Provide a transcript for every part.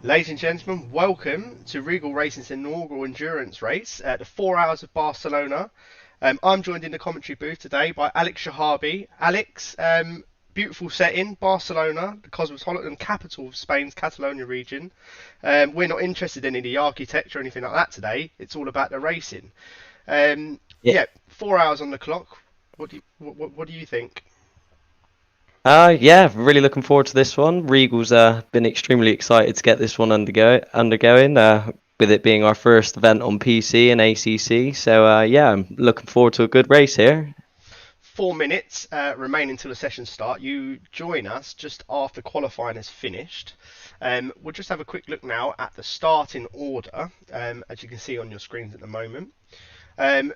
Ladies and gentlemen, welcome to Regal Racing's inaugural endurance race at the 4 Hours of Barcelona. I'm joined in the commentary booth today by Alex Shahabi. Alex, beautiful setting, Barcelona, the cosmopolitan capital of Spain's Catalonia region. We're not interested in any of the architecture or anything like that today. It's all about the racing. Yeah. Yeah, 4 hours on the clock. What do you think? Yeah, really looking forward to this one. Regal's been extremely excited to get this one undergoing, with it being our first event on PC and ACC. So yeah, I'm looking forward to a good race here. 4 minutes remain until the session start. You join us just after qualifying has finished. We'll just have a quick look now at the starting order, as you can see on your screens at the moment. Um,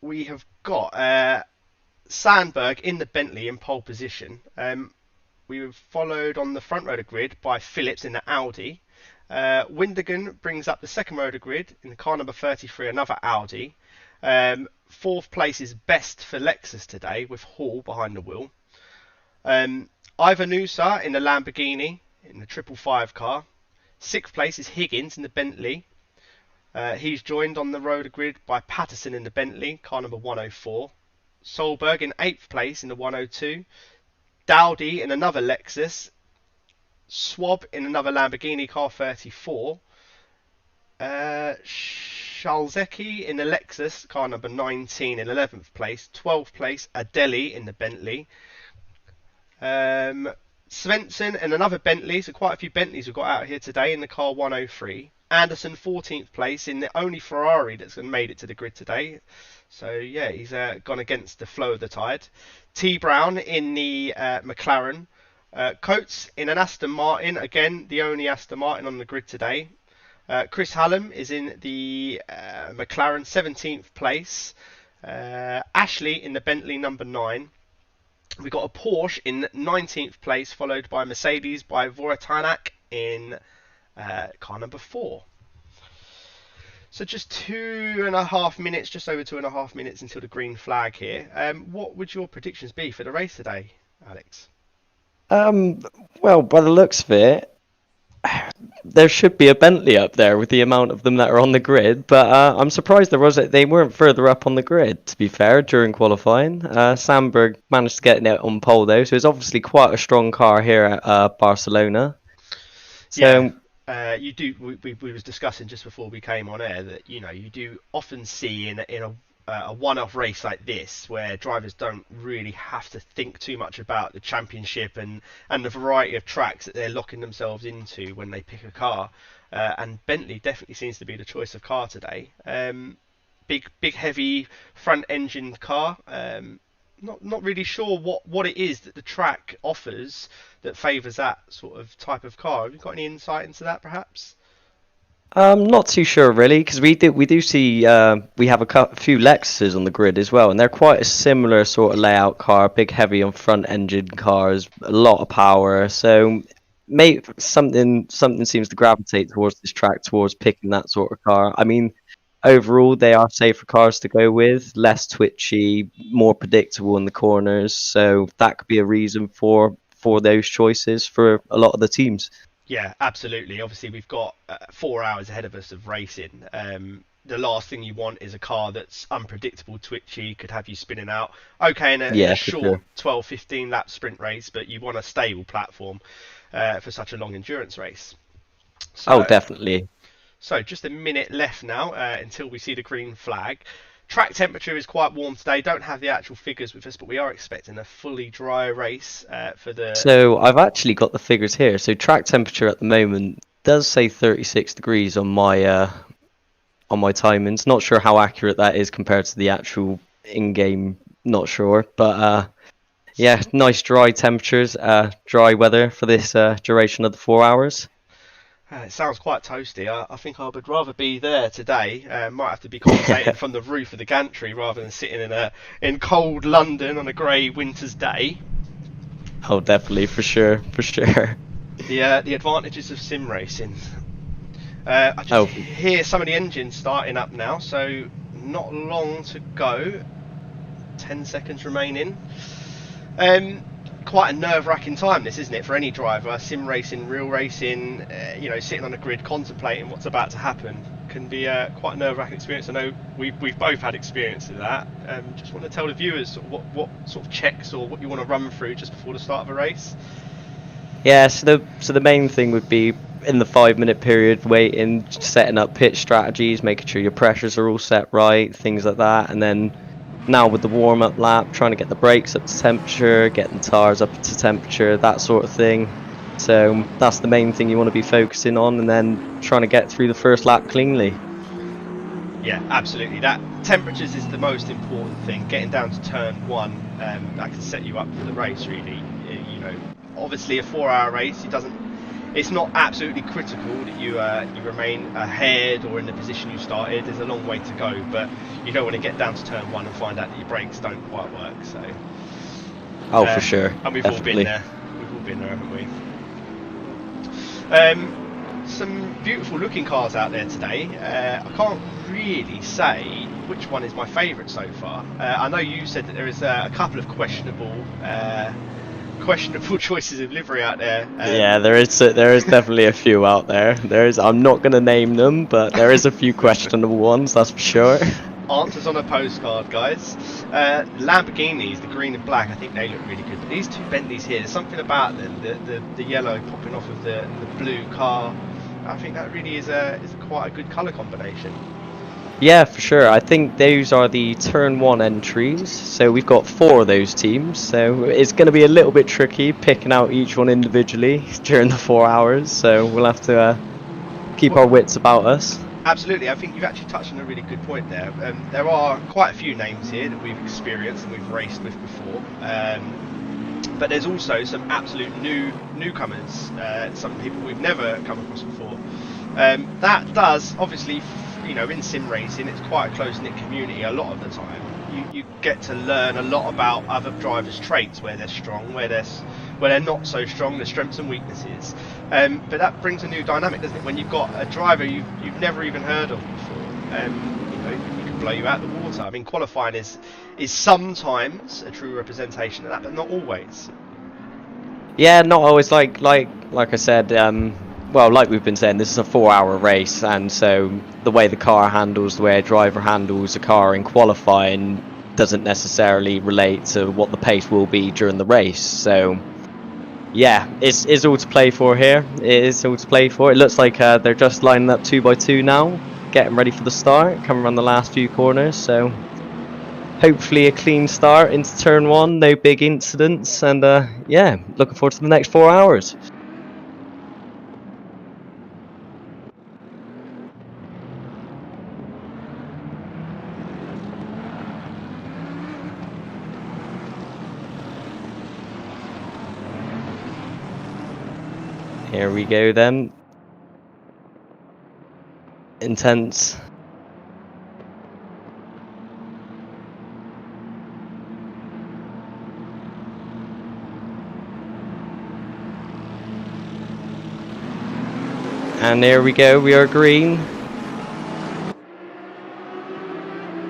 we have got Sandberg in the Bentley in pole position. We were followed on the front row of the grid by Phillips in the Audi. Windigan brings up the second row of the grid in the car number 33, another Audi. Fourth place is best for Lexus today with Hall behind the wheel. Ivanusa in the Lamborghini in the 555 car. Sixth place is Higgins in the Bentley. He's joined on the road grid by Patterson in the Bentley, car number 104. Solberg in 8th place in the 102. Dowdy in another Lexus. Swab in another Lamborghini, car 34. Shalzecki in the Lexus, car number 19 in 11th place. 12th place, Adeli in the Bentley. Svensson in another Bentley, so quite a few Bentleys we've got out here today in the car 103. Anderson 14th place in the only Ferrari that's made it to the grid today. So yeah, he's gone against the flow of the tide. T Brown in the McLaren. Coates in an Aston Martin, again the only Aston Martin on the grid today. Chris Hallam is in the McLaren 17th place. Ashley in the Bentley number 9. We got a Porsche in 19th place, followed by Mercedes by Voratanak in car number 4. So just 2.5 minutes, just over 2.5 minutes until the green flag here. What would your predictions be for the race today, Alex? Um, well, by the looks of it, there should be a Bentley up there with the amount of them that are on the grid. But I'm surprised they weren't further up on the grid. To be fair, during qualifying, Sandberg managed to get it on pole though, so it's obviously quite a strong car here at Barcelona. Yeah, So you do. We was discussing just before we came on air that you do often see in a one-off race like this where drivers don't really have to think too much about the championship and the variety of tracks that they're locking themselves into when they pick a car. And Bentley definitely seems to be the choice of car today. Big heavy front engine car. Not really sure what it is that the track offers that favours that sort of type of car. Have you got any insight into that, perhaps? I'm not too sure really, because we do see we have a few Lexuses on the grid as well, and they're quite a similar sort of layout car, big heavy on front engine cars, a lot of power. So maybe something seems to gravitate towards this track, towards picking that sort of car. I mean, overall they are safer cars to go with, less twitchy, more predictable in the corners. So that could be a reason for those choices for a lot of the teams. Yeah, absolutely. Obviously, we've got 4 hours ahead of us of racing. The last thing you want is a car that's unpredictable, twitchy, could have you spinning out. Okay, in a Yeah, for short sure. 12, 15 lap sprint race, but you want a stable platform for such a long endurance race. Oh, So, definitely. so just a minute left now until we see the green flag. Track temperature is quite warm today. Don't have the actual figures with us, but we are expecting a fully dry race for the. So I've actually got the figures here. So track temperature at the moment does say 36 degrees on my timings. Not sure how accurate that is compared to the actual in-game. Not sure, but yeah, nice dry temperatures, dry weather for this duration of the 4 hours. It sounds quite toasty. I think I would rather be there today. Might have to be commentating from the roof of the gantry rather than sitting in cold London on a grey winter's day. Oh, definitely, for sure, for sure. The advantages of sim racing. I just Oh, hear some of the engines starting up now, so not long to go. 10 seconds remaining. Um, quite a nerve-wracking time, this, isn't it, for any driver? Sim racing, real racing, sitting on a grid contemplating what's about to happen can be quite a nerve-wracking experience. I know we've both had experience of that. Just want to tell the viewers what sort of checks or what you want to run through just before the start of a race. Yeah, so the main thing would be in the 5 minute period, waiting, setting up pitch strategies, making sure your pressures are all set right, things like that, and then now with the warm up lap, trying to get the brakes up to temperature, getting the tires up to temperature, that sort of thing. So that's the main thing you want to be focusing on, and then trying to get through the first lap cleanly. Yeah, absolutely. That temperatures is the most important thing. Getting down to turn one, that can set you up for the race. Really, obviously a 4-hour race, it's not absolutely critical that you remain ahead or in the position you started. There's a long way to go, but you don't want to get down to turn one and find out that your brakes don't quite work. So, Oh, for sure. and we've Definitely. all been there. We've all been there, haven't we? Some beautiful looking cars out there today. I can't really say which one is my favourite so far. I know you said that there is a couple of questionable choices of livery out there. Yeah, there is definitely a few out there. I'm not going to name them, but there is a few questionable ones, that's for sure. Answers on a postcard, guys. Lamborghinis, the green and black, I think they look really good. But these two Bentleys here, there's something about them. The yellow popping off of the blue car. I think that really is quite a good colour combination. Yeah, for sure. I think those are the turn one entries. So we've got 4 of those teams. So it's going to be a little bit tricky picking out each one individually during the 4 hours. So we'll have to keep our wits about us. Absolutely, I think you've actually touched on a really good point there. There are quite a few names here that we've experienced and we've raced with before. But there's also some absolute newcomers, some people we've never come across before. That does, obviously, in sim racing, it's quite a close-knit community a lot of the time. You get to learn a lot about other drivers' traits, where they're strong, where they're not so strong, their strengths and weaknesses. But that brings a new dynamic, doesn't it? When you've got a driver you've never even heard of before, it can blow you out of the water. I mean, qualifying is sometimes a true representation of that, but not always. Yeah, not always. Like I said, well, like we've been saying, this is a 4-hour race, and so the way the car handles, the way a driver handles a car in qualifying doesn't necessarily relate to what the pace will be during the race. So yeah, it's all to play for here. It is all to play for. It looks like they're just lining up 2 by 2 now, getting ready for the start, coming around the last few corners. So hopefully a clean start into turn one, no big incidents, and yeah, looking forward to the next 4 hours. Here we go then. Intense. And there we go, we are green.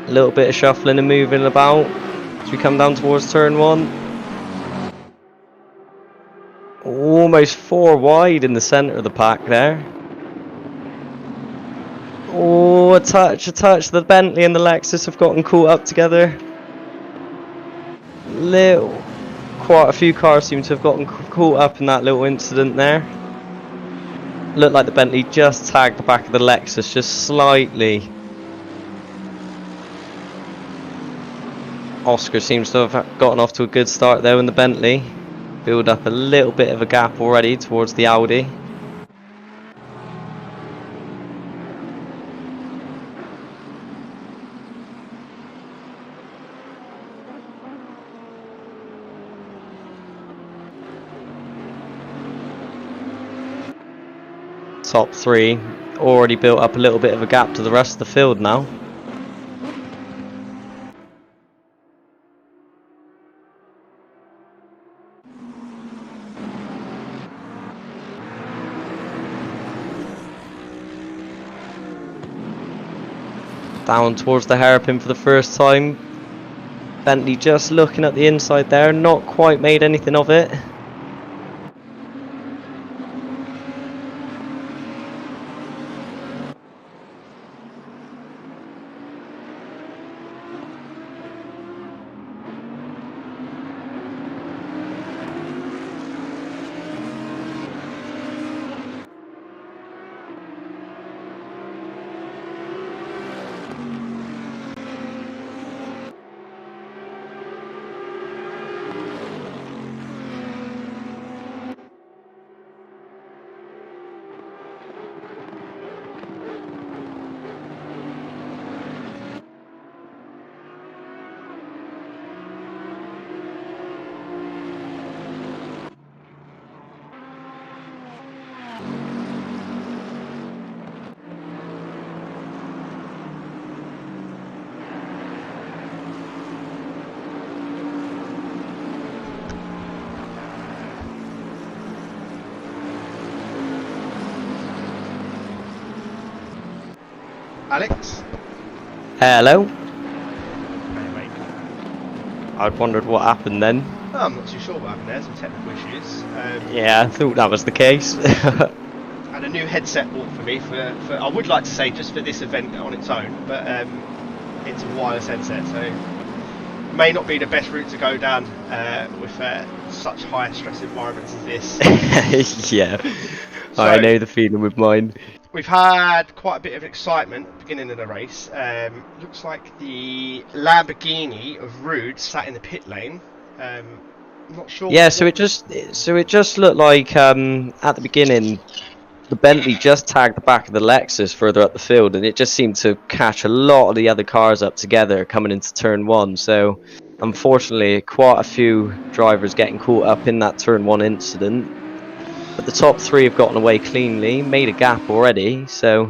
A little bit of shuffling and moving about as we come down towards turn one. Almost 4 wide in the centre of the pack there. Oh, a touch. The Bentley and the Lexus have gotten caught up together. Quite a few cars seem to have gotten caught up in that little incident there. Looked like the Bentley just tagged the back of the Lexus just slightly. Oscar seems to have gotten off to a good start though in the Bentley. Build up a little bit of a gap already towards the Audi. Top 3 already built up a little bit of a gap to the rest of the field now. Down towards the hairpin for the first time. Bentley just looking at the inside there, not quite made anything of it. Alex? Hello. Hey, mate. I'd wondered what happened then. Oh, I'm not too sure what happened there, some technical issues. Yeah, I thought that was the case. Had a new headset bought for me for I would like to say just for this event on its own, but it's a wireless headset, so may not be the best route to go down with such high stress environments as this. Yeah, So, I know the feeling with mine. we've had quite a bit of excitement at the beginning of the race. Looks like the Lamborghini of Rude sat in the pit lane. Not sure. Yeah, so it just looked like at the beginning the Bentley just tagged the back of the Lexus further up the field, and it just seemed to catch a lot of the other cars up together coming into turn one. So unfortunately, quite a few drivers getting caught up in that turn one incident. But the top three have gotten away cleanly, made a gap already. So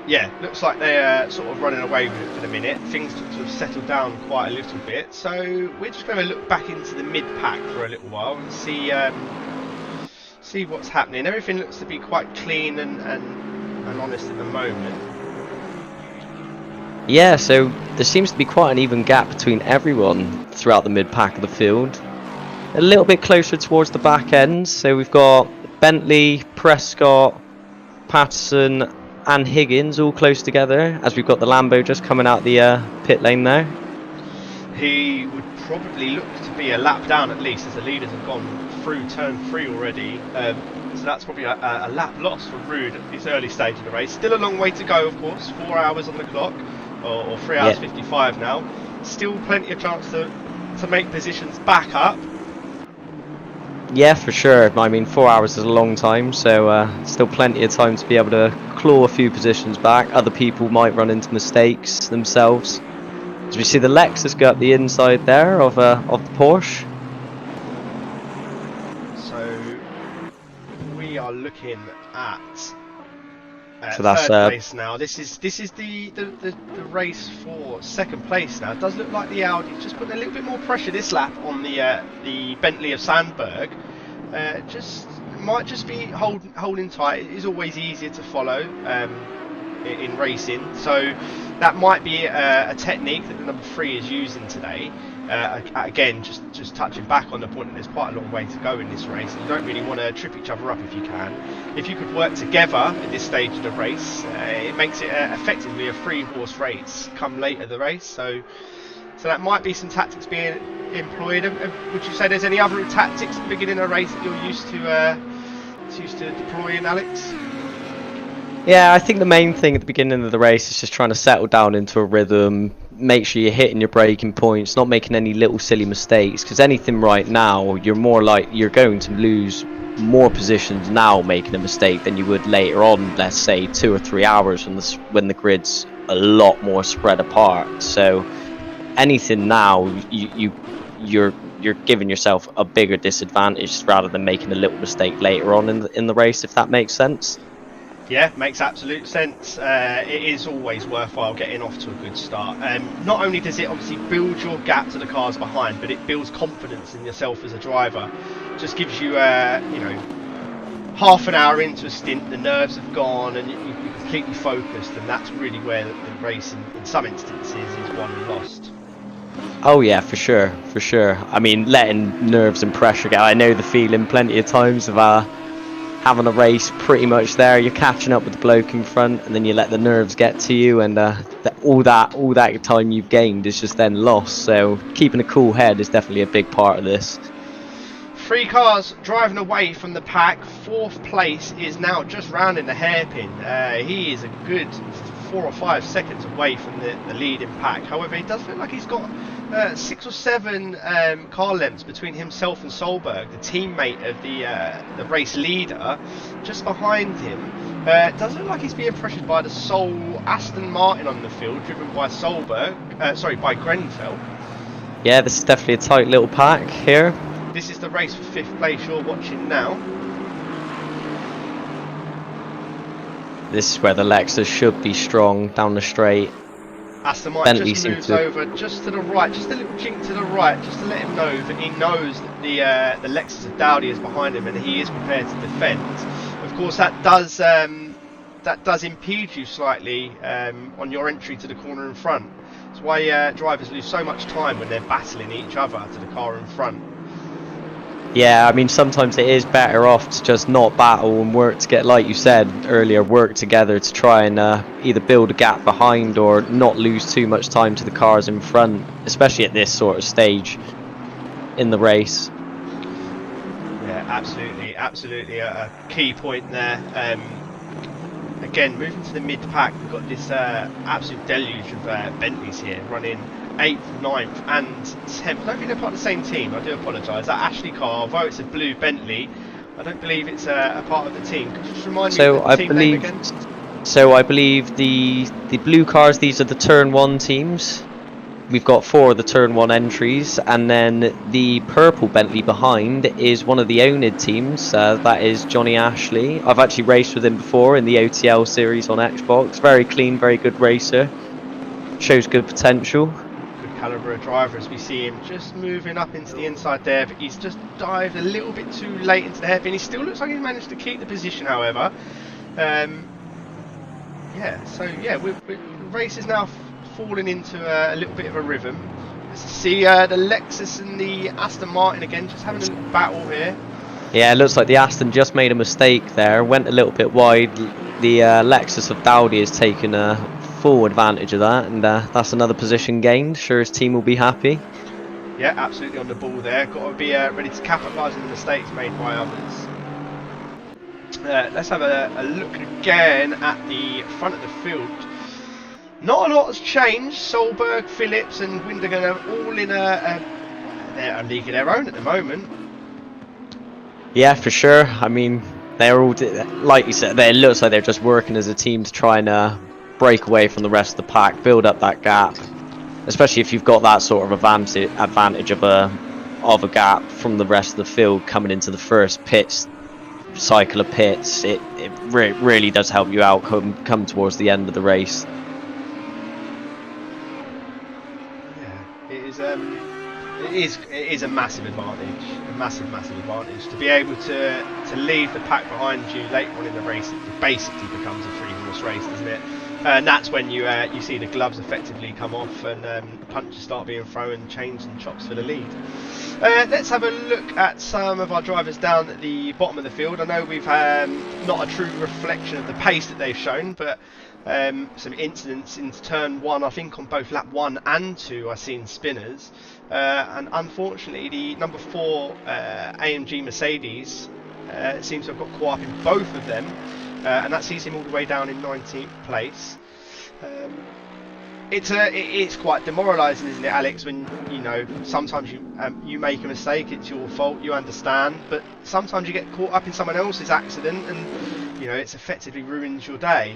Yeah, looks like they're sort of running away with it for the minute. Things sort of settled down quite a little bit. So we're just going to look back into the mid-pack for a little while and see what's happening. Everything looks to be quite clean and honest at the moment. yeah, so there seems to be quite an even gap between everyone throughout the mid-pack of the field. A little bit closer towards the back end. So we've got Bentley, Prescott, Patterson and Higgins all close together, as we've got the Lambo just coming out the pit lane there. He would probably look to be a lap down at least, as the leaders have gone through turn 3 already. So that's probably a lap lost for Rude at this early stage of the race. Still a long way to go, of course. 4 hours on the clock, or 3 hours 55 now. Still plenty of chance to make positions back up. Yeah, for sure. I mean, 4 hours is a long time, so still plenty of time to be able to claw a few positions back. Other people might run into mistakes themselves. As we see the Lexus go up the inside there of the Porsche. So we are looking at So that's third place now. This is the race for second place now. It does look like the Audi's just putting a little bit more pressure this lap on the Bentley of Sandberg. Might just be holding tight. It is always easier to follow in racing, so that might be a technique that the number 3 is using today. Again, just touching back on the point that there's quite a long way to go in this race, and you don't really want to trip each other up if you can. If you could work together at this stage of the race, it makes it effectively a 3-horse race come later the race. So that might be some tactics being employed. Would you say there's any other tactics at the beginning of the race that you're used to deploying, Alex? Yeah, I think the main thing at the beginning of the race is just trying to settle down into a rhythm, make sure you're hitting your braking points, not making any little silly mistakes, because anything right now, you're going to lose more positions now making a mistake than you would later on, let's say 2 or 3 hours when the grid's a lot more spread apart. So anything now, you're giving yourself a bigger disadvantage rather than making a little mistake later on in the race, if that makes sense. Yeah, makes absolute sense. It is always worthwhile getting off to a good start. Not only does it obviously build your gap to the cars behind, but it builds confidence in yourself as a driver. Just gives you, half an hour into a stint, the nerves have gone and you're completely focused, and that's really where the race, in some instances, is won and lost. Oh yeah, for sure, for sure. I mean, letting nerves and pressure get. I know the feeling plenty of times of having a race pretty much there. You're catching up with the bloke in front, and then you let the nerves get to you, and all that time you've gained is just then lost. So keeping a cool head is definitely a big part of this. Three cars driving away from the pack. Fourth place is now just rounding the hairpin. He is a good 4 or 5 seconds away from the leading pack. However, it does look like he's got 6 or 7 car lengths between himself and Solberg, the teammate of the race leader, just behind him. It does look like he's being pressured by the sole Aston Martin on the field, driven by by Grenfell. Yeah, this is definitely a tight little pack here. This is the race for 5th place you're watching now. This is where the Lexus should be strong down the straight. Aston Martin Bentley just moves to... over just to the right, just a little chink to the right, just to let him know that he knows that the Lexus of Dowdy is behind him and he is prepared to defend. Of course, that does impede you slightly on your entry to the corner in front. That's why drivers lose so much time when they're battling each other to the car in front. Yeah, I mean, sometimes it is better off to just not battle and work to get, like you said earlier, work together to try and either build a gap behind or not lose too much time to the cars in front, especially at this sort of stage in the race. Yeah, absolutely a key point there. Again, moving to the mid-pack, we've got this absolute deluge of Bentleys here, running 8th, 9th and 10th. I don't think they're part of the same team, I do apologise. That Ashley car, although it's a blue Bentley, I don't believe it's a part of the team. Could you just remind me of the team name again? So I believe the blue cars, these are the Turn 1 teams. We've got 4 of the Turn 1 entries, and then the purple Bentley behind is one of the owned teams. That is Johnny Ashley. I've actually raced with him before in the OTL series on Xbox. Very clean, very good racer. Shows good potential. Good calibre of driver as we see him just moving up into the inside there, but he's just dived a little bit too late into the hairpin. He still looks like he's managed to keep the position, however. The race is now falling into a little bit of a rhythm. Let's see the Lexus and the Aston Martin again, just having a little battle here. Yeah, it looks like the Aston just made a mistake there, went a little bit wide. The Lexus of Dowdy has taken full advantage of that, and that's another position gained. Sure, his team will be happy. Yeah, absolutely on the ball there. Got to be ready to capitalise on the mistakes made by others. Let's have a look again at the front of the field. Not a lot has changed. Solberg, Phillips and Windigan are all in a league of their own at the moment. Yeah, for sure. I mean, they're all, like you said, it looks like they're just working as a team to try and break away from the rest of the pack, build up that gap. Especially if you've got that sort of advantage of a gap from the rest of the field coming into the first cycle of pits. It really does help you out come towards the end of the race. It is a massive advantage, a massive advantage to be able to leave the pack behind you later on in the race. It basically becomes a 3-horse race, doesn't it? And that's when you see the gloves effectively come off and punches start being thrown and chains and chops for the lead. Let's have a look at some of our drivers down at the bottom of the field. I know we've not a true reflection of the pace that they've shown, but some incidents into turn 1, I think on both lap 1 and 2 I've seen spinners, and unfortunately the number 4 AMG Mercedes seems to have got caught up in both of them, and that sees him all the way down in 19th place. It's quite demoralising, isn't it, Alex, when sometimes you make a mistake, it's your fault, you understand, but sometimes you get caught up in someone else's accident and it's effectively ruins your day.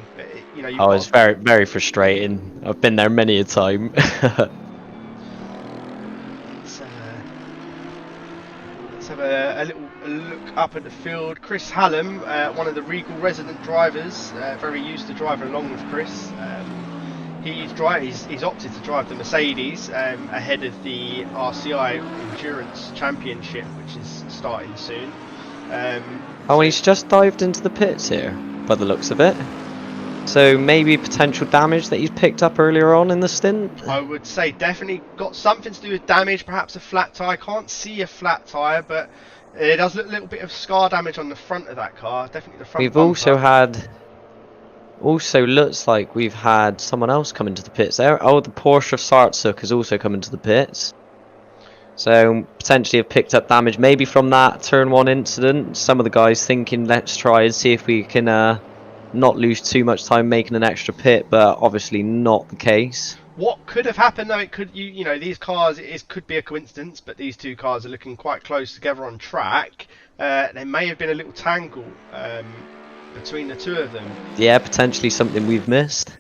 It's very, very frustrating. I've been there many a time. Let's have a little look up at the field. Chris Hallam, one of the Regal resident drivers, very used to driving along with Chris. He's opted to drive the Mercedes ahead of the RCI Endurance Championship, which is starting soon. And he's just dived into the pits here, by the looks of it. So maybe potential damage that he's picked up earlier on in the stint. I would say definitely got something to do with damage, perhaps a flat tyre. Can't see a flat tyre, but it does look a little bit of scar damage on the front of that car. Definitely the front We've also bumper. had. Also looks like we've had someone else come into the pits there. Oh, the Porsche Sartsuk has also come into the pits. So potentially have picked up damage maybe from that turn 1 incident. Some of the guys thinking let's try and see if we can not lose too much time making an extra pit, but obviously not the case. What could have happened though? It could, you know, these cars. It could be a coincidence, but these two cars are looking quite close together on track. There may have been a little tangle between the two of them. Yeah, potentially something we've missed.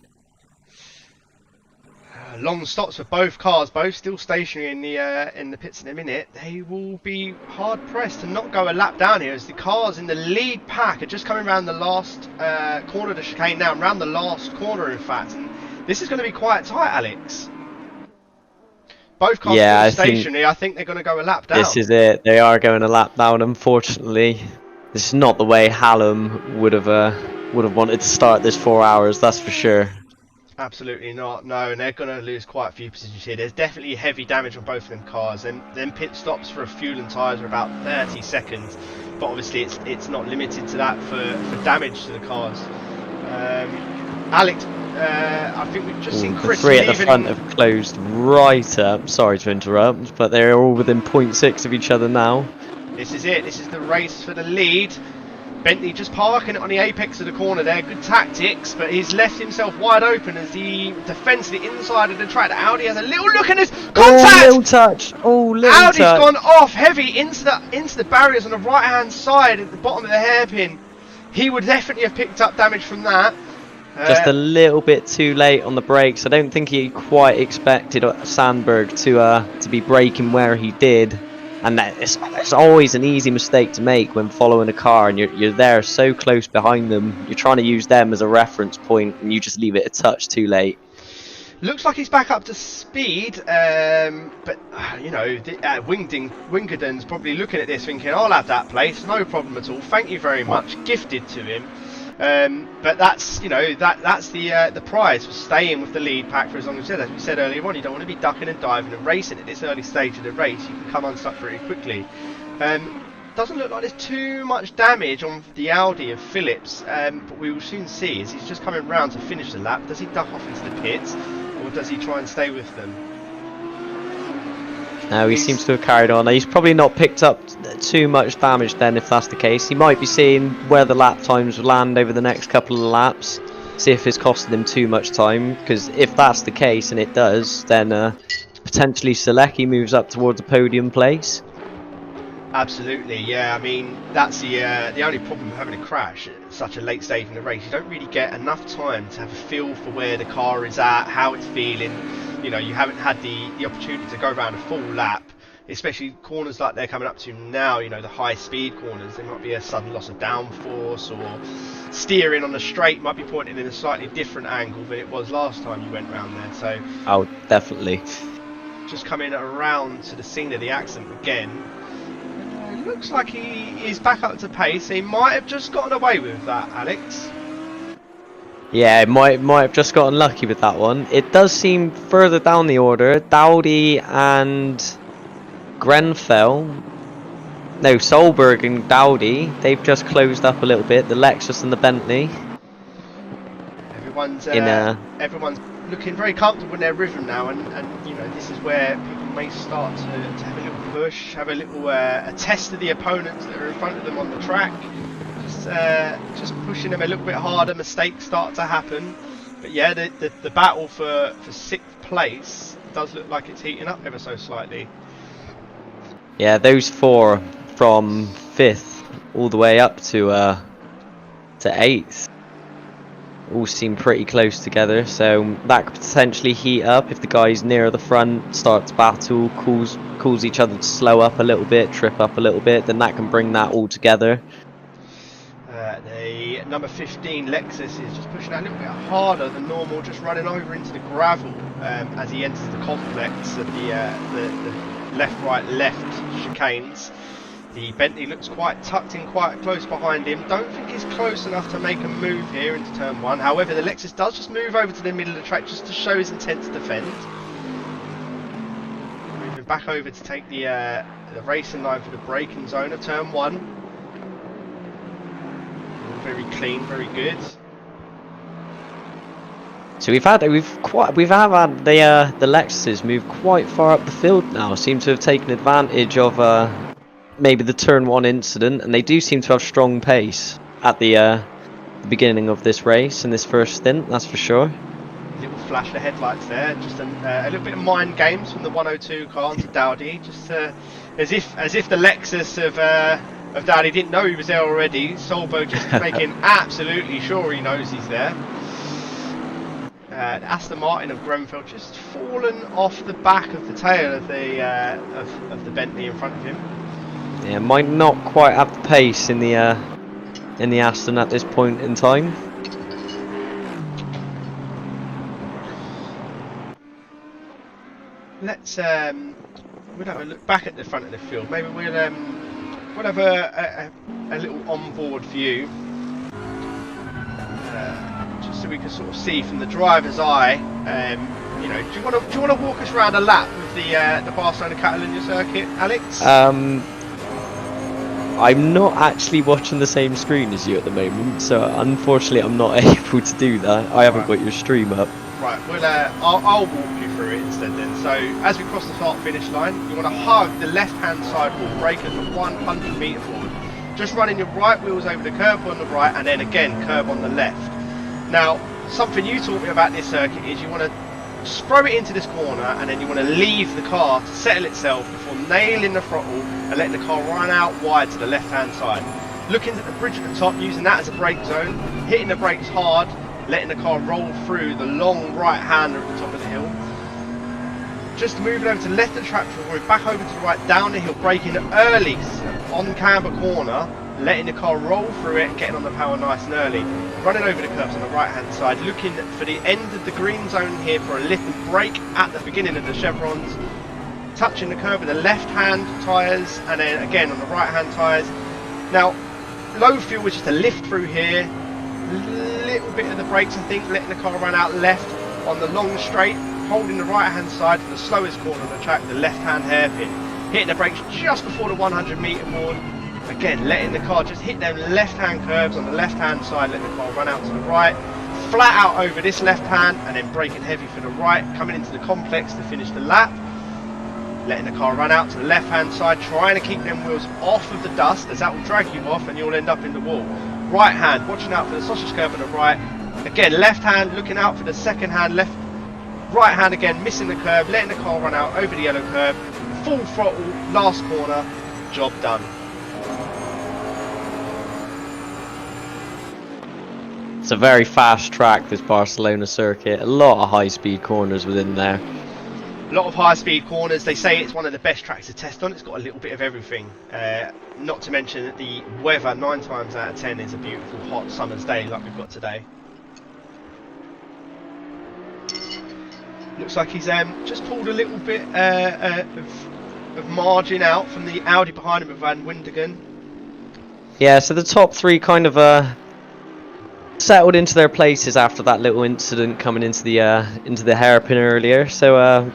Long stops for both cars, both still stationary in the pits in a minute. They will be hard pressed to not go a lap down here, as the cars in the lead pack are just coming around the last corner of the chicane now, around the last corner in fact. And this is going to be quite tight, Alex. Both cars still stationary. I think they're going to go a lap down. This is it. They are going a lap down. Unfortunately, this is not the way Hallam would have wanted to start this 4 hours. That's for sure. Absolutely not, no, and they're going to lose quite a few positions here. There's definitely heavy damage on both of them cars, and then pit stops for a fuel and tyres are about 30 seconds, but obviously it's not limited to that for damage to the cars. Alex, I think we've just seen Chris. The three at the front have closed right up. Sorry to interrupt, but they're all within 0.6 of each other now. This is it, this is the race for the lead. Bentley just parking it on the apex of the corner there. Good tactics, but he's left himself wide open as he defends the inside of the track. Audi has a little look at this contact. Oh, little touch. Oh, little Audi's touch. gone off heavy into the barriers on the right hand side at the bottom of the hairpin. He would definitely have picked up damage from that. Just a little bit too late on the brakes. I don't think he quite expected Sandberg to be braking where he did. And it's always an easy mistake to make when following a car and you're there so close behind them. You're trying to use them as a reference point and you just leave it a touch too late. Looks like he's back up to speed, but you know, Wingerden's probably looking at this thinking, I'll have that place, no problem at all, thank you very much, gifted to him. But that's, you know, that's the prize for staying with the lead pack for as long as you said. As we said earlier on, you don't want to be ducking and diving and racing at this early stage of the race. You can come unstuck pretty quickly. Doesn't look like there's too much damage on the Audi of Phillips, but we will soon see as he's just coming round to finish the lap. Does he duck off into the pits, or does he try and stay with them? No, he seems to have carried on. He's probably not picked up too much damage then, if that's the case. He might be seeing where the lap times land over the next couple of laps, see if it's costing him too much time, because if that's the case, and it does, then potentially Selecki moves up towards the podium place. Absolutely, yeah. I mean, that's the only problem with having a crash at such a late stage in the race. You don't really get enough time to have a feel for where the car is at, how it's feeling. You know, you haven't had the opportunity to go around a full lap, especially corners like they're coming up to now, you know, the high speed corners. There might be a sudden loss of downforce, or steering on the straight might be pointing in a slightly different angle than it was last time you went round there. So, oh, definitely. Just coming around to the scene of the accident again. It looks like he is back up to pace. He might have just gotten away with that, Alex. Yeah, it might have just gotten lucky with that one. It does seem further down the order, Dowdy and Grenfell, no, Solberg and Dowdy, they've just closed up a little bit, the Lexus and the Bentley. Everyone's looking very comfortable in their rhythm now, and you know, this is where people may start to have a little push, have a little a test of the opponents that are in front of them on the track. Just pushing them a little bit harder, mistakes start to happen. But yeah, the battle for 6th place does look like it's heating up ever so slightly. Yeah, those four from 5th all the way up to 8th all seem pretty close together, so that could potentially heat up if the guys near the front start to battle, cause each other to slow up a little bit, trip up a little bit, then that can bring that all together. The number 15 Lexus is just pushing out a little bit harder than normal, just running over into the gravel as he enters the complex of the left, right, left chicanes. The Bentley looks quite tucked in, quite close behind him. Don't think he's close enough to make a move here into turn 1. However, the Lexus does just move over to the middle of the track just to show his intent to defend. Moving back over to take the racing line for the braking zone of turn 1. All very clean, very good. So we've had the Lexuses move quite far up the field now. Seem to have taken advantage of maybe the turn 1 incident, and they do seem to have strong pace at the beginning of this race and this first stint. That's for sure. Little flash of headlights there, just a little bit of mind games from the 102 car onto Dowdy, just as if the Lexus of Dowdy didn't know he was there already. Solberg just making absolutely sure he knows he's there. Aston Martin of Grenfell just fallen off the back of the tail of the Bentley in front of him. Yeah, might not quite have the pace in the Aston at this point in time. Let's we'll have a look back at the front of the field. Maybe we'll have a little onboard view. So we can sort of see from the driver's eye. You know, do you want to walk us around a lap with the Barcelona Catalunya circuit, Alex? I'm not actually watching the same screen as you at the moment, so unfortunately I'm not able to do that. I haven't got your stream up. Right. Well, I'll walk you through it instead then. So as we cross the start-finish line, you want to hug the left-hand side wall, brake at the 100 metre forward. Just running your right wheels over the curb on the right, and then again curb on the left. Now, something you taught me about this circuit is you want to throw it into this corner, and then you want to leave the car to settle itself before nailing the throttle and letting the car run out wide to the left-hand side. Looking at the bridge at the top, using that as a brake zone, hitting the brakes hard, letting the car roll through the long right-hander at the top of the hill. Just moving over to the left of the track, going back over to the right, down the hill, braking early on Camber corner, letting the car roll through it and getting on the power nice and early. Running over the curbs on the right hand side, looking for the end of the green zone here for a lift and brake at the beginning of the chevrons. Touching the curb with the left hand tyres, and then again on the right hand tyres. Now, low fuel is just a lift through here. Little bit of the brakes, I think, letting the car run out left on the long straight. Holding the right hand side for the slowest corner on the track, the left hand hairpin. Hitting the brakes just before the 100 metre board. Again, letting the car just hit them left-hand curves on the left-hand side, letting the car run out to the right, flat out over this left-hand, and then braking heavy for the right, coming into the complex to finish the lap, letting the car run out to the left-hand side, trying to keep them wheels off of the dust, as that will drag you off and you'll end up in the wall. Right hand, watching out for the sausage curve on the right, again, left hand, looking out for the second hand, right hand again, missing the curve, letting the car run out over the yellow curve, full throttle, last corner, job done. It's a very fast track, this Barcelona circuit. A lot of high-speed corners within there. A lot of high-speed corners. They say it's one of the best tracks to test on. It's got a little bit of everything. Not to mention that the weather, 9 times out of 10, is a beautiful hot summer's day like we've got today. Looks like he's just pulled a little bit of margin out from the Audi behind him of Van Windegen. Yeah, so the top three kind of settled into their places after that little incident coming into the hairpin earlier. So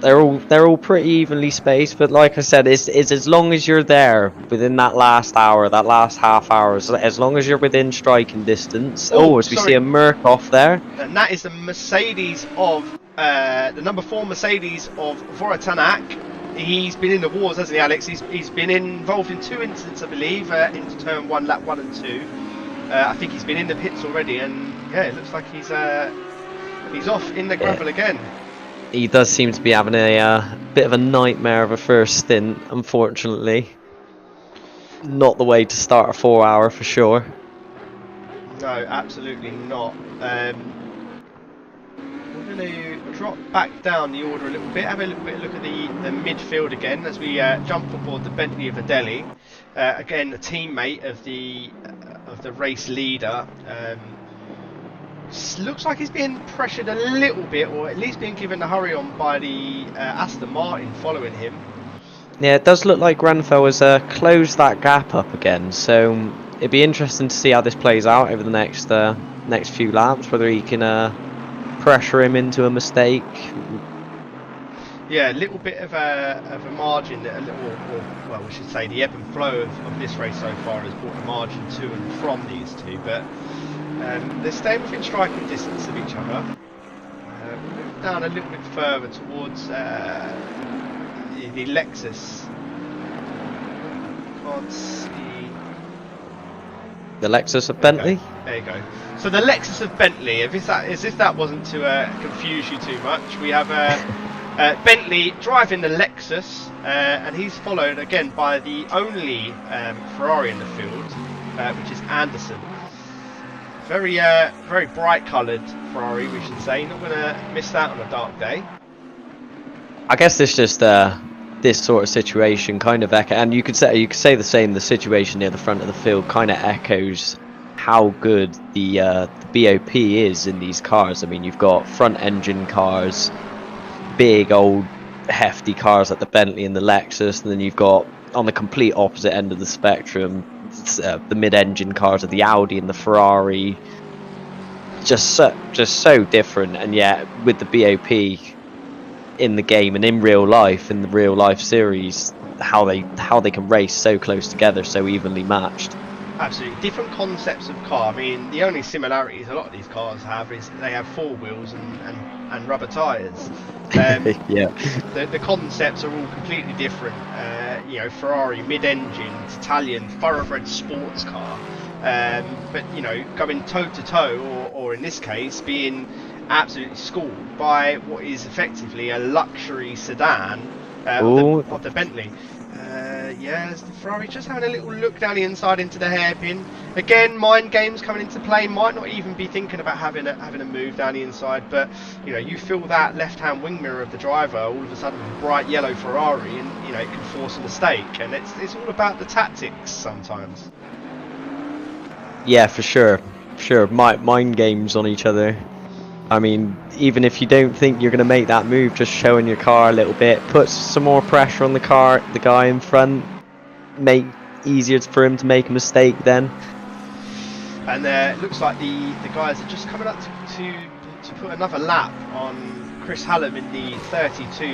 they're all pretty evenly spaced. But like I said, it's as long as you're there within that last hour, that last half hour, as long as you're within striking distance. As we see a Merc off there, and that is the Mercedes of the number 4 Mercedes of Voratanak. He's been in the wars, hasn't he, Alex? He's been involved in 2 incidents, I believe, into turn 1, lap 1 and 2. I think he's been in the pits already, and yeah, it looks like he's off in the gravel again. He does seem to be having a bit of a nightmare of a first stint, unfortunately. Not the way to start a 4-hour for sure. No, absolutely not. We're going to drop back down the order a little bit, have a little bit look at the midfield again as we jump aboard the Bentley of Adeli. Again, a teammate of the race leader. Looks like he's being pressured a little bit, or at least being given the hurry on by the Aston Martin following him. Yeah, it does look like Grenfell has closed that gap up again. So it'd be interesting to see how this plays out over the next few laps. Whether he can pressure him into a mistake. Yeah, a little bit of a margin, a little, or well, we should say the ebb and flow of this race so far has brought a margin to and from these two, but they're staying within striking distance of each other. We'll move down a little bit further towards the Lexus. Can't see. The Lexus of There you Bentley. go. There you go. So the Lexus of Bentley, as if that wasn't to confuse you too much, we have Bentley driving the Lexus, and he's followed again by the only Ferrari in the field, which is Anderson. Very, very bright coloured Ferrari, we should say. Not going to miss that on a dark day. I guess this just this sort of situation kind of and you could say the same. The situation near the front of the field kind of echoes how good the BOP is in these cars. I mean, you've got front engine cars, big old hefty cars like the Bentley and the Lexus, and then you've got on the complete opposite end of the spectrum the mid-engine cars of the Audi and the Ferrari. Just so different, and yet with the BOP in the game and in real life, in the real life series, how they can race so close together, so evenly matched. Absolutely different concepts of car. I mean, the only similarities a lot of these cars have is they have four wheels and rubber tyres. Yeah. The concepts are all completely different. You know, Ferrari mid-engine, Italian thoroughbred sports car, but you know, going toe to toe, or in this case, being absolutely schooled by what is effectively a luxury sedan of the Bentley. Yes, the Ferrari just having a little look down the inside into the hairpin. Again, mind games coming into play. Might not even be thinking about having a move down the inside, but you know, you feel that left-hand wing mirror of the driver all of a sudden bright yellow Ferrari, and you know, it can force a mistake. And it's all about the tactics sometimes. Yeah, for sure. Mind games on each other. I mean, even if you don't think you're going to make that move, just showing your car a little bit puts some more pressure on the guy in front, make easier for him to make a mistake then. And it looks like the guys are just coming up to put another lap on Chris Hallam in the 32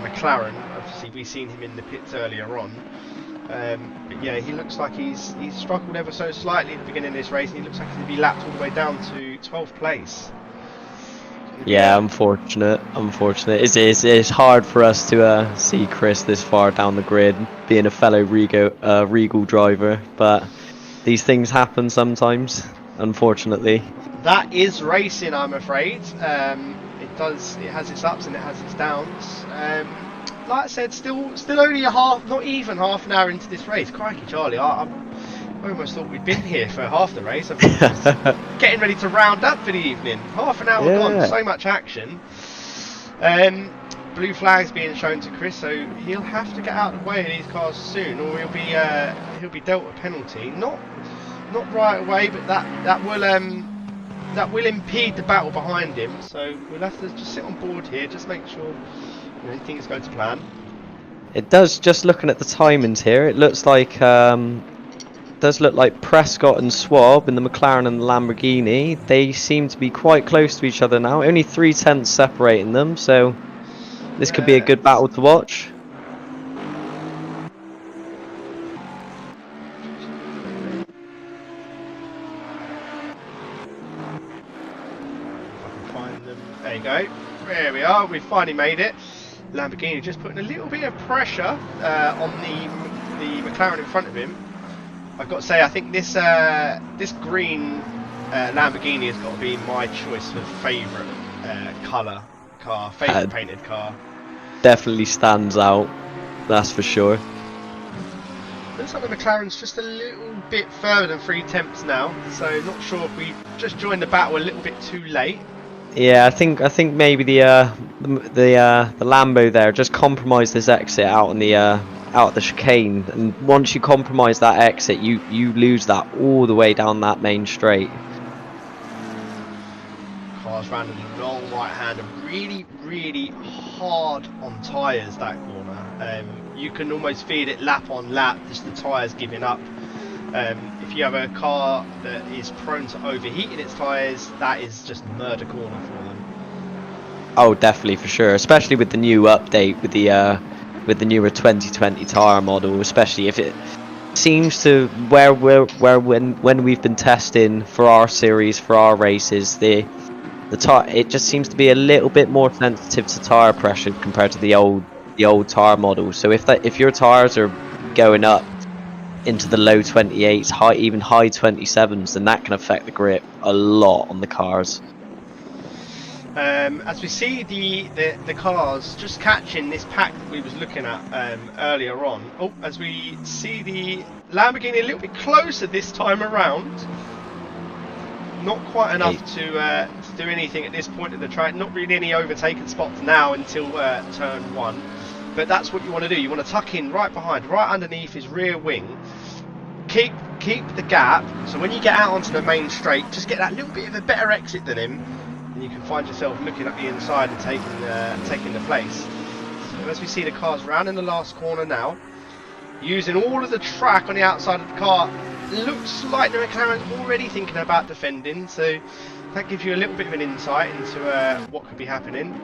McLaren. Obviously, we've seen him in the pits earlier on. But yeah, he looks like he's struggled ever so slightly at the beginning of this race, and he looks like he's going to be lapped all the way down to 12th place. Yeah, unfortunate. It's hard for us to see Chris this far down the grid, being a fellow Regal driver, but these things happen sometimes, unfortunately. That is racing, I'm afraid. It has its ups and it has its downs. Like I said, still only not even half an hour into this race. Crikey, Charlie, I almost thought we'd been here for half the race. I'm getting ready to round up for the evening. Half an hour gone, so much action. Blue flags being shown to Chris, so he'll have to get out of the way of these cars soon, or he'll be dealt a penalty. Not right away, but that will impede the battle behind him. So we'll have to just sit on board here, just make sure things go to plan. It does. Just looking at the timings here, it looks like. Does look like Prescott and Swab in the McLaren and the Lamborghini. They seem to be quite close to each other now. Only 3/10 separating them, so this could be a good battle to watch. If I can find them. There you go. There we are. We've finally made it. Lamborghini just putting a little bit of pressure on the McLaren in front of him. I've got to say, I think this green Lamborghini has got to be my choice for favourite colour car, favourite painted car. Definitely stands out, that's for sure. Looks like the McLaren's just a little bit further than 3/10 now, so not sure if we just joined the battle a little bit too late. Yeah, I think maybe the Lambo there just compromised this exit out on the out the chicane, and once you compromise that exit, you lose that all the way down that main straight. Cars round in the long right hand, and really hard on tyres that corner. You can almost feel it lap on lap, just the tyres giving up. If you have a car that is prone to overheating its tyres, that is just murder corner for them. Oh, definitely, for sure. Especially with the new update with the newer 2020 tire model, especially if it seems to when we've been testing for our series, for our races, the tire, it just seems to be a little bit more sensitive to tire pressure compared to the old tire model. So if your tires are going up into the low 28s, even high 27s, then that can affect the grip a lot on the cars. As we see the cars just catching this pack that we was looking at earlier on. Oh, as we see the Lamborghini a little bit closer this time around. Not quite enough to do anything at this point of the track. Not really any overtaken spots now until turn 1. But that's what you want to do. You want to tuck in right behind, right underneath his rear wing. Keep the gap. So when you get out onto the main straight, just get that little bit of a better exit than him. And you can find yourself looking at the inside and taking the place. So as we see the cars round in the last corner now, using all of the track on the outside of the car, looks like the McLaren's already thinking about defending. So that gives you a little bit of an insight into what could be happening.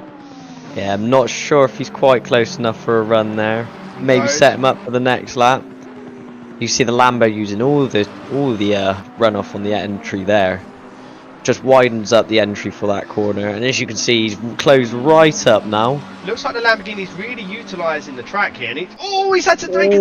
Yeah, I'm not sure if he's quite close enough for a run there. Maybe set him up for the next lap. You see the Lambo using all the runoff on the entry there. Just widens up the entry for that corner, and as you can see, he's closed right up now. Looks like the Lamborghini's really utilising the track here, and he's had to take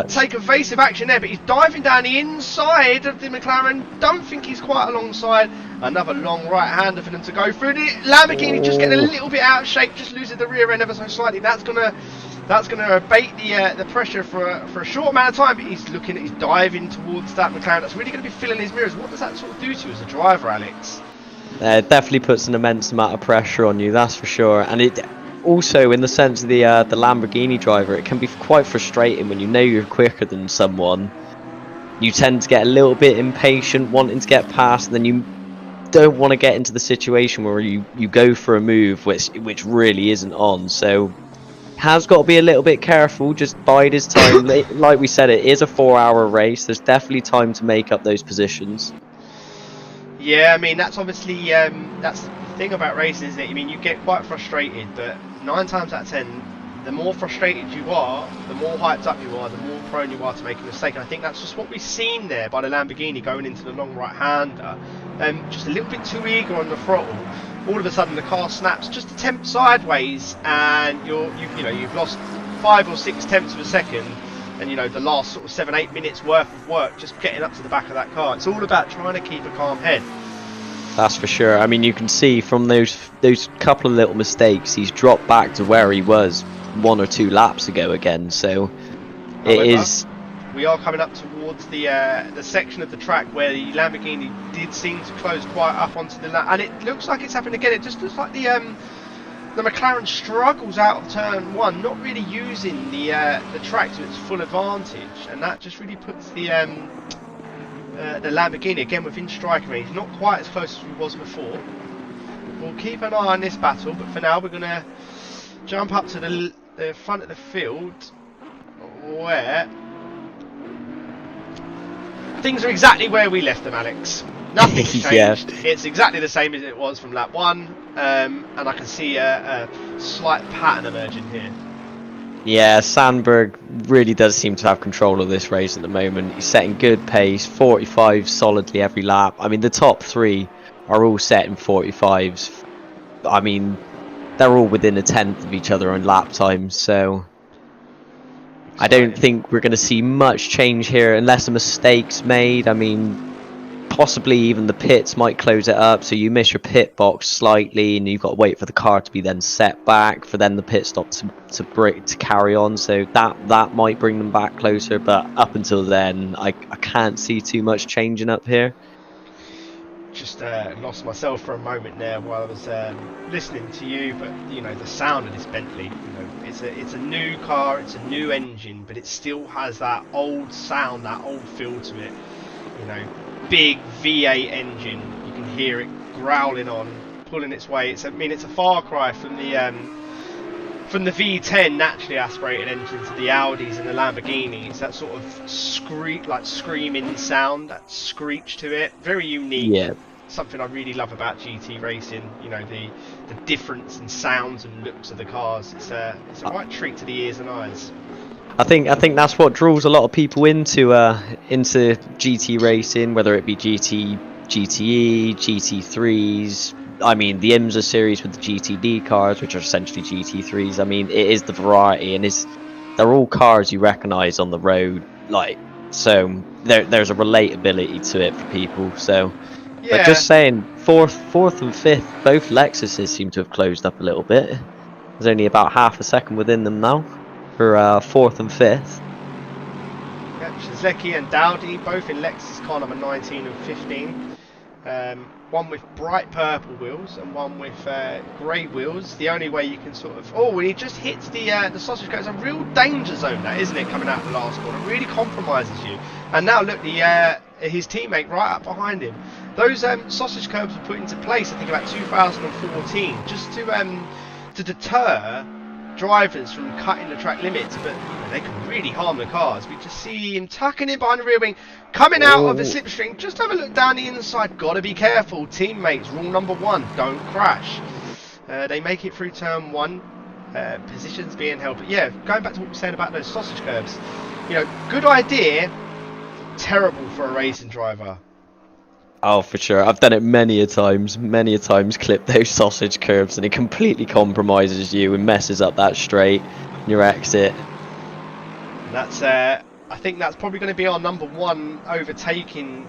take evasive action there, but he's diving down the inside of the McLaren. Don't think he's quite alongside. Another long right-hander for them to go through. The Lamborghini just getting a little bit out of shape, just losing the rear end ever so slightly. That's gonna abate the pressure for a short amount of time, but he's diving towards that McLaren. That's really going to be filling his mirrors. What does that sort of do to you as a driver, Alex? It definitely puts an immense amount of pressure on you, that's for sure. And it also, in the sense of the Lamborghini driver, it can be quite frustrating when you know you're quicker than someone. You tend to get a little bit impatient, wanting to get past, and then you don't want to get into the situation where you go for a move which really isn't on. So has got to be a little bit careful, just bide his time. Like we said, it is a 4-hour race. There's definitely time to make up those positions. Yeah, I mean, that's obviously that's the thing about racing, isn't it? I mean, you get quite frustrated, but 9 times out of 10, the more frustrated you are, the more hyped up you are, the more prone you are to make a mistake. And I think that's just what we've seen there by the Lamborghini going into the long right-hander. Just a little bit too eager on the throttle. All of a sudden the car snaps just a tenth sideways, and you've lost 5 or 6 tenths of a second, and the last sort of 7-8 minutes worth of work just getting up to the back of that car. It's all about trying to keep a calm head. That's for sure. I mean, you can see from those couple of little mistakes, he's dropped back to where he was 1 or 2 laps ago again. So we are coming up towards the section of the track where the Lamborghini did seem to close quite up onto the lap, and it looks like it's happened again. It just looks like the McLaren struggles out of turn 1, not really using the track to its full advantage, and that just really puts the Lamborghini again within striking range, not quite as close as he was before. We'll keep an eye on this battle, but for now we're going to jump up to the front of the field where things are exactly where we left them, Alex. Nothing's changed. Yeah. It's exactly the same as it was from lap 1, and I can see a slight pattern emerging here. Yeah, Sandberg really does seem to have control of this race at the moment. He's setting good pace, 45 solidly every lap. I mean, the top 3 are all set in 45s. I mean, they're all within a tenth of each other on lap times, so I don't think we're going to see much change here unless a mistake's made. I mean, possibly even the pits might close it up, so you miss your pit box slightly and you've got to wait for the car to be then set back for then the pit stop to carry on, so that might bring them back closer, but up until then I can't see too much changing up here. Just lost myself for a moment there while I was listening to you, but the sound of this Bentley, it's a new car, it's a new engine, but it still has that old sound, that old feel to it. Big V8 engine, you can hear it growling on, pulling its way. It's a far cry from the from the V10 naturally aspirated engine to the Audis and the Lamborghinis, that sort of screaming sound, that screech to it, very unique. Yeah. Something I really love about GT racing. You know, the difference in sounds and looks of the cars. It's a right treat to the ears and eyes. I think that's what draws a lot of people into GT racing, whether it be GTE, GT3s. I mean, the IMSA series with the GTD cars, which are essentially GT3s. I mean, it is the variety, and they're all cars you recognise on the road. Like, so there's a relatability to it for people. So, Yeah. but just saying, fourth and fifth, both Lexuses seem to have closed up a little bit. There's only about half a second within them now for fourth and fifth. Yep, Shizeki and Dowdy, both in Lexus car number 19 and 15. One with bright purple wheels and one with grey wheels. The only way you can sort of... Oh, and he just hits the sausage curb. It's a real danger zone, that, isn't it, coming out of the last corner? It really compromises you. And now, look, his teammate right up behind him. Those sausage curbs were put into place, I think, about 2014, just to deter drivers from cutting the track limits, but they can really harm the cars. We just see him tucking in behind the rear wing, coming out of the slipstream. Just have a look down the inside. Gotta be careful, teammates. Rule number 1: don't crash. They make it through turn 1. Positions being held. But yeah, going back to what we were saying about those sausage curbs, you know, good idea, terrible for a racing driver. Oh, for sure. I've done it many a times, clip those sausage curves, and it completely compromises you and messes up that straight, your exit. That's, I think that's probably going to be our number 1 overtaking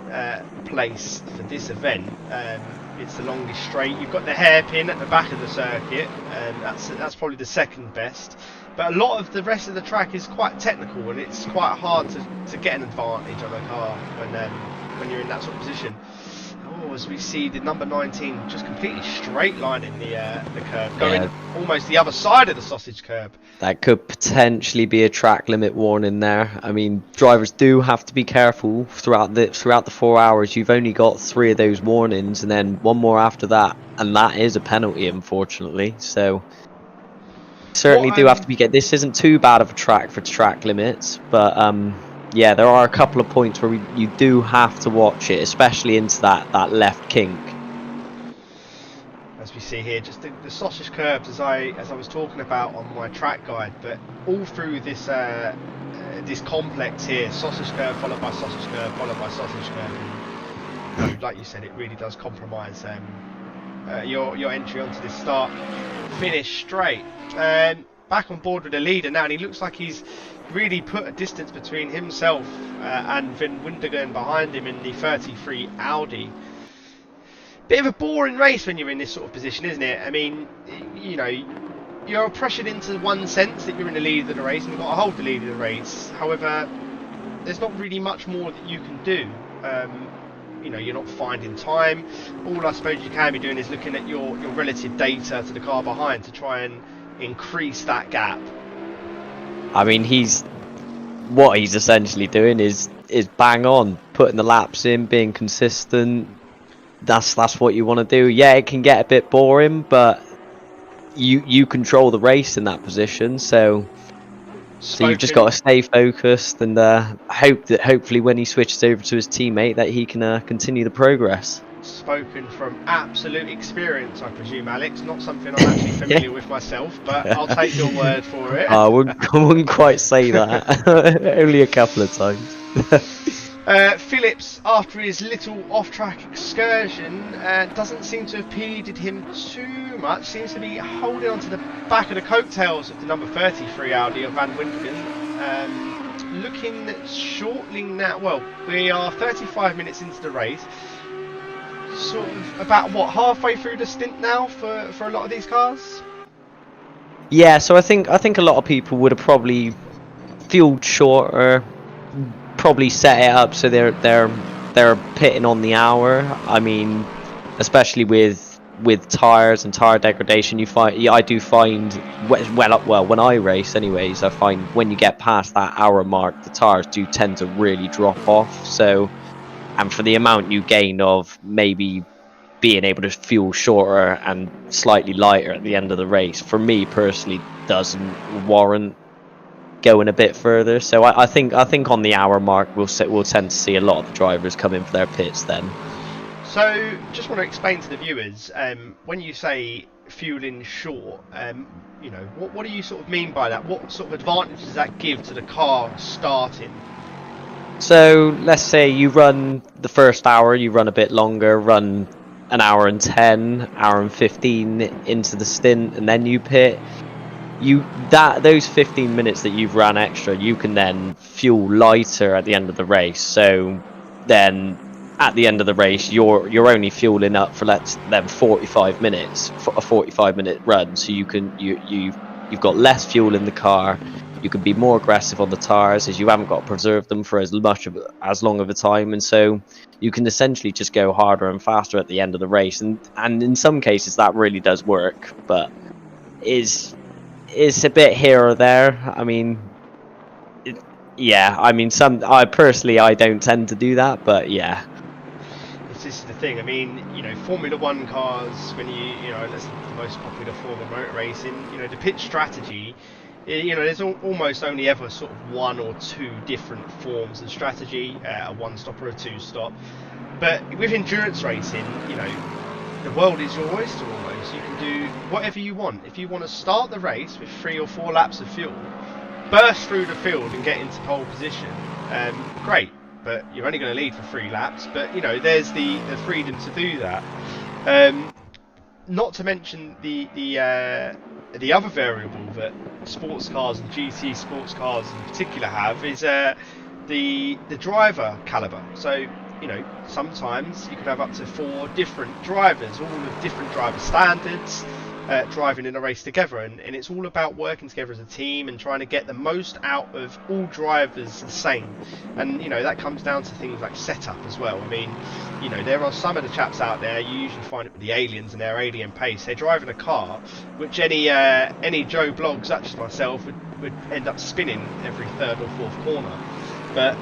place for this event. It's the longest straight. You've got the hairpin at the back of the circuit, and that's probably the second best. But a lot of the rest of the track is quite technical, and it's quite hard to get an advantage on a car when you're in that sort of position. Oh, as we see the number 19 just completely straight lining the curb, going almost the other side of the sausage curb. That could potentially be a track limit warning there. I mean, drivers do have to be careful throughout the 4 hours. You've only got 3 of those warnings, and then 1 more after that, and that is a penalty, unfortunately. So certainly have to be this isn't too bad of a track for track limits, but yeah, there are a couple of points where you do have to watch it, especially into that left kink. As we see here, just the sausage curbs, as I was talking about on my track guide, but all through this this complex here, sausage curb followed by sausage curb followed by sausage curb. And, you know, like you said, it really does compromise your entry onto this start finish straight. Back on board with the leader now, and he looks like he's really put a distance between himself and Van Wunderen behind him in the 33 Audi. Bit of a boring race when you're in this sort of position, isn't it? I mean, you know, you're pressured into one sense that you're in the lead of the race and you've got to hold the lead of the race. However, there's not really much more that you can do. You know, you're not finding time. All I suppose you can be doing is looking at your relative data to the car behind to try and increase that gap. I mean, what he's essentially doing is bang on, putting the laps in, being consistent. That's what you want to do. Yeah, it can get a bit boring, but you control the race in that position, so you've just got to stay focused and hope that hopefully when he switches over to his teammate that he can continue the progress. Spoken from absolute experience, I presume, Alex. Not something I'm actually familiar with myself, but I'll take your word for it. I wouldn't quite say that. Only a couple of times. Phillips, after his little off-track excursion, doesn't seem to have impeded him too much. Seems to be holding on to the back of the coattails of the number 33 Audi of Van Wunderen. Looking shortly now. Well, we are 35 minutes into the race. Sort of about halfway through the stint now for a lot of these cars. Yeah, so I think a lot of people would have probably fueled shorter, probably set it up so they're pitting on the hour. I mean, especially with tires and tire degradation, I do find when I race anyways, I find when you get past that hour mark, the tires do tend to really drop off. So, and for the amount you gain of maybe being able to fuel shorter and slightly lighter at the end of the race, for me personally, doesn't warrant going a bit further. So I think on the hour mark we'll tend to see a lot of the drivers come in for their pits then. So, just want to explain to the viewers, when you say fueling short, what do you sort of mean by that? What sort of advantage does that give to the car starting? So let's say you run the first hour, you run a bit longer, run an hour and 10, hour and 15 into the stint, and then you pit. Those 15 minutes that you've run extra, you can then fuel lighter at the end of the race. So then at the end of the race, you're only fueling up for then 45 minutes for a 45-minute run. So you've got less fuel in the car. You can be more aggressive on the tires, as you haven't got to preserve them for as long of a time, and so you can essentially just go harder and faster at the end of the race. And in some cases that really does work, but is a bit here or there. I mean, I personally don't tend to do that, but yeah. This is the thing. I mean, Formula One cars, when that's the most popular form of motor racing. The pit strategy. There's almost only ever sort of one or two different forms of strategy, a one stop or a two stop. But with endurance racing, the world is your oyster almost. You can do whatever you want. If you want to start the race with 3 or 4 laps of fuel, burst through the field and get into pole position, great. But you're only going to lead for 3 laps. But there's the freedom to do that. Not to mention the other variable that sports cars and GT sports cars in particular have is the driver caliber. So sometimes you could have up to 4 different drivers, all with different driver standards, driving in a race together, and it's all about working together as a team and trying to get the most out of all drivers the same. And that comes down to things like setup as well. I mean, there are some of the chaps out there, you usually find it with the aliens and their alien pace. They're driving a car which any Joe Blogg such as myself would end up spinning every 3rd or 4th corner. But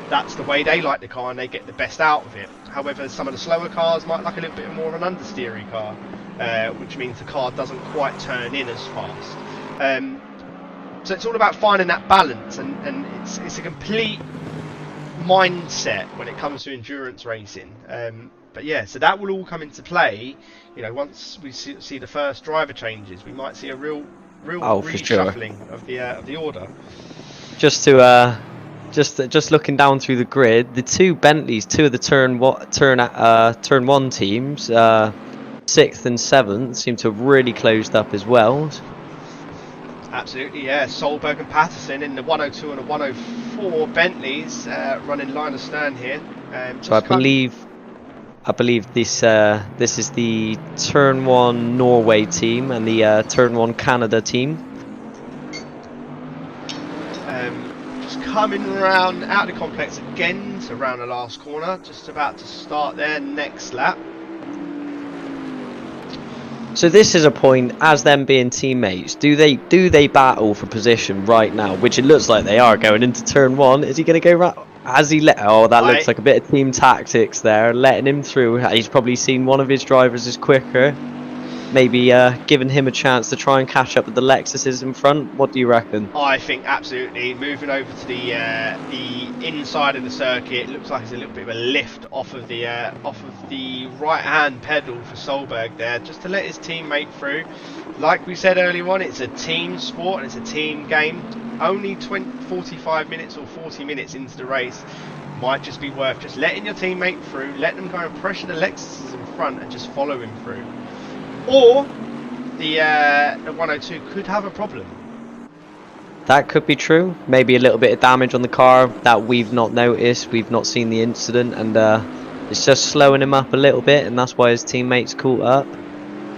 that's the way they like the car and they get the best out of it. However, some of the slower cars might like a little bit more of an understeery car, which means the car doesn't quite turn in as fast. So it's all about finding that balance, and it's a complete mindset when it comes to endurance racing. But yeah, so that will all come into play. Once we see the first driver changes, we might see a real reshuffling of the order. Just looking down through the grid, the 2 Bentleys, 2 of the turn 1 teams, 6th and 7th, seem to have really closed up as well. Absolutely, yeah. Solberg and Patterson in the 102 and the 104 Bentleys running line of stern here. So I believe this is the turn 1 Norway team and the turn 1 Canada team. Just coming around out of the complex again to round the last corner, just about to start their next lap. So this is a point, as them being teammates, do they battle for position right now? Which it looks like they are going into turn 1. Is he going to go right? Has he looks like a bit of team tactics there, letting him through. He's probably seen one of his drivers is quicker. Maybe giving him a chance to try and catch up with the Lexuses in front. What do you reckon? I think absolutely. Moving over to the inside of the circuit, it looks like it's a little bit of a lift off of the right-hand pedal for Solberg there, just to let his teammate through. Like we said earlier on, it's a team sport and it's a team game. Only 45 minutes or 40 minutes into the race, might just be worth just letting your teammate through, let them go and pressure the Lexuses in front and just follow him through. Or the 102 could have a problem. That could be true. Maybe a little bit of damage on the car that we've not noticed. We've not seen the incident, and it's just slowing him up a little bit, and that's why his teammates caught up.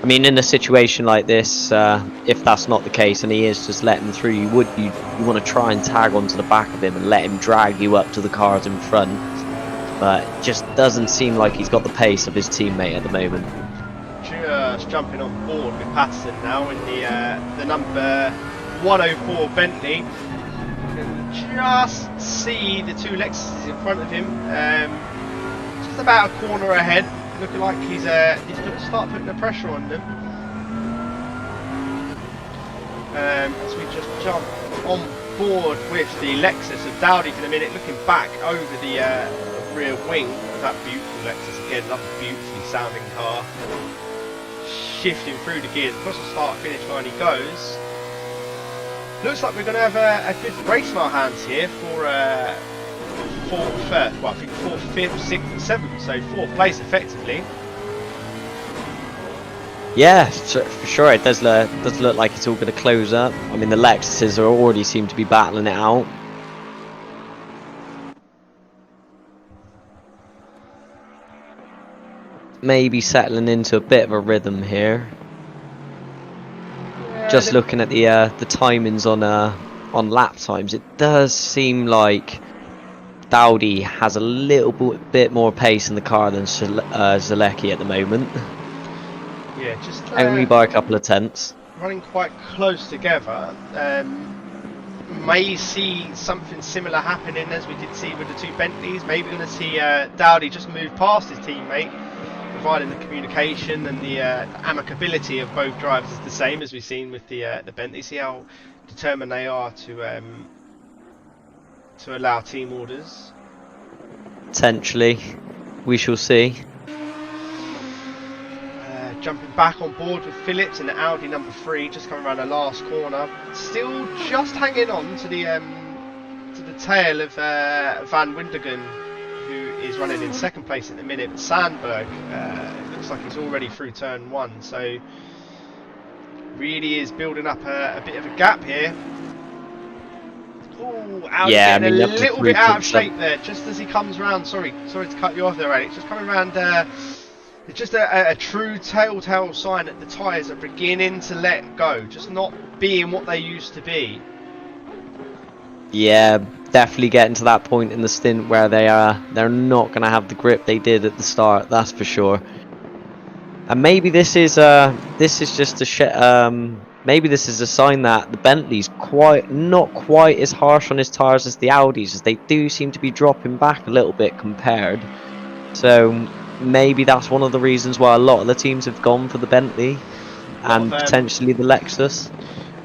I mean, in a situation like this, if that's not the case and he is just letting him through, you want to try and tag onto the back of him and let him drag you up to the cars in front. But it just doesn't seem like he's got the pace of his teammate at the moment. Just jumping on board with Patterson now in the number 104 Bentley. You can just see the 2 Lexuses in front of him, just about a corner ahead. looking like he's going to start putting the pressure on them. As we just jump on board with the Lexus of Dowdy for the minute, looking back over the rear wing of that beautiful Lexus again, another beautifully sounding car. Shifting through the gears across the start finish line he goes. Looks like we're going to have a good race in our hands here for fourth, well, I think fourth, fifth, sixth, and seventh. So fourth place effectively. Yeah, for sure. It does look like it's all going to close up. I mean, the Lexuses already seem to be battling it out. Maybe settling into a bit of a rhythm here. Just looking at the timings on lap times, it does seem like Dowdy has a little bit more pace in the car than Zalecki at the moment. Yeah, just only by a couple of tenths. Running quite close together. May see something similar happening as we did see with the two Bentleys. Maybe going to see Dowdy just move past his teammate, providing the communication and the amicability of both drivers is the same as we've seen with the Bentley. See how determined they are to allow team orders. Potentially, we shall see. Jumping back on board with Phillips in the Audi number 3, just coming around the last corner. Still just hanging on to the tail of Van Windegen, who is running in second place at the minute. But Sandberg, it looks like he's already through turn 1, so really is building up a bit of a gap here. Oh, Audi getting a little bit out of shape there, just as he comes round. Sorry to cut you off there, Alex. Just coming around. It's just a true telltale sign that the tyres are beginning to let go, just not being what they used to be. Yeah, definitely getting to that point in the stint where they're not going to have the grip they did at the start. That's for sure. And maybe this is just maybe this is a sign that the Bentley's not quite as harsh on his tyres as the Audis, as they do seem to be dropping back a little bit compared. So maybe that's one of the reasons why a lot of the teams have gone for the Bentley and potentially the Lexus.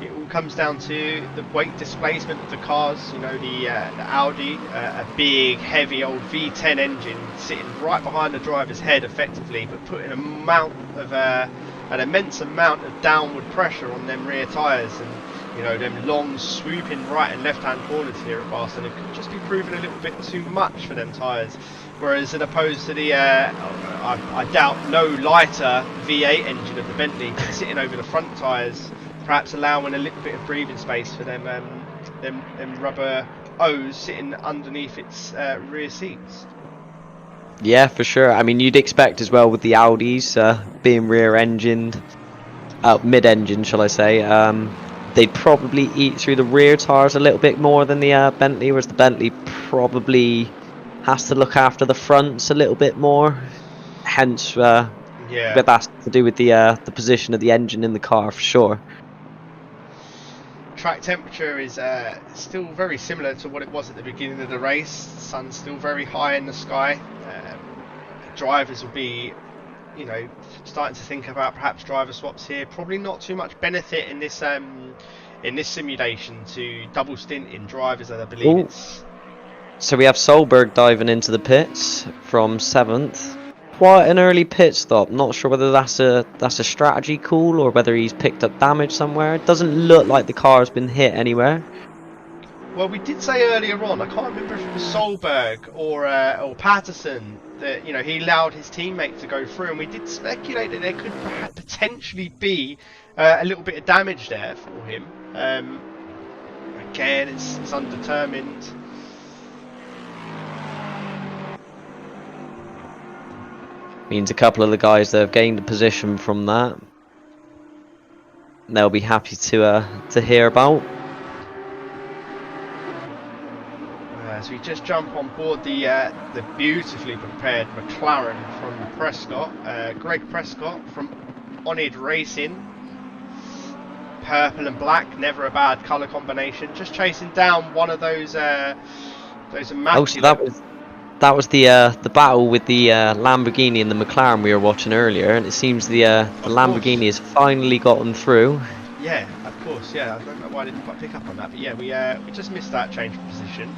It all comes down to the weight displacement of the cars. You know, the Audi, a big, heavy old V10 engine sitting right behind the driver's head effectively, but putting an immense amount of downward pressure on them rear tyres, and you know, them long swooping right and left hand corners here at Barcelona could just be proving a little bit too much for them tyres. Whereas as opposed to the, I doubt no lighter V8 engine of the Bentley sitting over the front tyres, perhaps allowing a little bit of breathing space for them rubber O's sitting underneath its rear seats. Yeah, for sure. I mean, you'd expect as well with the Audis being rear-engined, mid-engine, shall I say, they'd probably eat through the rear tyres a little bit more than the Bentley, whereas the Bentley probably has to look after the fronts a little bit more. Hence, but that's to do with the position of the engine in the car for sure. Track temperature is still very similar to what it was at the beginning of the race. The sun's still very high in the sky. Drivers will be, you know, starting to think about perhaps driver swaps here. Probably not too much benefit in this simulation to double stint in drivers, I believe. It's. So we have Solberg diving into the pits from 7th. Quite an early pit stop. Not sure whether that's a strategy call or whether he's picked up damage somewhere. It doesn't look like the car's been hit anywhere. Well, we did say earlier on, I can't remember if it was Solberg or Patterson, that, you know, he allowed his teammate to go through, and we did speculate that there could potentially be a little bit of damage there for him. Again, it's undetermined. Means a couple of the guys that have gained a position from that, they'll be happy to hear about. As we just jump on board the beautifully prepared McLaren from Prescott, Greg Prescott from Onid Racing. Purple and black, never a bad colour combination. Just chasing down one of those immaculate. Oh, so the battle with the Lamborghini and the McLaren we were watching earlier, and it seems the Of course. Lamborghini has finally gotten through. Yeah, of course. Yeah, I don't know why I didn't quite pick up on that, but yeah, we just missed that change of position.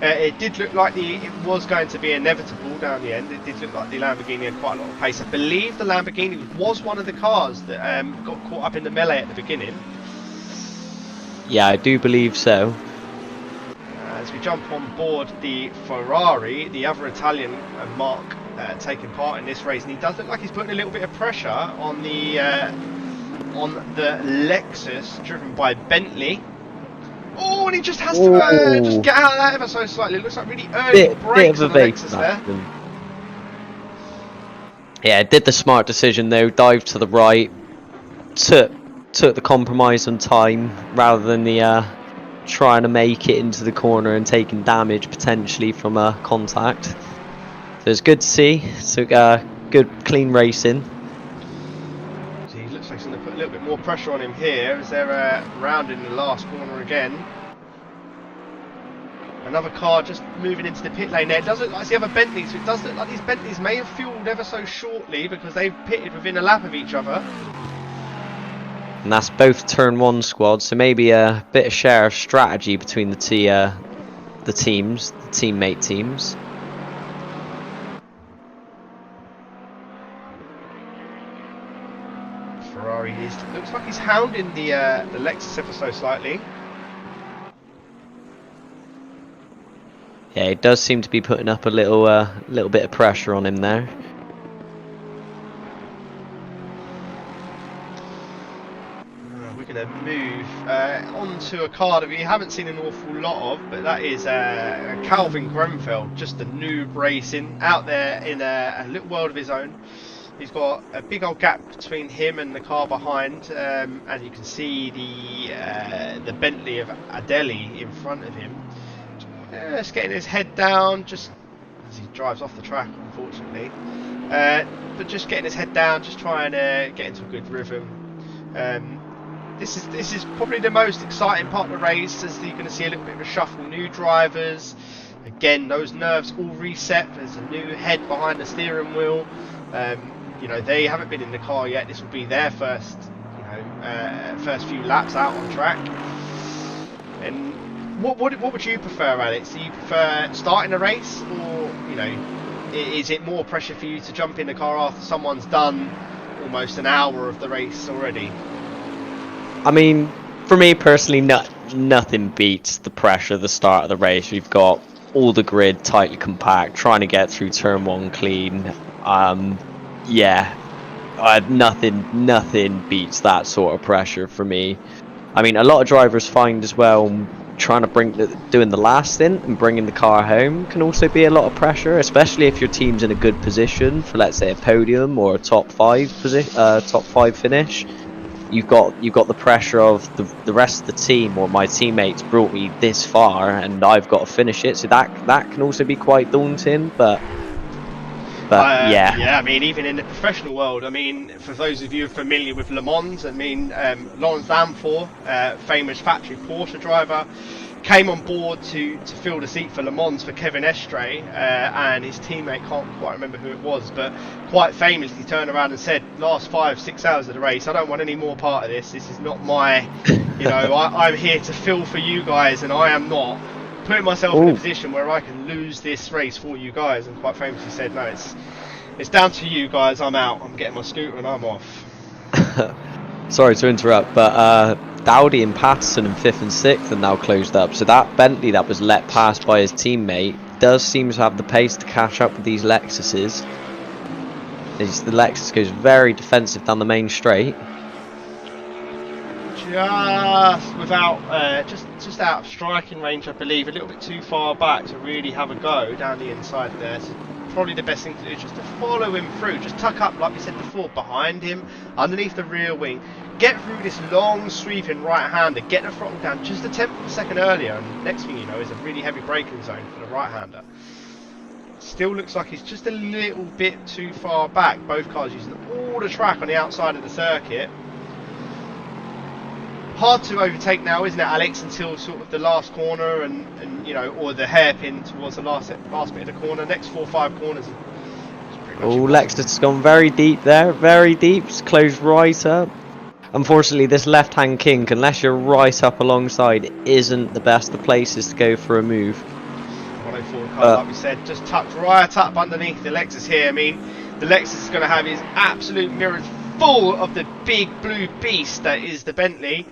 It did look like it was going to be inevitable down the end. It did look like the Lamborghini had quite a lot of pace. I believe the Lamborghini was one of the cars that got caught up in the melee at the beginning. Yeah, I do believe so. As we jump on board the Ferrari, the other Italian, Mark, taking part in this race, and he does look like he's putting a little bit of pressure on the Lexus driven by Bentley. Oh, and he just has to just get out of that ever so slightly. It looks like really early brakes on the Lexus there. Yeah, did the smart decision though, dived to the right, took the compromise on time rather than the trying to make it into the corner and taking damage potentially from a contact. So it's good to see. So good clean racing. So he looks like he's going to put a little bit more pressure on him here as they're rounding the last corner again. Another car just moving into the pit lane there. It does look like the other Bentleys, so it does look like these Bentleys may have fueled ever so shortly because they've pitted within a lap of each other. And that's both turn one squads, so maybe a bit of share of strategy between the teams, the teammate teams. Ferrari looks like he's hounding the Lexus ever so slightly. Yeah, it does seem to be putting up a little bit of pressure on him there. We're going to move onto a car that we haven't seen an awful lot of, but that is Calvin Grenfell, just a noob racing out there in a little world of his own. He's got a big old gap between him and the car behind, and you can see the Bentley of Adeli in front of him. Just getting his head down, just as he drives off the track, unfortunately. But just getting his head down, just trying to get into a good rhythm. This is probably the most exciting part of the race, as you're going to see a little bit of a shuffle. New drivers, again, those nerves all reset. There's a new head behind the steering wheel. You know, they haven't been in the car yet. This will be their first few laps out on track. And what would you prefer, Alex? Do you prefer starting a race, or is it more pressure for you to jump in the car after someone's done almost an hour of the race already? I mean, for me personally, nothing beats the pressure at the start of the race. We've got all the grid tightly compact, trying to get through turn one clean. Nothing beats that sort of pressure for me. I mean, a lot of drivers find as well, trying to doing the last stint and bringing the car home can also be a lot of pressure, especially if your team's in a good position for, let's say, a podium or a top five finish. You've got the pressure of the rest of the team, or my teammates brought me this far and I've got to finish it. So that can also be quite daunting, but yeah. Yeah, I mean, even in the professional world, I mean, for those of you familiar with Le Mans, I mean, Laurens Vanthoor, famous factory Porsche driver, came on board to fill the seat for Le Mans for Kevin Estre, and his teammate, can't quite remember who it was, but quite famously turned around and said, last 5-6 hours of the race, I don't want any more part of this. This is not my, I'm here to fill for you guys, and I am not putting myself in a position where I can lose this race for you guys. And quite famously said, no, it's down to you guys. I'm out. I'm getting my scooter and I'm off. Sorry to interrupt, but Dowdy and Patterson in 5th and 6th are now closed up. So that Bentley that was let past by his teammate does seem to have the pace to catch up with these Lexuses. The Lexus goes very defensive down the main straight. Just without, just out of striking range, I believe, a little bit too far back to really have a go down the inside there. So probably the best thing to do is just to follow him through, just tuck up, like we said before, behind him, underneath the rear wing, get through this long sweeping right-hander, get the throttle down just a tenth of a second earlier, and next thing you know is a really heavy braking zone for the right-hander. Still looks like he's just a little bit too far back. Both cars using all the track on the outside of the circuit. hard to overtake now, isn't it, Alex? Until sort of the last corner, and you know, or the hairpin towards the last bit of the corner. Next 4 or 5 corners is pretty much Oh, impossible. Lexus has gone very deep there, very deep. It's closed right up. Unfortunately, this left-hand kink, unless you're right up alongside, isn't the best of places to go for a move. 104 car, like we said, just tucked right up underneath the Lexus here. I mean, the Lexus is going to have his absolute mirrors full of the big blue beast that is the Bentley.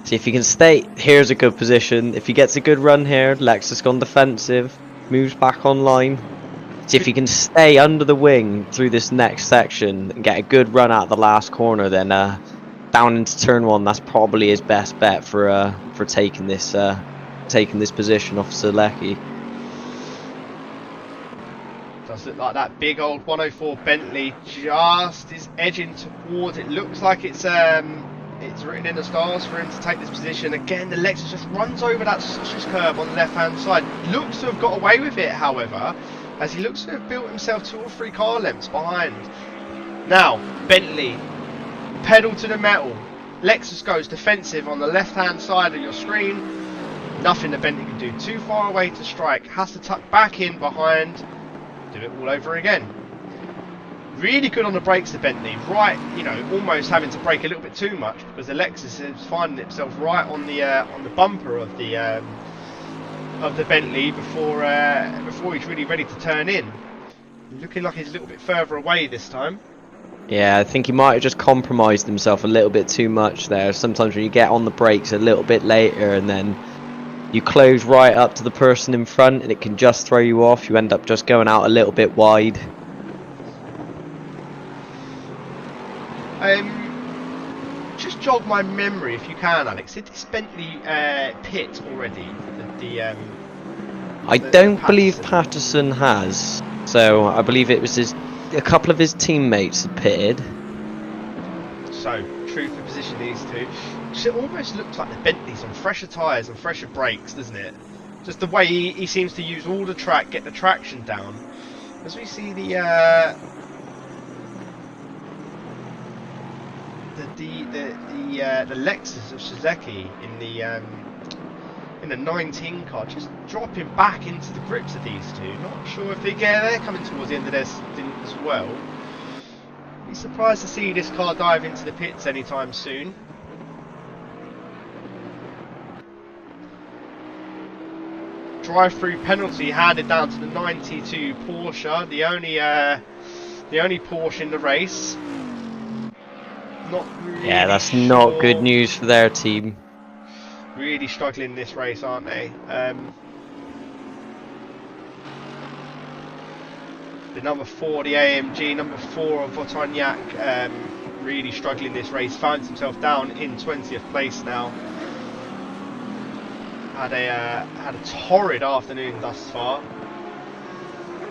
See if you can stay. Here's a good position. If he gets a good run here, Lexus gone defensive, moves back online. See if he can stay under the wing through this next section and get a good run out the last corner. Then down into turn 1. That's probably his best bet for taking this position off Selecki. Does look like that big old 104 Bentley just is edging towards. It looks like it's written in the stars for him to take this position. Again, the Lexus just runs over that sausage curb on the left-hand side. Looks to have got away with it, however, as he looks to have built himself 2 or 3 car lengths behind. Now, Bentley, pedal to the metal. Lexus goes defensive on the left-hand side of your screen. Nothing the Bentley can do. Too far away to strike. Has to tuck back in behind. Do it all over again. Really good on the brakes, the Bentley. Right, you know, almost having to brake a little bit too much because the Lexus is finding itself right on the bumper of the Bentley before he's really ready to turn in. Looking like he's a little bit further away this time. Yeah, I think he might have just compromised himself a little bit too much there. Sometimes when you get on the brakes a little bit later and then you close right up to the person in front and it can just throw you off, you end up just going out a little bit wide. Just jog my memory if you can, Alex. Did this Bentley pit already? I don't believe Patterson has. So I believe it was a couple of his teammates had pitted. So, true for position these two. It almost looks like the Bentley's on fresher tyres and fresher brakes, doesn't it? Just the way he seems to use all the track, get the traction down. As we see the Lexus of Suzuki in the 19 car, just dropping back into the grips of these two. Not sure if they're coming towards the end of their stint as well. Be surprised to see this car dive into the pits anytime soon. Drive-through penalty handed down to the 92 Porsche, the only Porsche in the race. Not really that's sure. not good news for their team. Really struggling this race, aren't they? The number 4, the AMG, number 4 of Votagnac, really struggling this race. Finds himself down in 20th place now. Had a torrid afternoon thus far.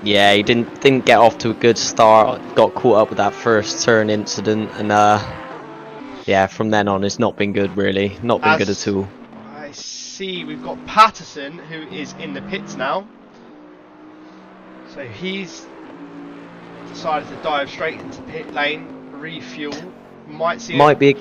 Yeah, he didn't get off to a good start. Got caught up with that first turn incident, and yeah, from then on it's not been good really. Not been good at all. I see we've got Patterson who is in the pits now. So he's decided to dive straight into pit lane, refuel. Might be.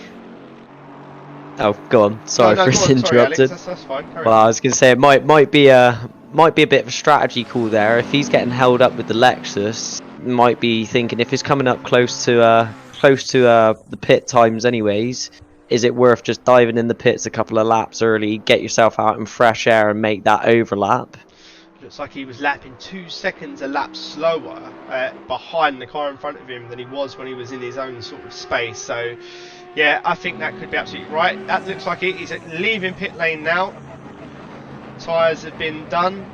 Oh, go on. Sorry for interrupting. Sorry, Alex, that's fine. Carry Well, on. I was going to say it might be a bit of a strategy call there. If he's getting held up with the Lexus, might be thinking if he's coming up close to the pit times, anyways, is it worth just diving in the pits a couple of laps early, get yourself out in fresh air, and make that overlap? Looks like he was lapping 2 seconds a lap slower behind the car in front of him than he was when he was in his own sort of space. So, yeah, I think that could be absolutely right. That looks like it. He's leaving pit lane now. Tyres have been done,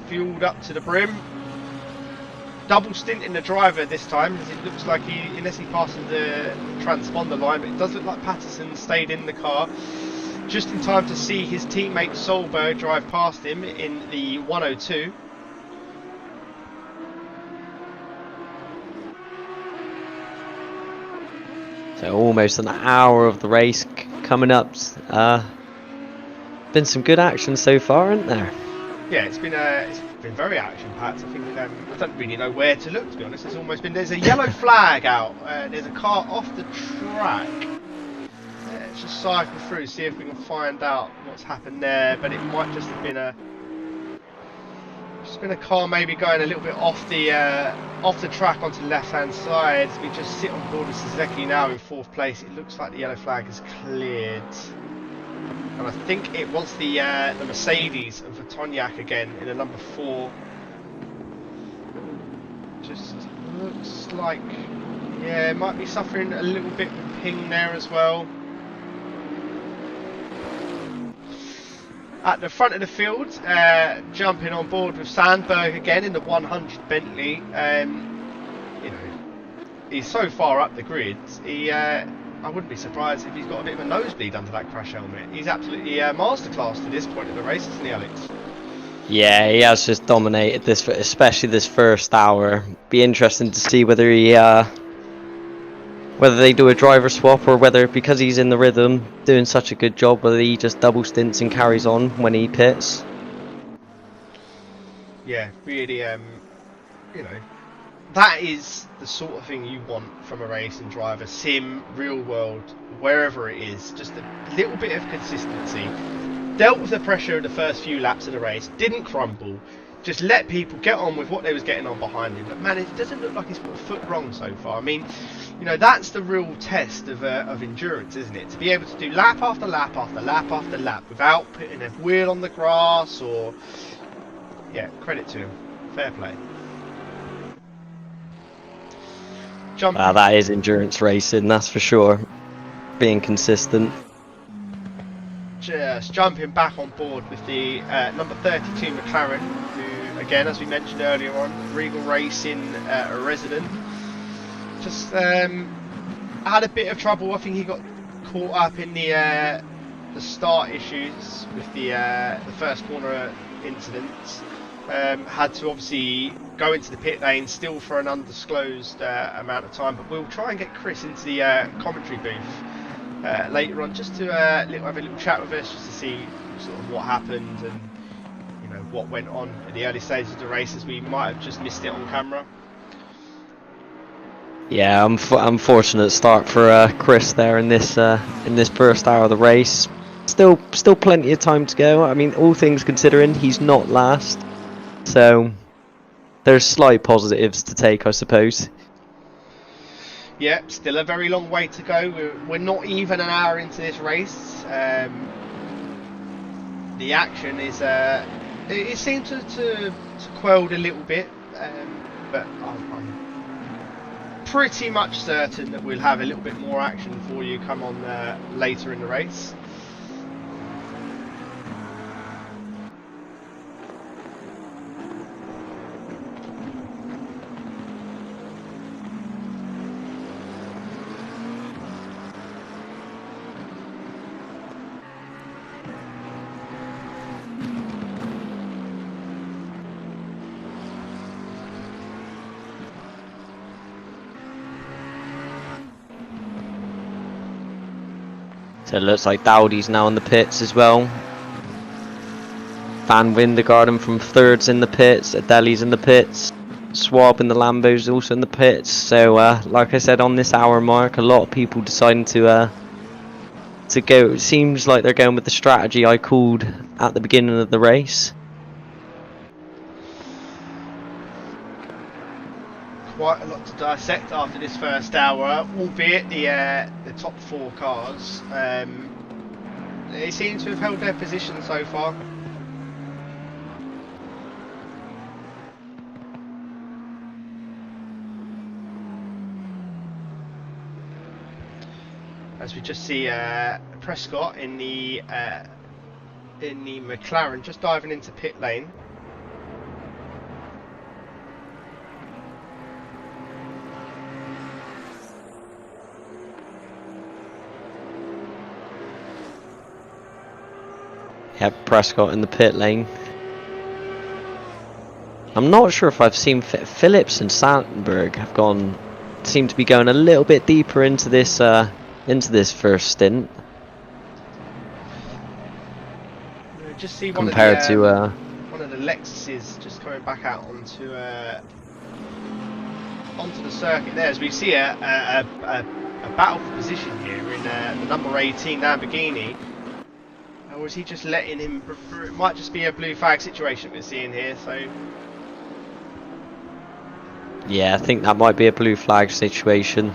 fueled up to the brim. Double stint in the driver this time, as it looks like unless he passes the transponder line, but it does look like Patterson stayed in the car just in time to see his teammate Solberg drive past him in the 102. So almost an hour of the race coming up. Been some good action so far, isn't there? Yeah, it's been very action-packed. I think I don't really know where to look, to be honest. There's a yellow flag out. There's a car off the track. just cycle through, see if we can find out what's happened there. But it might just have been a car maybe going a little bit off the track onto the left-hand side. We just sit on board with Suzuki now in 4th place. It looks like the yellow flag is cleared, and I think it was the Mercedes and for Tonyak again in the number 4. Just looks like, yeah, it might be suffering a little bit with ping there as well. At the front of the field, jumping on board with Sandberg again in the 100 Bentley. You know, he's so far up the grid. I wouldn't be surprised if he's got a bit of a nosebleed under that crash helmet. He's absolutely masterclass to this point of the race, isn't he, Alex? Yeah, he has just dominated this, especially this first hour. Be interesting to see whether whether they do a driver swap, or whether, because he's in the rhythm, doing such a good job, whether he just double stints and carries on when he pits. Yeah, really, you know, that is the sort of thing you want from a racing driver. Sim, real world, wherever it is, just a little bit of consistency. Dealt with the pressure of the first few laps of the race, didn't crumble, just let people get on with what they was getting on behind him. But man, it doesn't look like he's put a foot wrong so far. I mean, you know, that's the real test of endurance, isn't it? To be able to do lap after lap after lap after lap without putting a wheel on the grass or... Yeah, credit to him. Fair play. Wow, that is endurance racing, that's for sure. Being consistent. Just jumping back on board with the number 32 McLaren, who, again, as we mentioned earlier on, Regal Racing a resident. Just had a bit of trouble. I think he got caught up in the start issues with the first corner incidents. Had to obviously go into the pit lane still for an undisclosed amount of time, but we'll try and get Chris into the commentary booth later on, just to have a little chat with us, just to see sort of what happened and, you know, what went on in the early stages of the race, as we might have just missed it on camera. Yeah, unfortunate start for Chris there in this first hour of the race. Still plenty of time to go. I mean, all things considering, he's not last, so there's slight positives to take, I suppose. Yeah, still a very long way to go. We're not even an hour into this race. The action is it seems to quelled a little bit, but I'm pretty much certain that we'll have a little bit more action for you come on later in the race. So it looks like Dowdy's now in the pits as well. Van Wintergarden from thirds in the pits. Adeli's in the pits. Swab in the Lambo's also in the pits. So like I said, on this hour mark, a lot of people deciding to go. It seems like they're going with the strategy I called at the beginning of the race. Quite a lot to dissect after this first hour, albeit the top 4 cars. They seem to have held their position so far. As we just see Prescott in the McLaren just diving into pit lane. Yep, Prescott in the pit lane. I'm not sure if I've seen Phillips and Sandberg have seem to be going a little bit deeper into this first stint. Just see compared to one of the Lexuses just coming back out onto the circuit there, as we see a a battle for position here in the number 18 Lamborghini. Or is he just letting him through? It might just be a blue flag situation we're seeing here, so... Yeah, I think that might be a blue flag situation.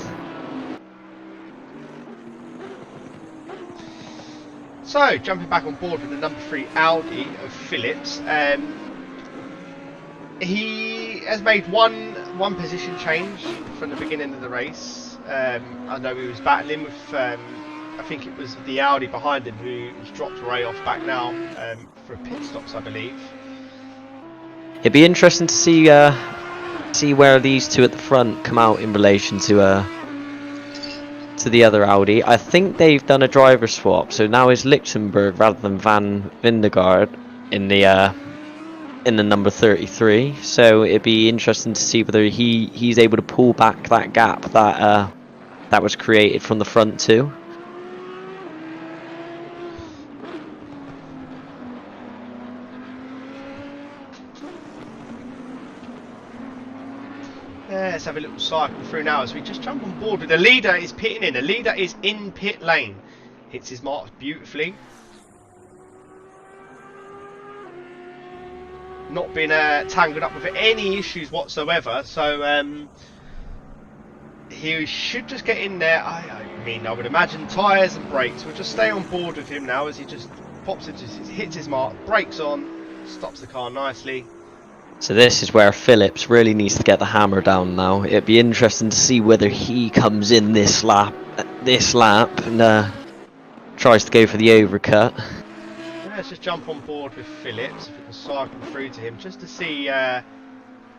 So, jumping back on board with the number 3 Audi of Phillips, he has made one position change from the beginning of the race. I know he was battling with, I think it was the Audi behind him who was dropped way off back now for pit stops, I believe. It'd be interesting to see where these two at the front come out in relation to the other Audi. I think they've done a driver swap, so now it's Lichtenberg rather than Van Vindegaard in the number 33. So it'd be interesting to see whether he's able to pull back that gap that was created from the front too. Let's have a little cycle through now as we just jump on board with the leader is pitting in. The leader is in pit lane. Hits his marks beautifully. Not been tangled up with any issues whatsoever. So he should just get in there. I mean, I would imagine tyres and brakes. We'll just stay on board with him now as he just pops into, hits his mark, brakes on, stops the car nicely. So this is where Phillips really needs to get the hammer down now. It'd be interesting to see whether he comes in this lap and tries to go for the overcut. Let's just jump on board with Phillips if we can cycle through to him just to see,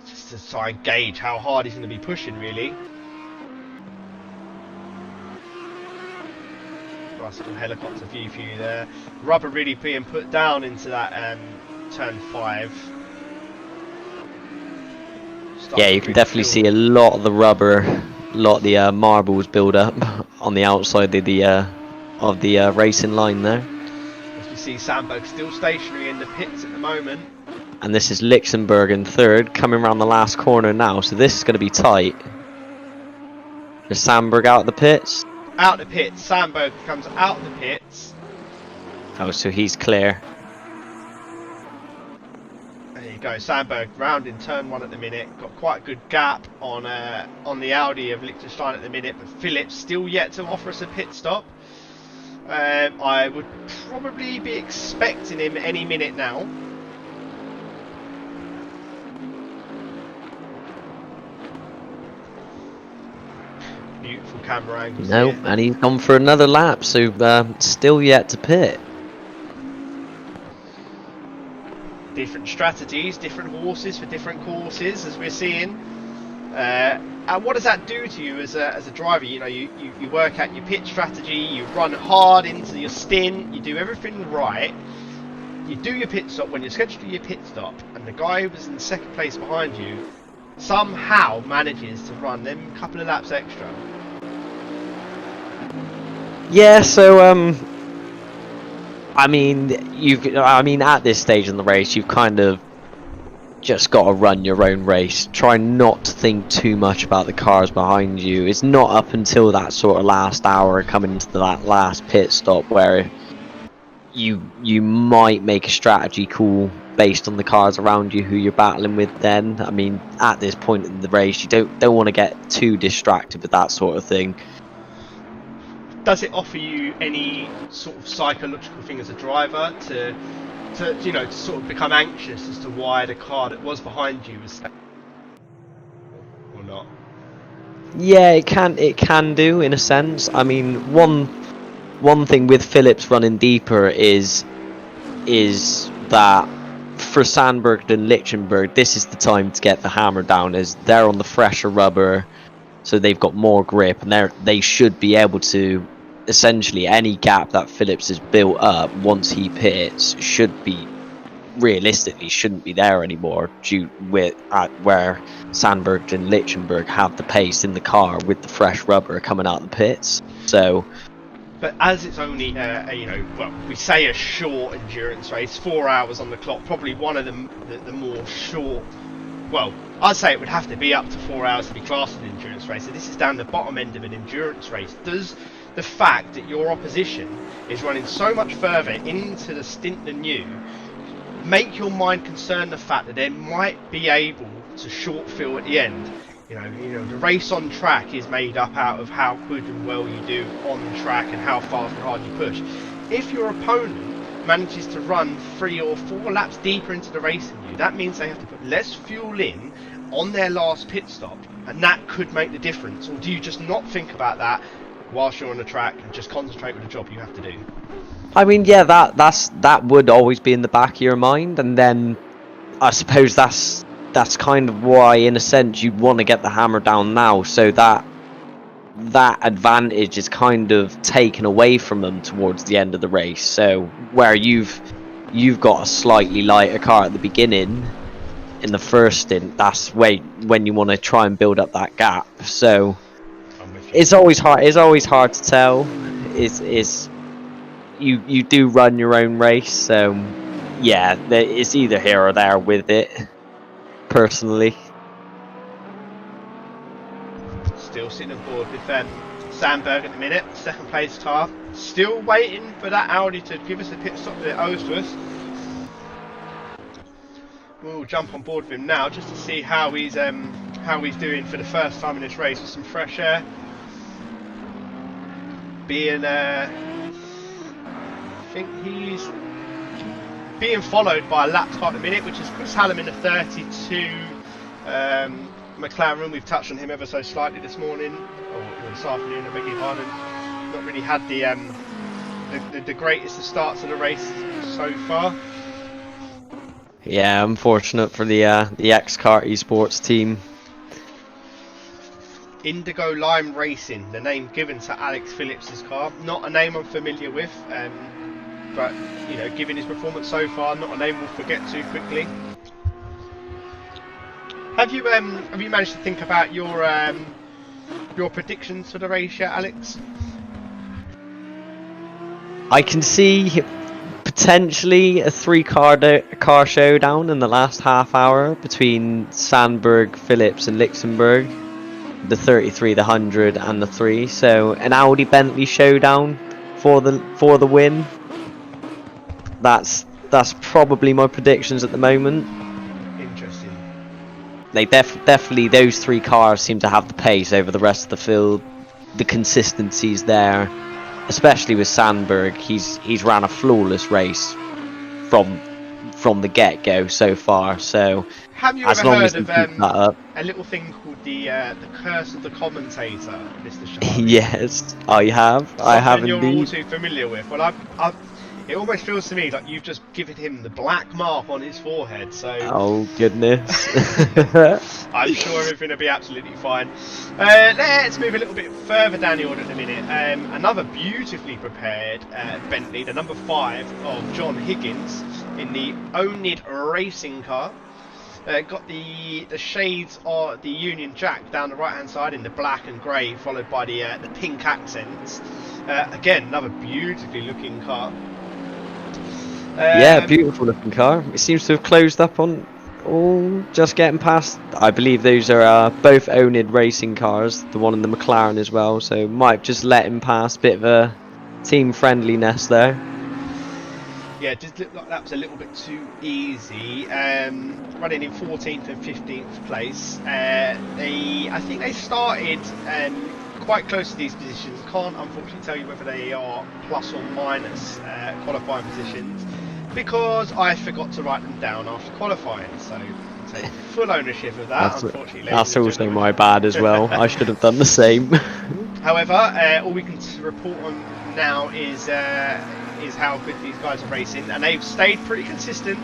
just to try and gauge how hard he's going to be pushing really. Nice little helicopter view for you there. Rubber really being put down into that turn 5. Yeah, you can definitely see a lot of the rubber, a lot of the marbles build up on the outside of the racing line there. As we see Sandberg still stationary in the pits at the moment. And this is Lichtenberg in third, coming around the last corner now, so this is going to be tight. Is Sandberg out of the pits? Out the pits. Sandberg comes out the pits. Oh, so he's clear. There you go, Sandberg round in turn 1 at the minute. Got quite a good gap on the Audi of Liechtenstein at the minute, but Phillips still yet to offer us a pit stop. I would probably be expecting him any minute now. Beautiful camera angles. No, here. and he's gone for another lap, so still yet to pit. Different strategies, different horses for different courses, as we're seeing. And what does that do to you as a driver? You know, you work out your pit strategy, you run hard into your stint, you do everything right. You do your pit stop when you're scheduled to do your pit stop, and the guy who was in second place behind you somehow manages to run them couple of laps extra. Yeah, so I mean, at this stage in the race, you've kind of just got to run your own race. Try not to think too much about the cars behind you. It's not up until that sort of last hour coming into that last pit stop where you might make a strategy call based on the cars around you who you're battling with then. I mean, at this point in the race, you don't want to get too distracted with that sort of thing. Does it offer you any sort of psychological thing as a driver to sort of become anxious as to why the car that was behind you was or not? Yeah, it can do in a sense. I mean, one thing with Phillips running deeper is that for Sandberg and Lichtenberg, this is the time to get the hammer down, as they're on the fresher rubber, so they've got more grip, and they should be able to essentially any gap that Phillips has built up once he pits shouldn't be there anymore, where Sandberg and Lichtenberg have the pace in the car with the fresh rubber coming out of the pits. So, but as it's only we say a short endurance race, 4 hours on the clock, probably one of the more short, well, I'd say it would have to be up to 4 hours to be classed as an endurance race. So this is down the bottom end of an endurance race. Does the fact that your opposition is running so much further into the stint than you make your mind concern the fact that they might be able to short fill at the end? You know, the race on track is made up out of how good and well you do on the track and how fast and hard you push. If your opponent manages to run 3 or 4 laps deeper into the race than you, that means they have to put less fuel in on their last pit stop, and that could make the difference. Or do you just not think about that whilst you're on the track and just concentrate with the job you have to do? I mean, yeah, that would always be in the back of your mind, and then I suppose that's kind of why, in a sense, you'd want to get the hammer down now, so that advantage is kind of taken away from them towards the end of the race. So where you've got a slightly lighter car at the beginning in the first stint, that's when you want to try and build up that gap. So it's always hard to tell. You do run your own race, so yeah, it's either here or there with it, personally. Still sitting on board with Sandberg at the minute, second place car. Still waiting for that Audi to give us the pit stop that it owes to us. We'll jump on board with him now just to see how he's doing for the first time in this race with some fresh air. I think he's being followed by a lap car at the minute, which is Chris Hallam in the 32 McLaren. We've touched on him ever so slightly this morning, or this afternoon, I beg your pardon. Not really had the greatest of starts of the race so far. Yeah, unfortunate for the X-Kart esports team. Indigo Lime Racing, the name given to Alex Phillips' car. Not a name I'm familiar with, but you know, given his performance so far, not a name we'll forget too quickly. Have you managed to think about your predictions for the race yet, Alex? I can see potentially a 3-car showdown in the last half hour between Sandberg, Phillips, and Lichtenberg. The 33, the 100, and the 3. So an Audi Bentley showdown for the win. That's probably my predictions at the moment. Interesting. They definitely, those 3 cars seem to have the pace over the rest of the field. The consistency's there, especially with Sandberg. He's ran a flawless race from the get-go so far. So have you as ever long heard as of keep that up. a little thing called the curse of the commentator, Mr. Sharp? Yes, I have. Something I have you're all indeed. too familiar with. Well, it almost feels to me like you've just given him the black mark on his forehead. So Oh goodness. I'm sure everything will be absolutely fine. Let's move a little bit further down the order in a minute. Another beautifully prepared Bentley, the number 5 of John Higgins in the Onid racing car. Got the shades of the Union Jack down the right hand side in the black and grey, followed by the pink accents. Again, another beautifully looking car. Yeah, beautiful looking car. It seems to have closed up on all just getting past. I believe those are both Onid racing cars, the one in the McLaren as well, so might just let him pass. Bit of a team friendliness there. Yeah, it just looked like that was a little bit too easy. Running in 14th and 15th place. I think they started quite close to these positions. Can't unfortunately tell you whether they are plus or minus qualifying positions, because I forgot to write them down after qualifying. So I take full ownership of that. Unfortunately, that's also my bad as well. I should have done the same. However, all we can report on now is how good these guys are racing, and they've stayed pretty consistent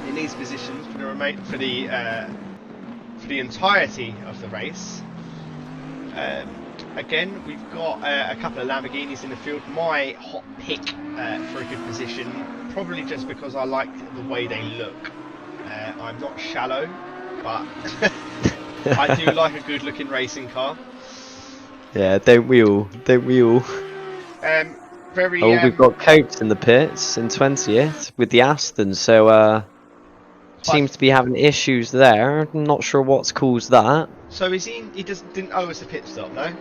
in these positions for the entirety of the race. Again, we've got a couple of Lamborghinis in the field. My hot pick for a good position, probably just because I like the way they look. I'm not shallow, but I do like a good looking racing car. Yeah, don't we all? Don't we all? We've got Coates in the pits in 20th with the Aston, so But seems to be having issues there. Not sure what's caused that. so is he? He didn't owe us a pit stop, no?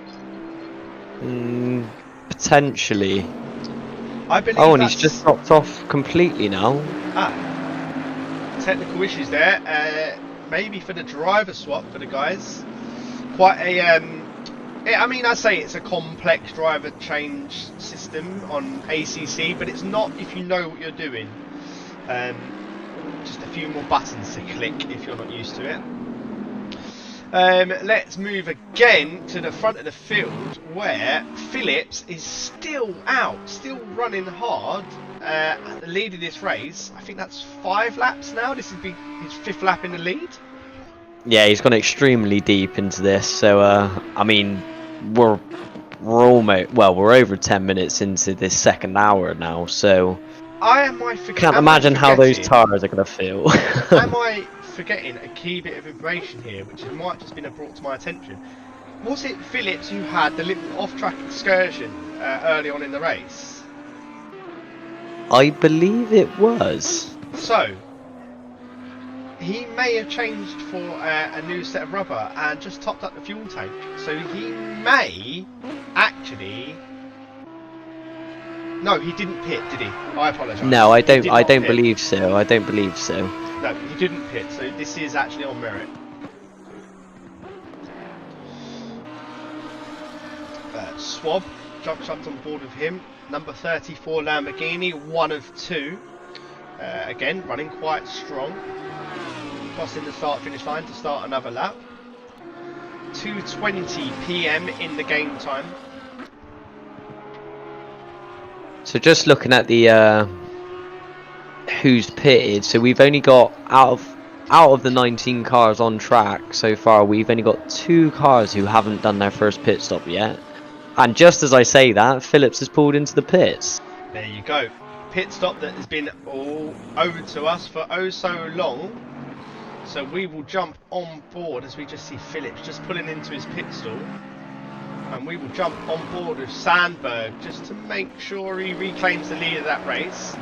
Potentially. I Oh, believe and he's just that's dropped off completely now. technical issues there. Maybe for the driver swap for the guys. Quite a I mean, I say it's a complex driver change system on ACC, but it's not if you know what you're doing. Just a few more buttons to click if you're not used to it. Let's move again to the front of the field where Phillips is still out, still running hard at the lead of this race. I think that's 5 laps now. This would be his 5th lap in the lead. Yeah, he's gone extremely deep into this. So, I mean, we're almost, well, we're over 10 minutes into this second hour now. So, can't imagine how those tires are going to feel. Am I forgetting a key bit of information here, which might just been brought to my attention? Was it Phillips who had the little off-track excursion early on in the race? I believe it was. So, he may have changed for a new set of rubber and just topped up the fuel tank. So he may actually... No, he didn't pit, did he? I apologise. No, I don't believe so. I don't believe so. No, he didn't pit, so this is actually on merit. Swab jumped on board with him. Number 34 Lamborghini, 1 of 2. Again, running quite strong. Crossing the start-finish line to start another lap. 2:20 PM in the game time. So just looking at the who's pitted, so we've only got out of the 19 cars on track so far, we've only got 2 cars who haven't done their first pit stop yet. And just as I say that, Phillips has pulled into the pits. There you go. Pit stop that has been all owed to us for oh so long. So we will jump on board as we just see Phillips just pulling into his pit stall. And we will jump on board with Sandberg just to make sure he reclaims the lead of that race.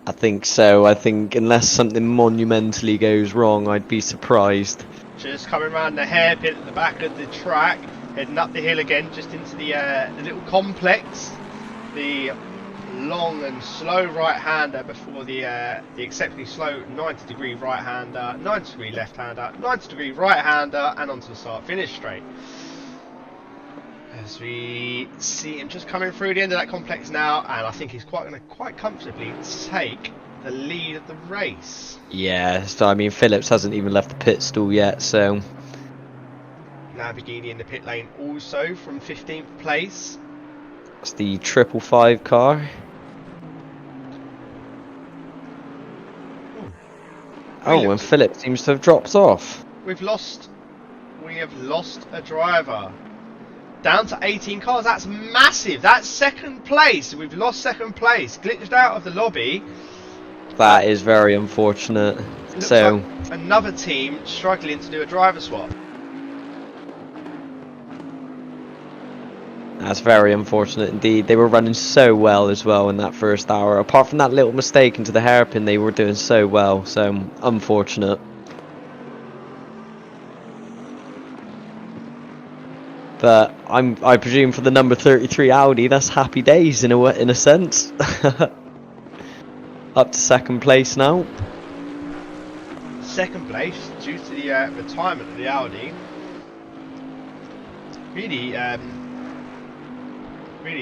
I think so. I think unless something monumentally goes wrong, I'd be surprised. Just coming around the hairpin at the back of the track, heading up the hill again, just into the little complex. The long and slow right-hander before the exceptionally slow 90-degree right-hander, 90-degree left-hander, 90-degree right-hander, and onto the start-finish straight. As we see him just coming through the end of that complex now, and I think he's going to quite comfortably take the lead of the race. Yeah, so I mean Phillips hasn't even left the pit stall yet, so... Lamborghini in the pit lane also from 15th place. It's the 555 car. Oh, and Phillips seems to have dropped off. We have lost a driver. Down to 18 cars. That's massive. That's second place. We've lost second place. Glitched out of the lobby. That is very unfortunate. So like another team struggling to do a driver swap. That's very unfortunate indeed. They were running so well as well in that first hour. Apart from that little mistake into the hairpin, they were doing so well. So unfortunate. But I presume for the number 33 Audi, that's happy days in a sense. Up to second place now. Second place due to the retirement of the Audi. Really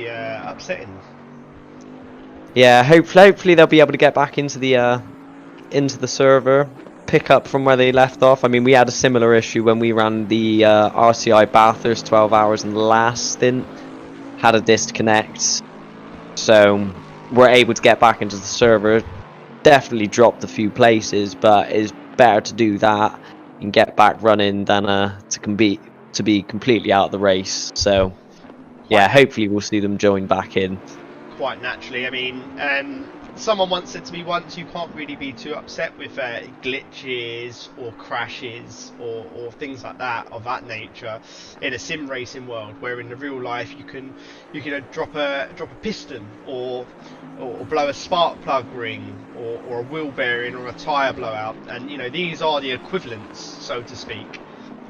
upsetting. Yeah, hopefully they'll be able to get back into the server, pick up from where they left off. I mean, we had a similar issue when we ran the RCI Bathurst 12 hours in the last stint. Had a disconnect, so we're able to get back into the server. Definitely dropped a few places, but it's better to do that and get back running than to be completely out of the race. So yeah, hopefully we'll see them join back in. Quite naturally. I mean, Someone once said to me once, you can't really be too upset with glitches or crashes or things like that of that nature in a sim racing world, where in the real life you can drop a piston or blow a spark plug ring or a wheel bearing or a tyre blowout, and these are the equivalents, so to speak,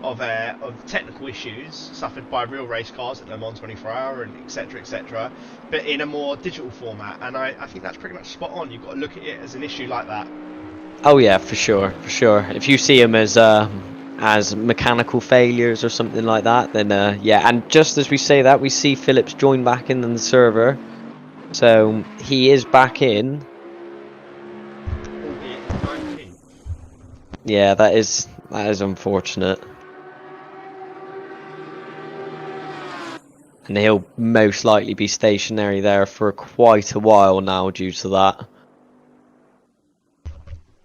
of technical issues suffered by real race cars at Le Mans 24 Hour and etc., but in a more digital format. And I think that's pretty much spot on. You've got to look at it as an issue like that. Oh yeah, for sure, for sure. If you see them as mechanical failures or something like that, then yeah. And just as we say that, we see Phillips join back in the server, so he is back in. Albeit 19th. Yeah, that is unfortunate. And he'll most likely be stationary there for quite a while now due to that.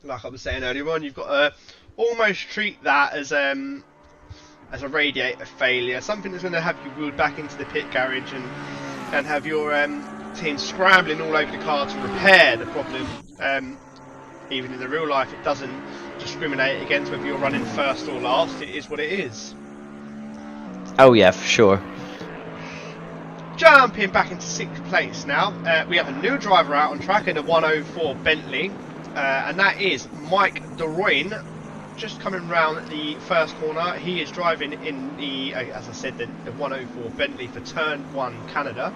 Like I was saying earlier on, you've got to almost treat that as a radiator failure, something that's going to have you wheeled back into the pit garage and have your team scrambling all over the car to repair the problem. Even in the real life, it doesn't discriminate against whether you're running first or last. It is what it is. Oh yeah, for sure. Jumping back into 6th place now, we have a new driver out on track in a 104 Bentley, and that is Mike DeRoyne, just coming round the first corner. He is driving in the, as I said, the 104 Bentley for Turn 1 Canada.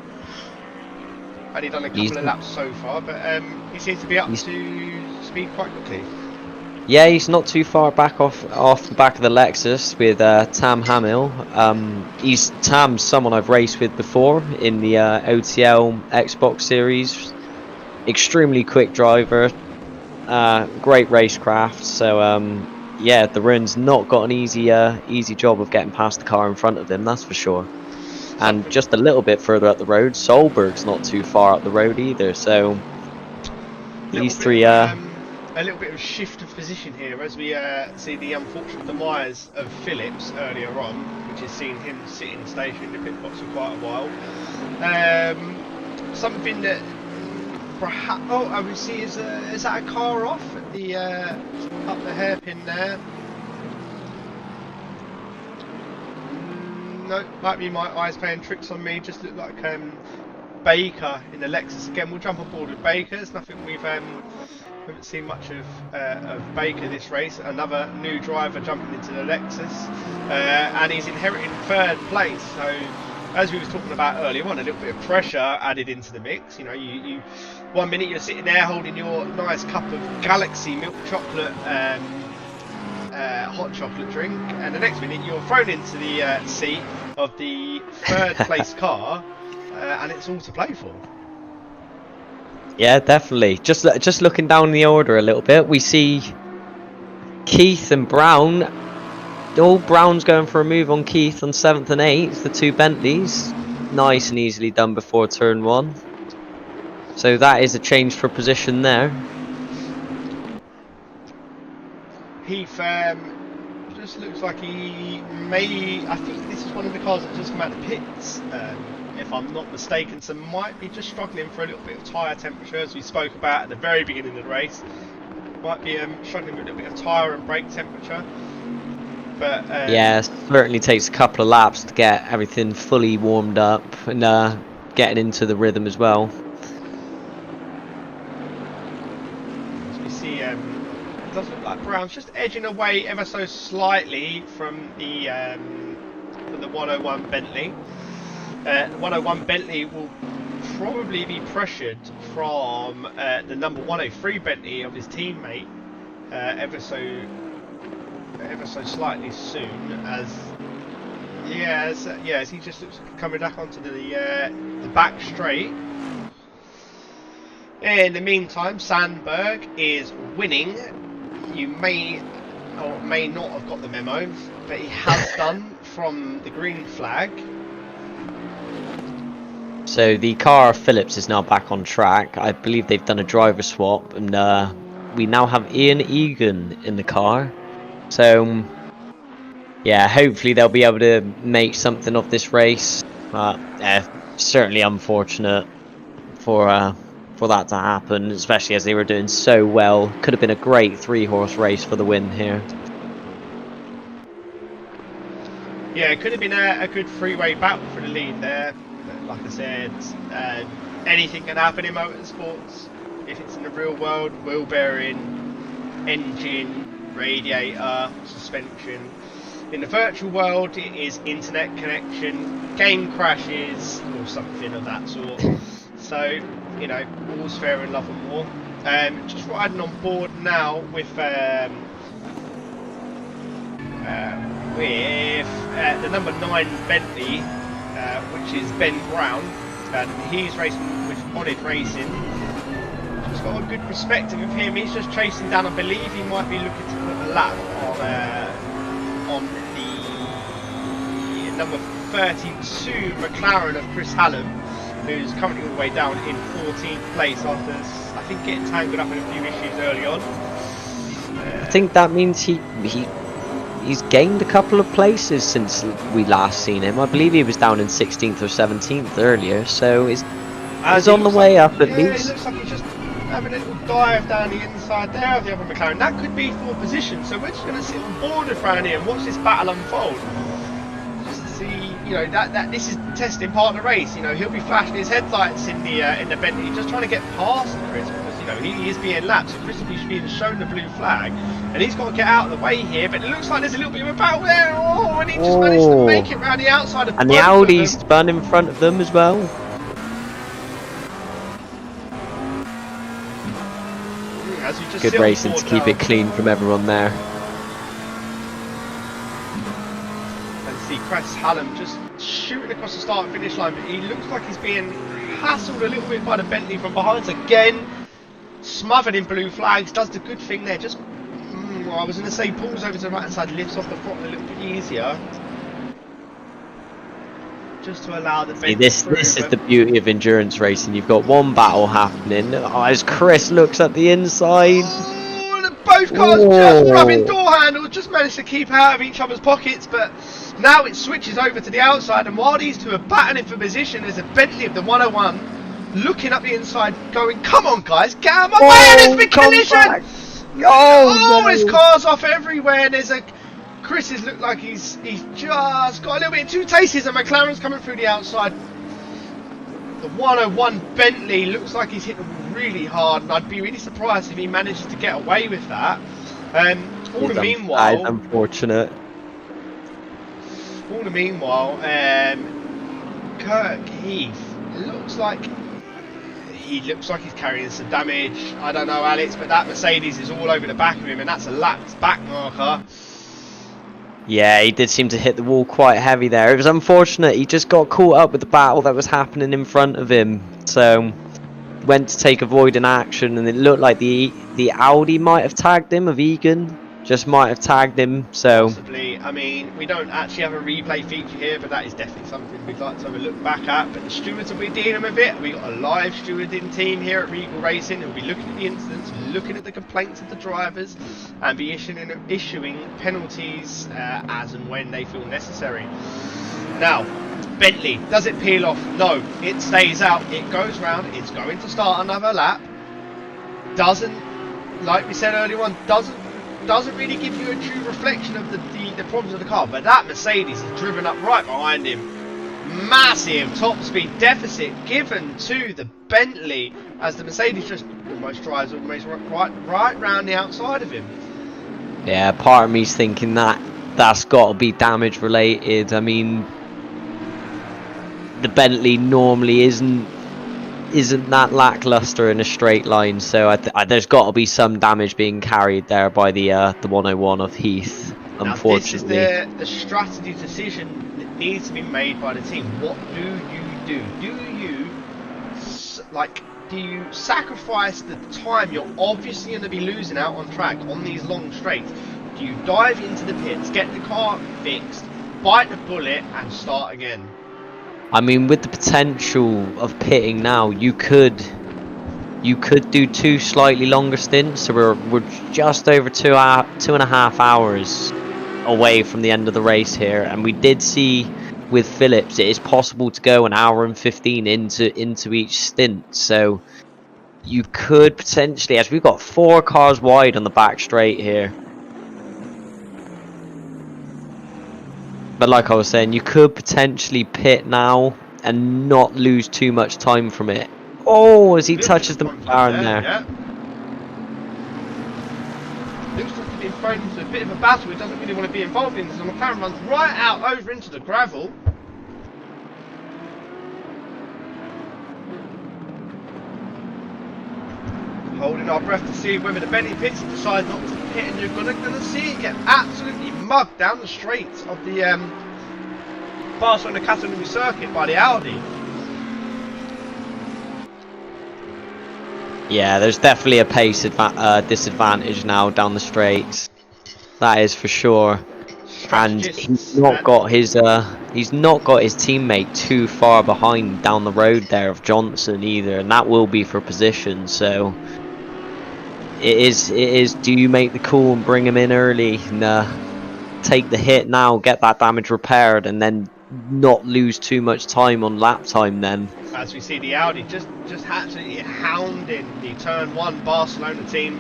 Only done a couple of laps so far, but he seems to be up to speed quite quickly. Yeah, he's not too far back off the back of the Lexus with Tam Hamill. Tam's someone I've raced with before in the OTL Xbox series. Extremely quick driver, great racecraft. So yeah, the Run's not got an easy job of getting past the car in front of him, that's for sure. And just a little bit further up the road, Solberg's not too far up the road either. So these three. A little bit of shift of position here as we see the unfortunate demise of Phillips earlier on, which has seen him sitting stationary in the pit box for quite a while. Something that perhaps I would see is that a car off at the up the hairpin there? No, might be my eyes playing tricks on me. Just look like Baker in the Lexus again. We'll jump on board with Baker. It's nothing we haven't seen much of Baker this race. Another new driver jumping into the Lexus, and he's inheriting 3rd place. So, as we was talking about earlier on, a little bit of pressure added into the mix. You 1 minute you're sitting there holding your nice cup of Galaxy milk chocolate, hot chocolate drink, and the next minute you're thrown into the seat of the 3rd place car, and it's all to play for. Yeah, definitely. Just looking down the order a little bit, we see Keith and Brown. Brown's going for a move on Keith on 7th and 8th, the 2 Bentleys. Nice and easily done before turn 1. So that is a change for position there. Heath just looks like he may. I think this is one of the cars that just come out of the pits. If I'm not mistaken, so might be just struggling for a little bit of tyre temperature, as we spoke about at the very beginning of the race. Might be struggling with a little bit of tyre and brake temperature. But yeah, it certainly takes a couple of laps to get everything fully warmed up and getting into the rhythm as well. As we see, it does look like Brown's just edging away ever so slightly from the 101 Bentley. 101 Bentley will probably be pressured from the number 103 Bentley of his teammate ever so slightly soon, as he just looks coming back onto the back straight. In the meantime, Sandberg is winning. You may or may not have got the memo, but he has done from the green flag. So the car of Phillips is now back on track. I believe they've done a driver swap, and we now have Ian Egan in the car. So yeah, hopefully they'll be able to make something of this race. Certainly unfortunate for for that to happen, especially as they were doing so well. Could have been a great 3-horse race for the win here. Yeah, it could have been a good three-way battle for the lead there. But like I said, anything can happen in motorsports. If it's in the real world, wheel bearing, engine, radiator, suspension. In the virtual world, it is internet connection, game crashes, or something of that sort. So, you know, all's fair in love and war. Just riding on board now with the number 9 Bentley, which is Ben Brown, and he's racing with Modded Racing. Just got a good perspective of him. He's just chasing down. I believe he might be looking to put a lap on the number 32 McLaren of Chris Hallam, who's currently all the way down in 14th place after, I think, getting tangled up in a few issues early on. I think that means he's gained a couple of places since we last seen him. I believe he was down in 16th or 17th earlier, so he's on the way up at least. It looks like he's just having a little dive down the inside there of the other McLaren. That could be for position, so we're just going to sit on board around here and watch this battle unfold. Just to see, you know, that this is testing part of the race. You know, he'll be flashing his headlights in the Bentley, just trying to get past Chris, because, you know, he is being lapped, so Chris will be being shown the blue flag, and he's got to get out of the way here. But it looks like there's a little bit of a battle there. Oh, and he just managed to make it around the outside of. And the Audi's spun in front of them as well. Good racing to keep it clean from everyone there. And see Chris Hallam just shooting across the start and finish line, but he looks like he's being hassled a little bit by the Bentley from behind. Again, smothered in blue flags, does the good thing there. Just, well, I was going to say pulls over to the right hand side, lifts off the front a little bit easier. Just to allow the Bentley this is the beauty of endurance racing. You've got one battle happening as Chris looks at the inside. Oh, both cars just rubbing door handles, just managed to keep out of each other's pockets, but now it switches over to the outside, and while these two are battling for position, there's a Bentley of the 101 looking up the inside going, come on guys, get out of my way, and there's big collision! Oh, there's cars off everywhere, and there's a... Chris has looked like he's just got a little bit too tasty, and McLaren's coming through the outside. The 101 Bentley looks like he's hit them really hard, and I'd be really surprised if he manages to get away with that. All the meanwhile, unfortunate. All the meanwhile, Kirk Heath looks like he's carrying some damage. I don't know, Alex, but that Mercedes is all over the back of him, and that's a lapped back marker. Yeah, he did seem to hit the wall quite heavy there. It was unfortunate. He just got caught up with the battle that was happening in front of him. So, went to take avoiding action, and it looked like the Audi might have tagged him, of Egan. Just might have tagged him, so... Possibly. I mean, we don't actually have a replay feature here, but that is definitely something we'd like to have a look back at. But the stewards will be dealing with it. We've got a live stewarding team here at Regal Racing who'll be looking at the incidents, looking at the complaints of the drivers, and be issuing penalties as and when they feel necessary. Now, Bentley, does it peel off? No, it stays out. It goes round. It's going to start another lap. Doesn't, like we said earlier on, doesn't really give you a true reflection of the problems of the car, but that Mercedes is driven up right behind him. Massive top speed deficit given to the Bentley as the Mercedes just almost drives right round the outside of him. Yeah, part of me's thinking that's got to be damage related. I mean, the Bentley normally isn't that lackluster in a straight line, so there's got to be some damage being carried there by the 101 of Heath. Unfortunately, now this is the strategy decision that needs to be made by the team. What do you do? Do you sacrifice the time you're obviously going to be losing out on track on these long straights? Do you dive into the pits, get the car fixed, bite the bullet, and start again? I mean, with the potential of pitting now, you could do 2 slightly longer stints. So we're just over 2.5 hours away from the end of the race here, and we did see with Phillips it is possible to go 1 hour and 15 into each stint. So you could potentially, as we've got 4 cars wide on the back straight here. But like I was saying, you could potentially pit now and not lose too much time from it. Oh, as he Little bit touches of the contact McLaren there. yeah. Looks like he's been thrown into a bit of a battle he doesn't really want to be involved in, so the McLaren runs right out over into the gravel. Holding our breath to see whether the Bentley pits and decides not to pit, and you're gonna see it get absolutely mugged down the straight of the Barcelona Catalunya circuit by the Audi. Yeah, there's definitely a pace disadvantage now down the straights. That is for sure. And he's not got his teammate too far behind down the road there of Johnson either, and that will be for position. So it is. Do you make the call and bring him in early and take the hit now, get that damage repaired, and then not lose too much time on lap time then? As we see the Audi just absolutely hounding the Turn 1 Barcelona team,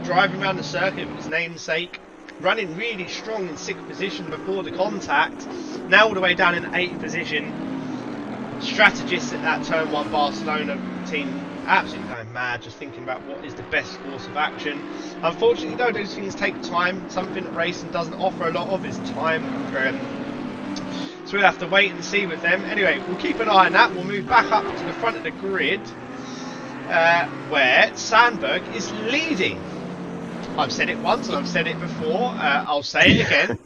driving around the circuit for its namesake, running really strong in 6th position before the contact, now all the way down in 8th position. Strategists at that Turn 1 Barcelona team absolutely going mad, just thinking about what is the best course of action. Unfortunately though, those things take time. Something that racing doesn't offer a lot of is time. So we'll have to wait and see with them. Anyway, we'll keep an eye on that. We'll move back up to the front of the grid, where Sandberg is leading. I've said it once and I've said it before. I'll say it again.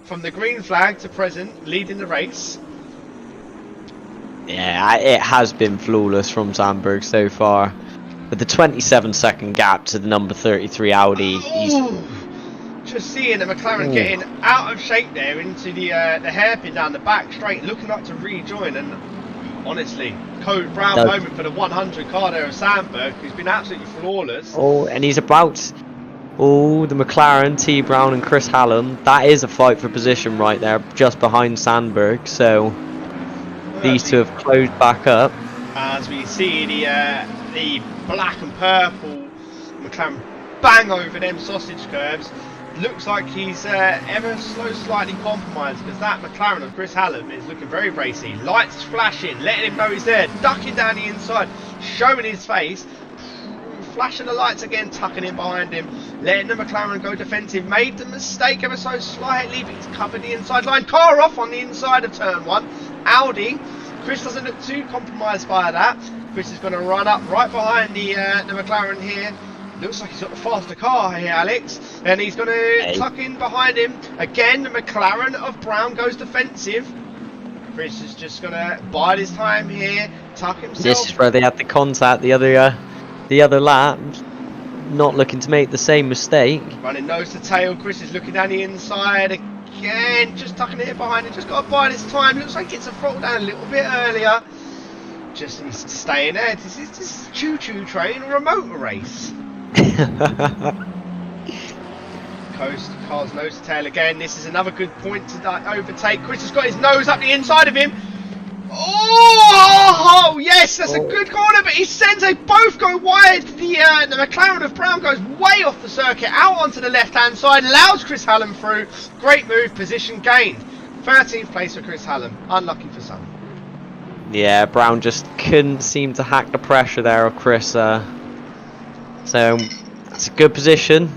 From the green flag to present, leading the race. Yeah, it has been flawless from Sandberg so far. With the 27-second gap to the number 33 Audi, just seeing the McLaren getting out of shape there into the hairpin down the back straight, looking up to rejoin, and honestly, Code Brown moment for the 100 car there of Sandberg, who's been absolutely flawless. Oh, and he's about... Oh, the McLaren, T. Brown and Chris Hallam. That is a fight for position right there, just behind Sandberg. So these two have closed back up. As we see the black and purple McLaren bang over them sausage curves. Looks like he's ever so slightly compromised, because that McLaren of Chris Hallam is looking very racy. Lights flashing, letting him know he's there, ducking down the inside, showing his face, flashing the lights again, tucking in behind him, letting the McLaren go defensive. Made the mistake ever so slightly, but he's covered the inside line. Car off on the inside of turn 1. Audi. Chris doesn't look too compromised by that. Chris is going to run up right behind the McLaren here. Looks like he's got the faster car here, Alex. And he's going to tuck in behind him. Again, the McLaren of Brown goes defensive. Chris is just going to bide his time here, tuck himself. This is where they had the contact the other lap. Not looking to make the same mistake. Running nose to tail. Chris is looking down the inside again. Just tucking it behind him. Just got to bide his time. Looks like he gets a throttle down a little bit earlier. Just needs to stay in there. This is choo-choo train or a motor race. Car's nose to tail again. This is another good point to overtake. Chris has got his nose up the inside of him. Oh yes, that's a good corner, but he sends they both go wide. The McLaren of Brown goes way off the circuit, out onto the left-hand side, allows Chris Hallam through. Great move, position gained. 13th place for Chris Hallam. Unlucky for some. Yeah, Brown just couldn't seem to hack the pressure there of Chris. So it's a good position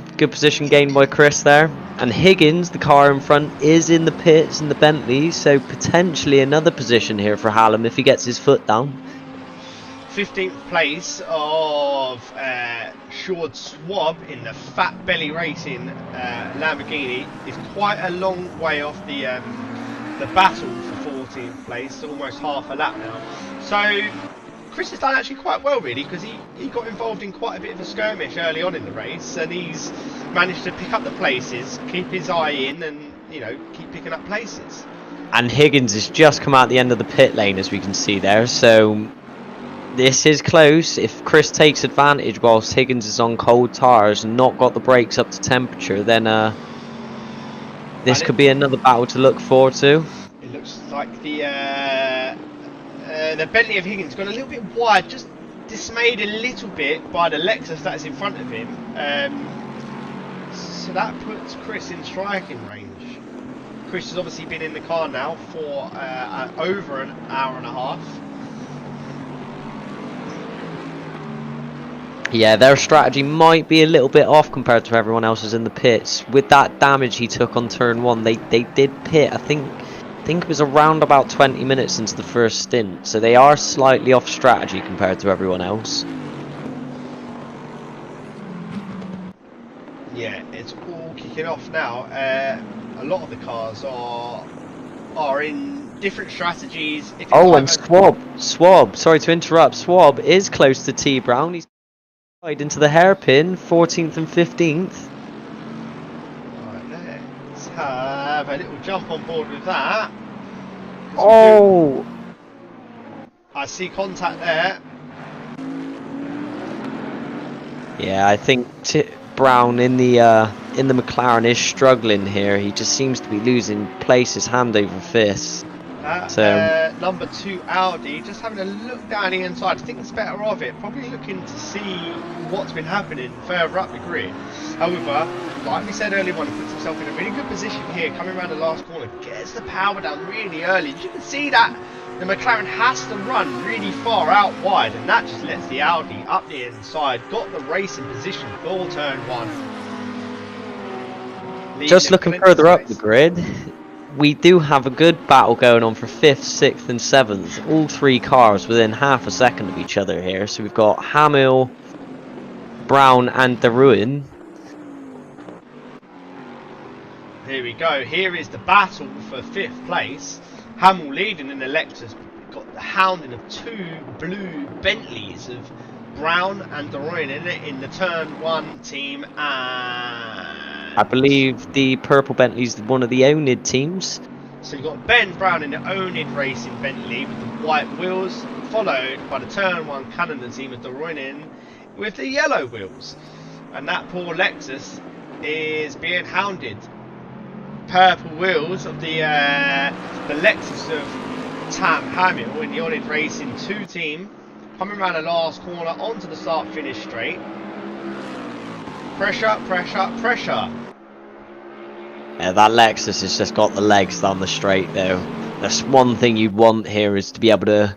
gained by Chris there. And Higgins, the car in front, is in the pits in the Bentley, so potentially another position here for Hallam if he gets his foot down. 15th place of Shord Swab in the Fat Belly Racing Lamborghini is quite a long way off the battle for 14th place, almost half a lap now. So Chris has done actually quite well really, because he got involved in quite a bit of a skirmish early on in the race, and he's managed to pick up the places, keep his eye in, and keep picking up places. And Higgins has just come out the end of the pit lane, as we can see there, so this is close. If Chris takes advantage whilst Higgins is on cold tires and not got the brakes up to temperature, then this could be another battle to look forward to. It looks like the Bentley of Higgins gone a little bit wide, just dismayed a little bit by the Lexus that's in front of him. So that puts Chris in striking range. Chris has obviously been in the car now for over an hour and a half. Yeah, their strategy might be a little bit off compared to everyone else's in the pits. With that damage he took on turn 1, they did pit. I think it was around about 20 minutes into the first stint, so they are slightly off strategy compared to everyone else. Yeah, it's all kicking off now. A lot of the cars are in different strategies. If Oh, and Swab, sorry to interrupt, Swab is close to T Brown. He's into the hairpin, 14th and 15th. Right, let's have a little jump on board with that. Oh! I see contact there. Yeah, I think Brown in the McLaren is struggling here. He just seems to be losing places hand over fist. Number 2 Audi, just having a look down the inside, I think it's better of it, probably looking to see what's been happening further up the grid. However, like we said earlier on, he puts himself in a really good position here, coming around the last corner, gets the power down really early. You can see that the McLaren has to run really far out wide, and that just lets the Audi up the inside, got the race in position for turn 1. Just looking further up the grid, we do have a good battle going on for 5th, 6th and 7th. All 3 cars within half a second of each other here. So we've got Hamill, Brown and De Ruin. Here we go. Here is the battle for 5th place. Hamill leading in the Lexus. Got the hounding of 2 blue Bentleys of Brown and De Ruin in the turn 1 team. And I believe the purple Bentley's one of the Onid teams. So you've got Ben Brown in the Onid Racing Bentley with the white wheels, followed by the turn 1 Canada team of De Ruin with the yellow wheels. And that poor Lexus is being hounded. Purple wheels of the Lexus of Tam Hamill in the Onid Racing 2 team, coming around the last corner onto the start-finish straight. Pressure, pressure, pressure. Yeah, that Lexus has just got the legs down the straight though. That's one thing you'd want here, is to be able to...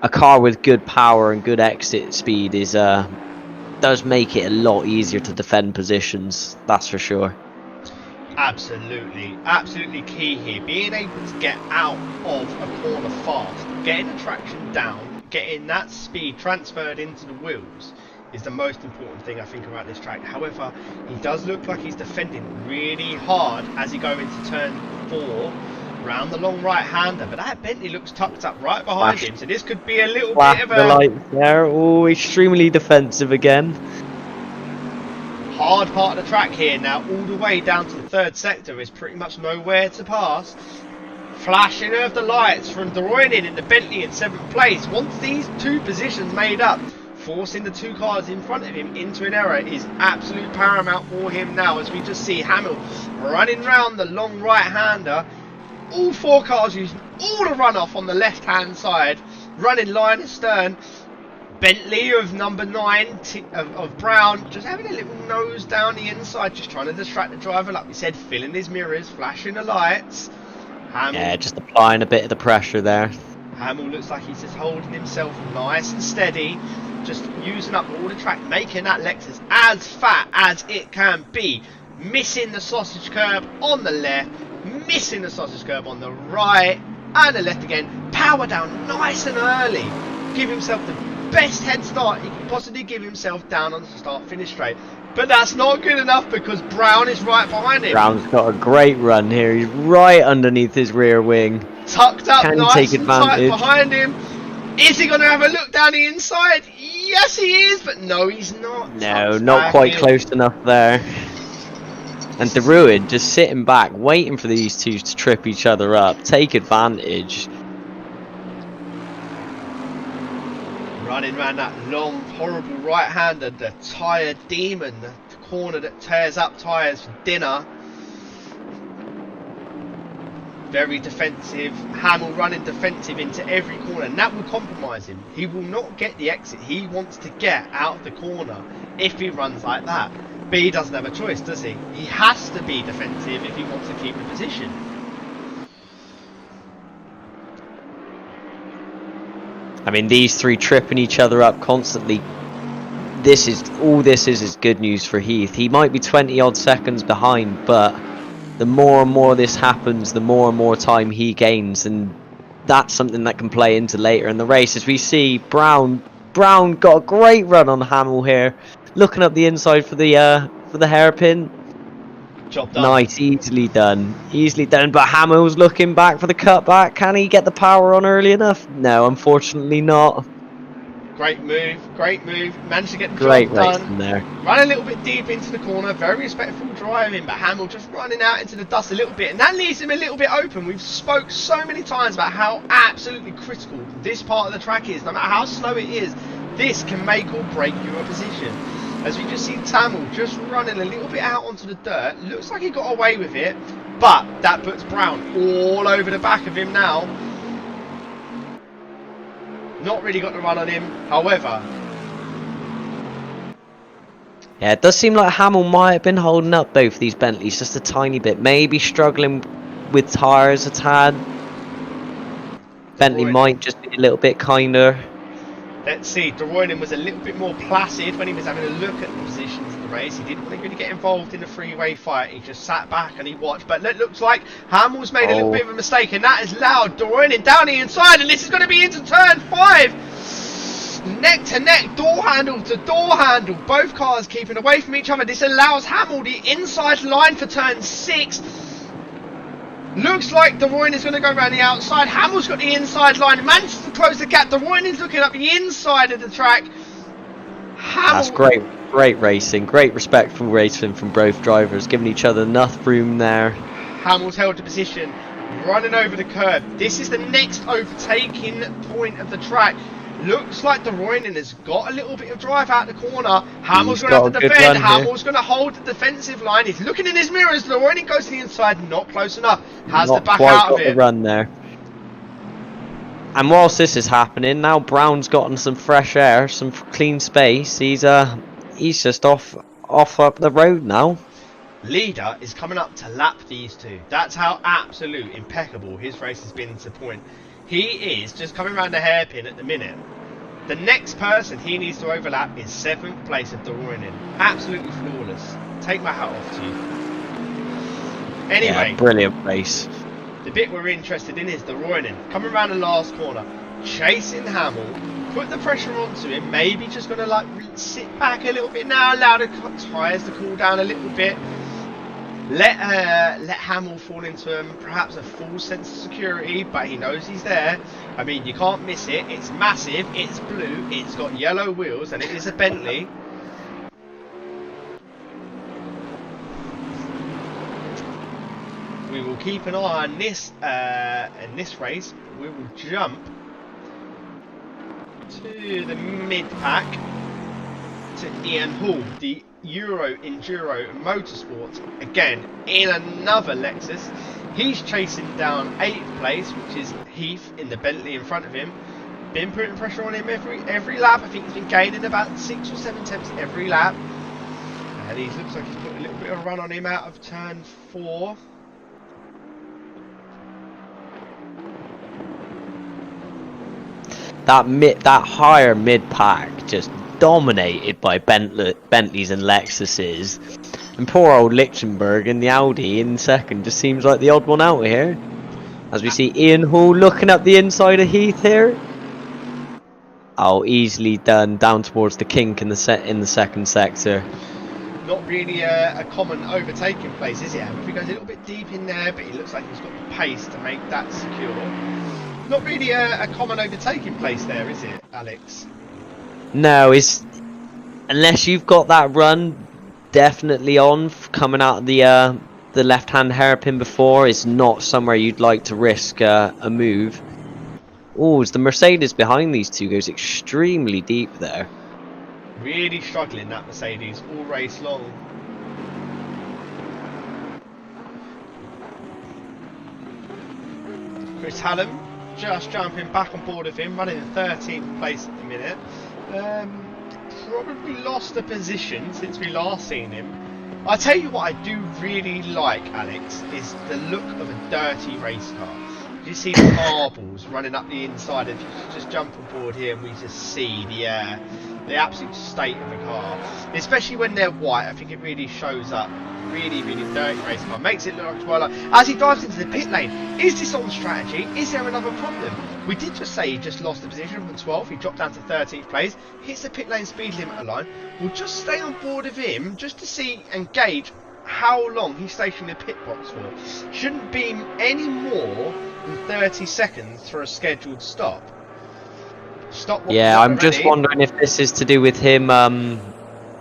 A car with good power and good exit speed is does make it a lot easier to defend positions, that's for sure. Absolutely, absolutely key here. Being able to get out of a corner fast, getting the traction down, getting that speed transferred into the wheels is the most important thing I think about this track. However, he does look like he's defending really hard as he goes into turn 4, round the long right-hander, but that Bentley looks tucked up right behind him, so this could be a little bit of a... the lights there, oh, extremely defensive again. Hard part of the track here now, all the way down to the 3rd sector is pretty much nowhere to pass. Flashing of the lights from De Ruin in the Bentley in 7th place. Once these 2 positions made up, forcing the 2 cars in front of him into an error is absolute paramount for him now, as we just see Hamill running round the long right-hander. All 4 cars using all the runoff on the left-hand side, running line astern. Bentley of number 9 of Brown just having a little nose down the inside, just trying to distract the driver, like we said, filling his mirrors, flashing the lights. Hamill, yeah, just applying a bit of the pressure there. Hamill looks like he's just holding himself nice and steady, just using up all the track, making that Lexus as fat as it can be, missing the sausage curb on the left, missing the sausage curb on the right, and the left again. Power down nice and early, give himself the best head start he can possibly give himself down on the start-finish straight. But that's not good enough because Brown is right behind him. Brown's got a great run here. He's right underneath his rear wing. Tucked up Can nice take and tight advantage. behind him. Is he going to have a look down the inside? Yes, he is, but no, he's not. No, Tucked not back quite in. close enough there. And De Ruin just sitting back, waiting for these 2 to trip each other up, take advantage. Running around that long, horrible right-hander, the tyre demon, the corner that tears up tyres for dinner. very defensive. Hamill running defensive into every corner, and that will compromise him. He will not get the exit. He wants to get out of the corner if he runs like that. But he doesn't have a choice, does he? He has to be defensive if he wants to keep the position. I mean, these three tripping each other up constantly. This is good news for Heath. He might be 20 odd seconds behind, but the more and more this happens, the more and more time he gains, and that's something that can play into later in the race. As we see, Brown got a great run on Hamill here, looking up the inside for the hairpin. Job done. Nice, easily done. But Hamill's looking back for the cutback. Can he get the power on early enough? No, unfortunately not. Great move. Managed to get the Great job race done. in there. Run a little bit deep into the corner. Very respectful driving, but Hamill just running out into the dust a little bit, and that leaves him a little bit open. We've spoke so many times about how absolutely critical this part of the track is. No matter how slow it is, this can make or break your position. As we just see Hamill just running a little bit out onto the dirt. Looks like he got away with it, but that puts Brown all over the back of him now. Not really got the run on him, however. Yeah, it does seem like Hamill might have been holding up both these Bentleys just a tiny bit. Maybe struggling with tyres a tad. Bentley might just be a little bit kinder. Let's see, De Roynen was a little bit more placid when he was having a look at the positions of the race. He didn't really get involved in the freeway fight. He just sat back and he watched. But it looks like Hamill's made a little bit of a mistake, and that is loud. De Roynen down the inside, and this is going to be into turn 5. Neck to neck, door handle to door handle. Both cars keeping away from each other. This allows Hamill the inside line for turn 6. Looks like De Roynen's going to go around the outside. Hamill's got the inside line. Manages to close the gap. De Roynen's looking up the inside of the track. That's great racing. Great respectful racing from both drivers. Giving each other enough room there. Hamill's held the position. Running over the curb. This is the next overtaking point of the track. Looks like De Roynen has got a little bit of drive out the corner. Hamill's going to have to defend. Hamill's going to hold the defensive line. He's looking in his mirrors. De Roynen goes to the inside. Not close enough. Has to back out of it. The run there. And whilst this is happening, now Brown's gotten some fresh air, some clean space. He's just off up the road now. Leader is coming up to lap these two. That's how absolute impeccable his race has been to point. He is just coming around the hairpin at the minute. The next person he needs to overlap is 7th place of De Roynen. Absolutely flawless. Take my hat off to you. Anyway, yeah, brilliant race. The bit we're interested in is De Roynen coming around the last corner, chasing Hamill, put the pressure onto him. Maybe just going to like sit back a little bit now, allow the tyres to cool down a little bit. Let Hamill fall into perhaps a false sense of security, but he knows he's there. I mean, you can't miss it. It's massive, it's blue, it's got yellow wheels, and it is a Bentley. We will keep an eye on this in this race. We will jump to the mid-pack to Ian Hall, the Euro Enduro Motorsport, again in another Lexus. He's chasing down 8th place, which is Heath in the Bentley in front of him. Been putting pressure on him every lap. I think he's been gaining about 6 or 7 tenths every lap, and he looks like he's put a little bit of a run on him out of turn 4. That higher mid pack just dominated by Bentleys and Lexuses, and poor old Lichtenberg in the Audi in second just seems like the odd one out here. As we see Ian Hall looking up the inside of Heath here. Oh, easily done down towards the kink in the second sector. Not really a common overtaking place, is it? If he goes a little bit deep in there, but he looks like he's got the pace to make that secure. Not really a common overtaking place there, is it, Alex? No, unless you've got that run definitely on coming out of the left-hand hairpin before, it's not somewhere you'd like to risk a move. Oh, as the Mercedes behind these two goes extremely deep there. Really struggling, that Mercedes, all race long. Chris Hallam just jumping back on board with him, running in 13th place at the minute. Probably lost a position since we last seen him. I tell you what I do really like, Alex, is the look of a dirty race car. You see the marbles running up the inside. If you just jump on board here and we just see the absolute state of the car, especially when they're white, I think it really shows up. Really, really dirty race car. Makes it look like well. As he dives into the pit lane, is this on strategy? Is there another problem? We did just say he just lost the position from 12th. He dropped down to 13th place. Hits the pit lane speed limiter line. We'll just stay on board with him just to see and gauge how long he's stationed in the pit box for. Shouldn't be any more than 30 seconds for a scheduled stop. Yeah, I'm just wondering if this is to do with him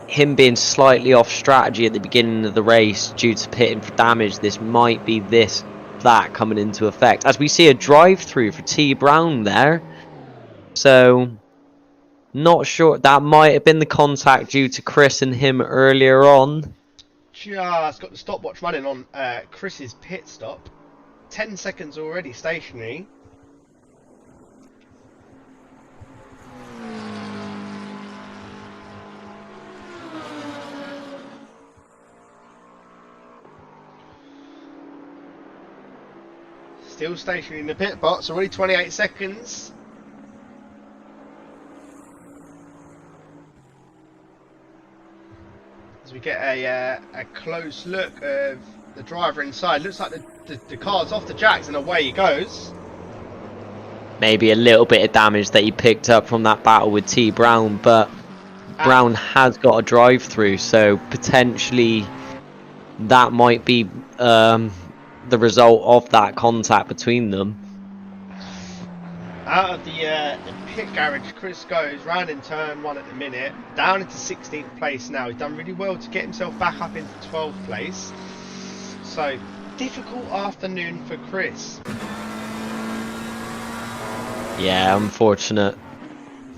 him being slightly off strategy at the beginning of the race due to pitting for damage. This might be that coming into effect, as we see a drive through for T Brown there. So not sure, that might have been the contact due to Chris and him earlier on. Just got the stopwatch running on Chris's pit stop. 10 seconds already stationary. Still stationary in the pit box, already 28 seconds. As we get a close look of the driver inside, looks like the car's off the jacks and away he goes. Maybe a little bit of damage that he picked up from that battle with T Brown, but Brown has got a drive through, so potentially that might be the result of that contact between them. Out of the pit garage, Chris goes round in turn 1 at the minute, down into 16th place now. He's done really well to get himself back up into 12th place. So, difficult afternoon for Chris. Yeah, unfortunate.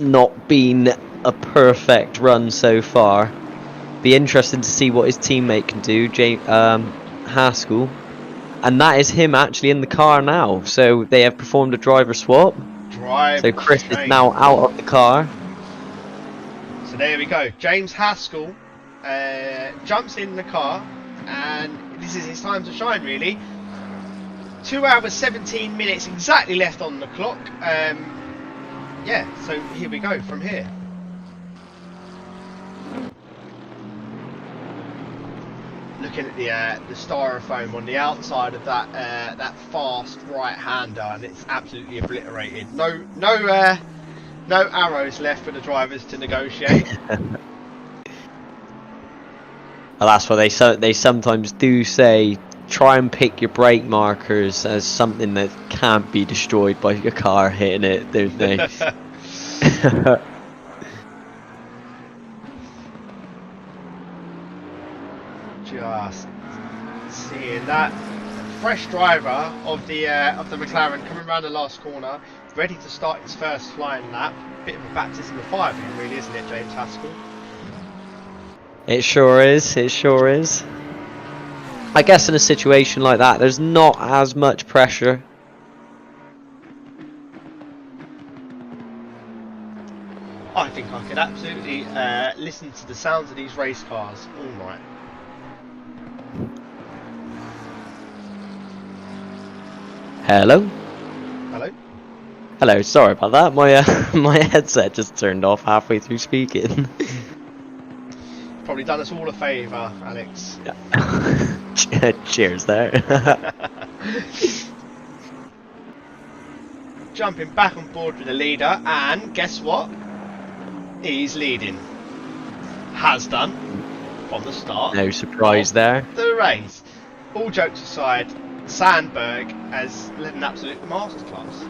Not been a perfect run so far. Be interesting to see what his teammate can do, Haskell. And that is him actually in the car now. So they have performed a driver swap. So Chris is now out of the car. So there we go. James Haskell jumps in the car, and this is his time to shine, really. 2 hours 17 minutes exactly left on the clock. Yeah, so here we go from here. Looking at the styrofoam on the outside of that fast right-hander, and it's absolutely obliterated. No arrows left for the drivers to negotiate. Well, that's what they sometimes do say. Try and pick your brake markers as something that can't be destroyed by your car hitting it, don't they? Just seeing that fresh driver of the McLaren coming around the last corner, ready to start his first flying lap. Bit of a baptism of fire for him, really, isn't it, James Haskell? It sure is. It sure is. I guess in a situation like that, there's not as much pressure. I think I could absolutely listen to the sounds of these race cars all night. Hello? Hello? Hello, sorry about that. My my headset just turned off halfway through speaking. Probably done us all a favour, Alex. Yeah. Cheers there. Jumping back on board with the leader, and guess what? He's leading. Has done from the start. No surprise there. The race. All jokes aside, Sandberg has led an absolute masterclass.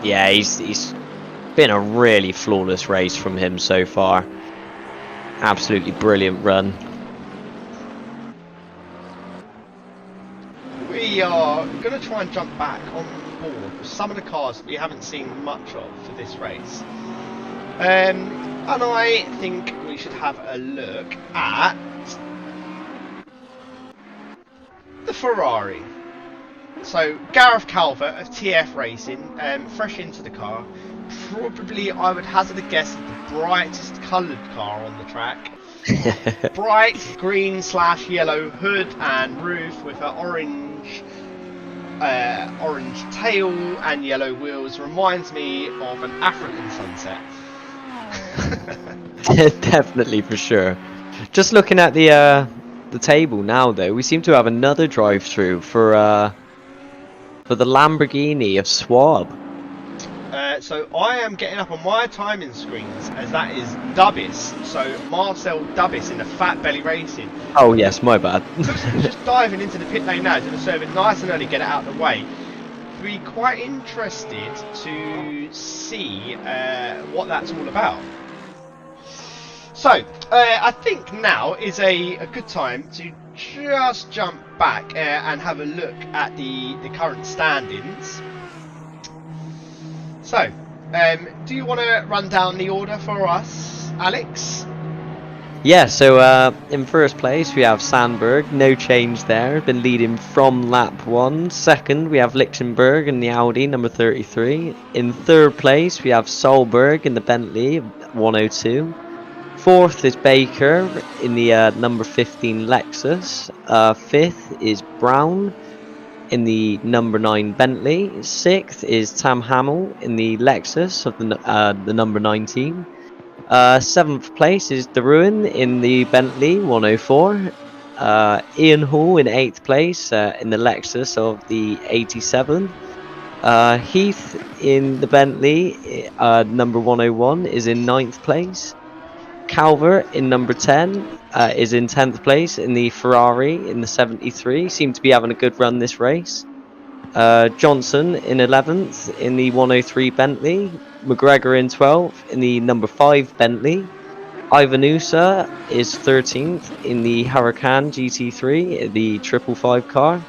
Yeah, he's been a really flawless race from him so far. Absolutely brilliant run. We are going to try and jump back on board with some of the cars that we haven't seen much of for this race. And I think we should have a look at the Ferrari. So Gareth Calvert of TF Racing, fresh into the car, probably I would hazard a guess is the brightest coloured car on the track. Bright green / yellow hood and roof with an orange tail and yellow wheels. Reminds me of an African sunset. Definitely, for sure. Just looking at the table now, though, we seem to have another drive-through for the Lamborghini of Swab. So I am getting up on my timing screens as that is Dubbis. So Marcel Dubbis in the Fat Belly Racing. Oh yes, my bad. Looks like he's just diving into the pit lane now. He's going to serve it nice and early, get it out of the way. Be quite interested to see what that's all about. So I think now is a good time to just jump back and have a look at the current standings. So, do you want to run down the order for us, Alex? Yeah, so in first place we have Sandberg, no change there, been leading from lap 1. Second we have Lichtenberg in the Audi, number 33. In third place we have Solberg in the Bentley, 102. Fourth is Baker in the number 15 Lexus. Fifth is Brown in the number 9 Bentley. Sixth is Tam Hamill in the Lexus of the number 19. Seventh place is De Ruin in the Bentley 104. Ian Hall in 8th place in the Lexus of the 87. Heath in the Bentley number 101 is in 9th place. Calvert in number 10 is in 10th place in the Ferrari in the 73. Seem to be having a good run this race. Johnson in 11th in the 103 Bentley. McGregor in 12th in the number 5 Bentley. Ivanusa is 13th in the Huracan GT3, the 555 car.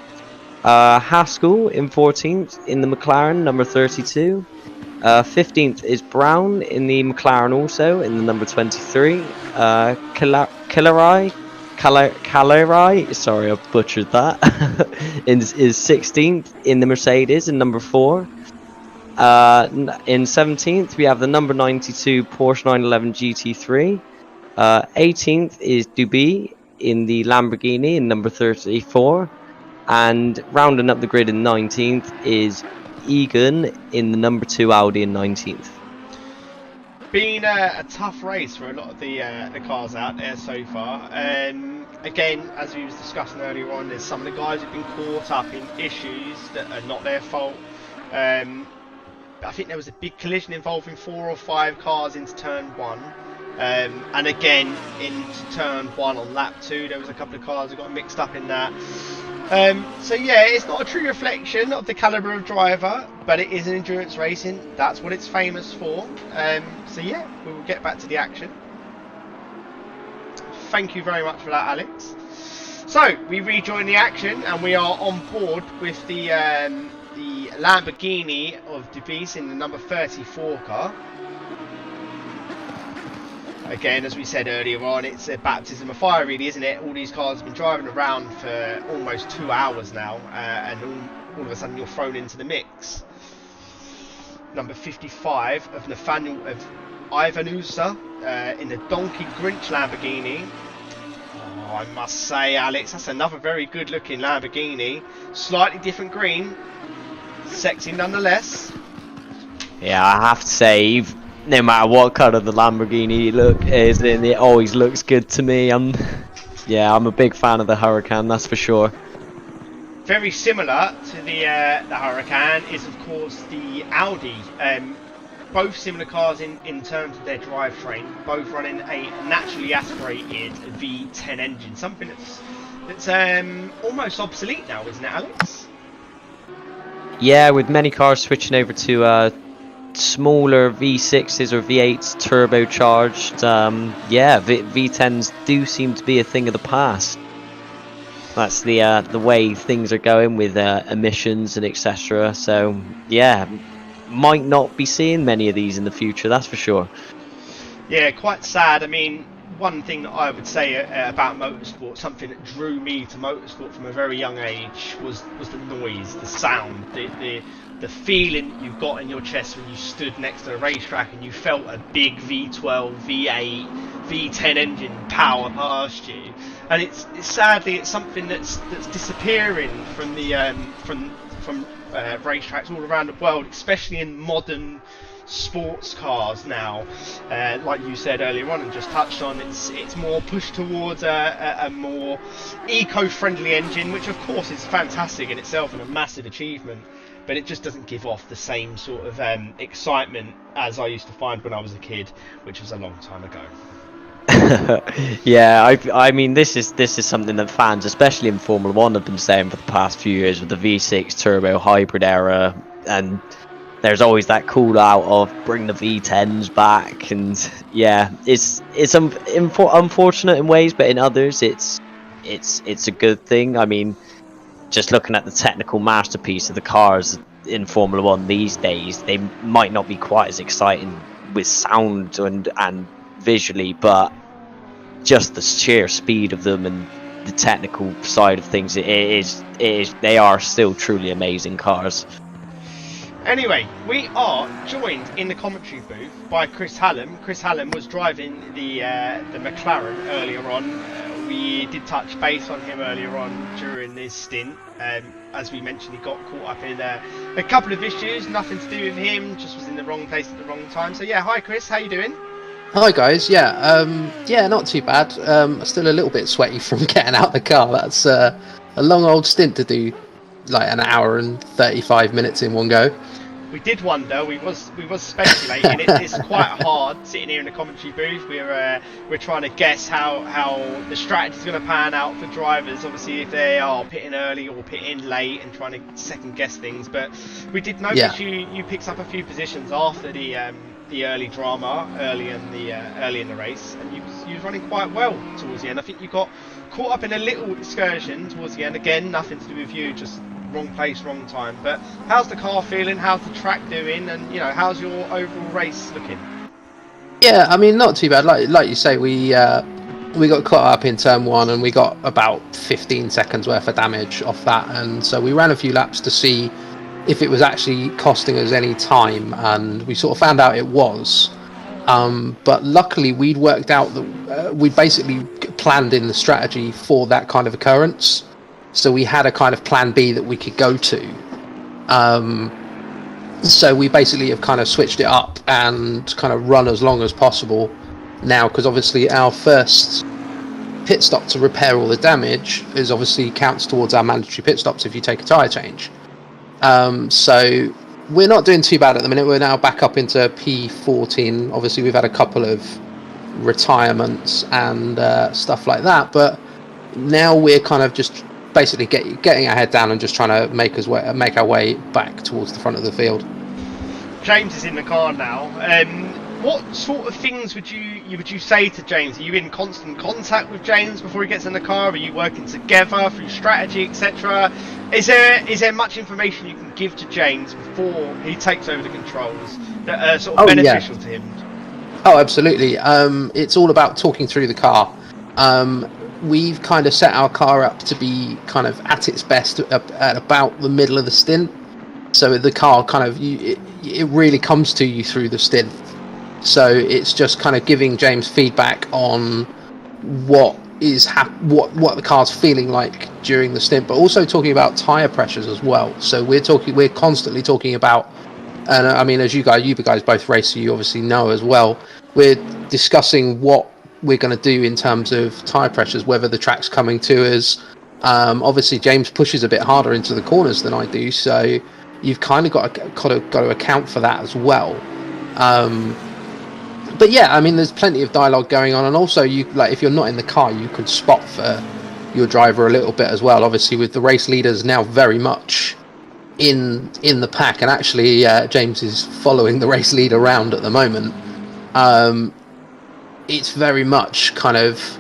Haskell in 14th in the McLaren number 32. 15th is Brown in the McLaren also in the number 23. Calerai, sorry I butchered that, is 16th in the Mercedes in number 4. In 17th we have the number 92 Porsche 911 GT3. 18th is Duby in the Lamborghini in number 34. And rounding up the grid in 19th is Egan in the number 2 Audi in 19th. Been a tough race for a lot of the cars out there so far. Again, as we was discussing earlier on, there's some of the guys who've been caught up in issues that are not their fault. I think there was a big collision involving 4 or 5 cars into turn 1. And again, into turn 1 on lap 2, there was a couple of cars that got mixed up in that. So yeah, it's not a true reflection of the calibre of driver, but it is an endurance racing. That's what it's famous for. So yeah, we will get back to the action. Thank you very much for that, Alex. So we rejoin the action and we are on board with the Lamborghini of Debis in the number 34 car. Again, as we said earlier on, it's a baptism of fire, really, isn't it? All these cars have been driving around for almost 2 hours now, and all of a sudden you're thrown into the mix. Number 55 of Nathaniel of Ivanusa in the Donkey Grinch Lamborghini. Oh, I must say, Alex, that's another very good-looking Lamborghini. Slightly different green, sexy nonetheless. Yeah, I have to say, no matter what colour the Lamborghini look is in, it always looks good to me. I'm a big fan of the Huracan, that's for sure. Very similar to the Huracan is of course the Audi. Both similar cars in terms of their drivetrain, both running a naturally aspirated V10 engine, something that's almost obsolete now, isn't it, Alex? Yeah, with many cars switching over to smaller V6s or V8s turbocharged, V10s do seem to be a thing of the past. That's the way things are going with emissions and etc. So yeah, might not be seeing many of these in the future, that's for sure. Yeah, quite sad. I mean, one thing that I would say about motorsport, something that drew me to motorsport from a very young age, was the noise, the sound, the feeling that you got in your chest when you stood next to a racetrack and you felt a big V12, V8, V10 engine power past you. And it's sadly it's something that's disappearing from the from racetracks all around the world, especially in modern sports cars now. Like you said earlier on and just touched on, it's more pushed towards a more eco-friendly engine, which of course is fantastic in itself and a massive achievement, but it just doesn't give off the same sort of excitement as I used to find when I was a kid, which was a long time ago. Yeah, I mean this is something that fans, especially in Formula One, have been saying for the past few years with the V6 turbo hybrid era, and there's always that call out of bring the V10s back, and yeah, it's unfortunate in ways, but in others it's a good thing. I mean, just looking at the technical masterpiece of the cars in Formula One these days, they might not be quite as exciting with sound and visually, but just the sheer speed of them and the technical side of things, they are still truly amazing cars. Anyway, we are joined in the commentary booth by Chris Hallam. Chris Hallam was driving the McLaren earlier on. We did touch base on him earlier on during this stint. As we mentioned, he got caught up in a couple of issues, nothing to do with him, just was in the wrong place at the wrong time. So yeah, hi Chris, how you doing? Hi guys, yeah, not too bad. Still a little bit sweaty from getting out the car. That's a long old stint to do, like an hour and 35 minutes in one go. We did wonder. We was speculating. It's quite hard sitting here in the commentary booth. We're trying to guess how the strategy is going to pan out for drivers. Obviously, if they are pitting early or pitting late, and trying to second guess things. But we did notice you picked up a few positions after the early drama early in the race, and you was running quite well towards the end. I think you got caught up in a little excursion towards the end. Again, nothing to do with you, just wrong place, wrong time. But how's the car feeling? How's the track doing? And how's your overall race looking? Yeah, I mean, not too bad. Like you say, we got caught up in turn one, and we got about 15 seconds worth of damage off that, and so we ran a few laps to see if it was actually costing us any time, and we sort of found out it was. But luckily, we'd worked out that we basically planned in the strategy for that kind of occurrence. So we had a kind of plan B that we could go to. So we basically have kind of switched it up and kind of run as long as possible now, because obviously our first pit stop to repair all the damage is obviously counts towards our mandatory pit stops if you take a tyre change. So we're not doing too bad at the minute. We're now back up into P14. Obviously we've had a couple of retirements and stuff like that, but now we're kind of just basically getting our head down and just trying to make our way back towards the front of the field. James is in the car now. What sort of things would you say to James? Are you in constant contact with James before he gets in the car? Are you working together through strategy, etc.? Is there much information you can give to James before he takes over the controls that are sort of beneficial to him? Oh, absolutely. It's all about talking through the car. We've kind of set our car up to be kind of at its best at about the middle of the stint. So the car kind of, it really comes to you through the stint. So it's just kind of giving James feedback on what the car's feeling like during the stint, but also talking about tyre pressures as well. So we're constantly talking about, and I mean, as you guys both race, so you obviously know as well, we're discussing what we're going to do in terms of tyre pressures, whether the track's coming to us. Obviously James pushes a bit harder into the corners than I do, so you've kind of got to account for that as well. But yeah, I mean, there's plenty of dialogue going on, and also if you're not in the car, you could spot for your driver a little bit as well. Obviously, with the race leaders now very much in the pack, and actually James is following the race lead around at the moment. It's very much kind of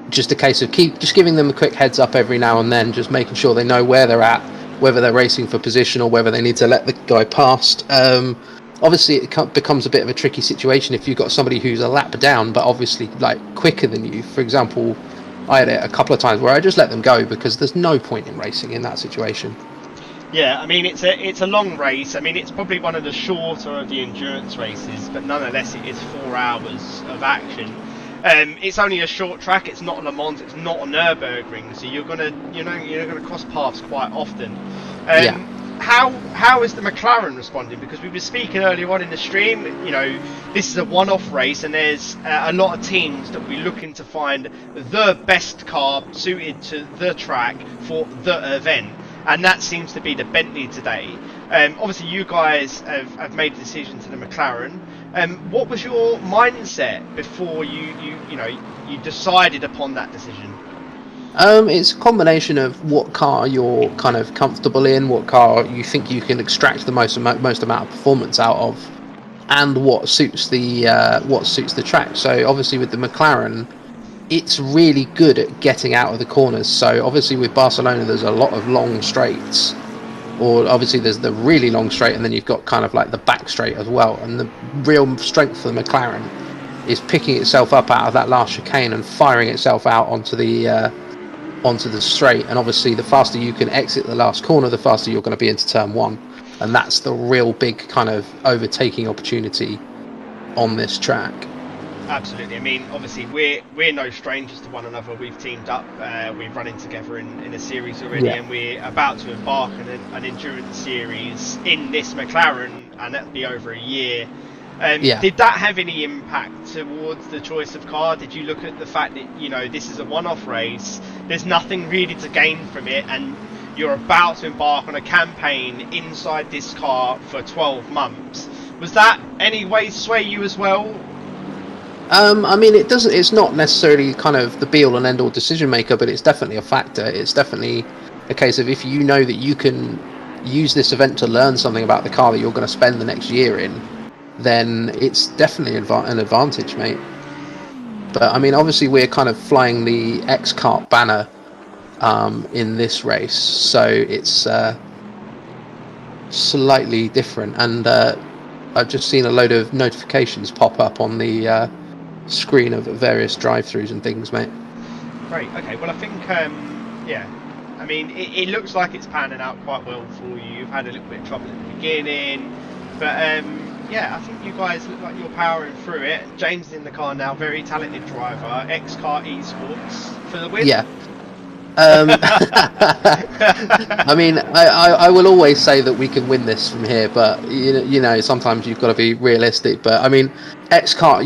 just a case of just giving them a quick heads up every now and then, just making sure they know where they're at, whether they're racing for position or whether they need to let the guy past. obviously it becomes a bit of a tricky situation if you've got somebody who's a lap down, but obviously like quicker than you. For example, I had it a couple of times where I just let them go because there's no point in racing in that situation. Yeah, I mean it's a long race. I mean it's probably one of the shorter of the endurance races, but nonetheless it is 4 hours of action. It's only a short track. It's not Le Mans. It's not a Nürburgring. So you're gonna cross paths quite often. Yeah. How is the McLaren responding? Because we were speaking earlier on in the stream. You know, this is a one-off race, and there's a lot of teams that will be looking to find the best car suited to the track for the event. And that seems to be the Bentley today. Obviously, you guys have made the decision to the McLaren. What was your mindset before you decided upon that decision? It's a combination of what car you're kind of comfortable in, what car you think you can extract the most amount of performance out of, and what suits the track. So obviously with the McLaren, it's really good at getting out of the corners. So obviously with Barcelona, there's a lot of long straights, or obviously there's the really long straight, and then you've got kind of like the back straight as well. And the real strength for the McLaren is picking itself up out of that last chicane and firing itself out onto the straight. And obviously the faster you can exit the last corner, the faster you're going to be into turn one. And that's the real big kind of overtaking opportunity on this track. Absolutely. I mean, obviously, we're no strangers to one another. We've teamed up. We've run in together in a series already, and we're about to embark on an endurance series in this McLaren, and that'll be over a year. Did that have any impact towards the choice of car? Did you look at the fact that this is a one-off race? There's nothing really to gain from it, and you're about to embark on a campaign inside this car for 12 months. Was that any way sway you as well? I mean, it's not necessarily kind of the be-all and end-all decision maker, but it's definitely a factor. It's definitely a case of if you know that you can use this event to learn something about the car that you're going to spend the next year in, then it's definitely an advantage, mate. But I mean, obviously we're kind of flying the X-Kart banner in this race, so it's slightly different. And I've just seen a load of notifications pop up on the screen of various drive-throughs and things, mate. Great. Okay. Well, I think I mean, it looks like it's panning out quite well for you. You've had a little bit of trouble at the beginning, but I think you guys look like you're powering through it. James is in the car now, very talented driver, X-Kart Esports for the win. Yeah. I mean, I will always say that we can win this from here, but sometimes you've got to be realistic. But I mean, X-Kart,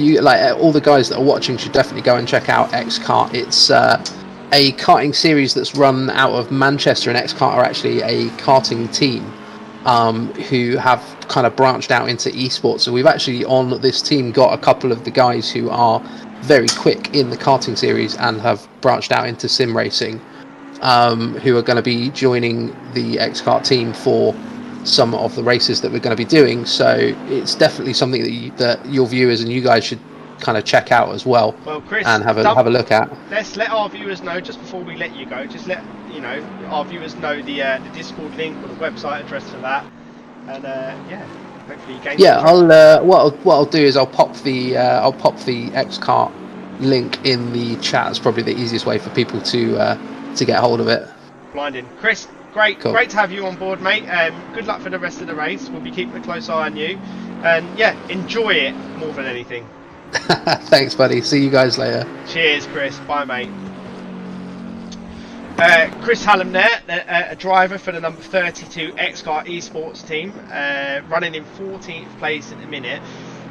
all the guys that are watching should definitely go and check out X-Kart. It's a karting series that's run out of Manchester, and X-Kart are actually a karting team who have kind of branched out into esports. So we've actually on this team got a couple of the guys who are very quick in the karting series and have branched out into sim racing, who are going to be joining the X-Kart team for some of the races that we're going to be doing. So it's definitely something that your viewers and you guys should kind of check out as well. Well, Chris, and have a look at. Let's let our viewers know just before we let you go. Just let our viewers know the Discord link or the website address for that, and hopefully you gain. Yeah, what I'll do is I'll pop the X-Kart link in the chat. It's probably the easiest way for people to get hold of it. Blinding, Chris. Great to have you on board, mate. Good luck for the rest of the race. We'll be keeping a close eye on you, and enjoy it more than anything. Thanks, buddy. See you guys later. Cheers, Chris. Bye, mate. Chris Hallam there, a driver for the number 32 X-Kart Esports team, running in 14th place at the minute.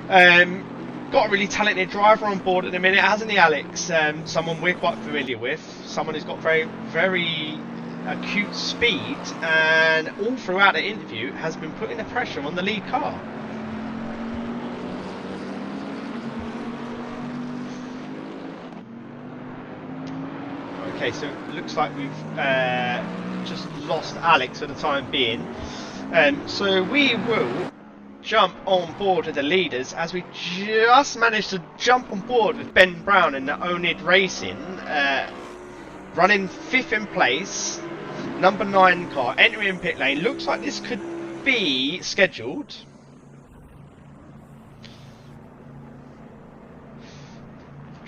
Got a really talented driver on board at the minute, hasn't he, Alex? Someone we're quite familiar with, someone who's got very, very acute speed, and all throughout the interview has been putting the pressure on the lead car. Okay, so it looks like we've just lost Alex for the time being. So we will jump on board with the leaders, as we just managed to jump on board with Ben Brown in the Onid Racing, running 5th in place, number 9 car, entering pit lane. Looks like this could be scheduled.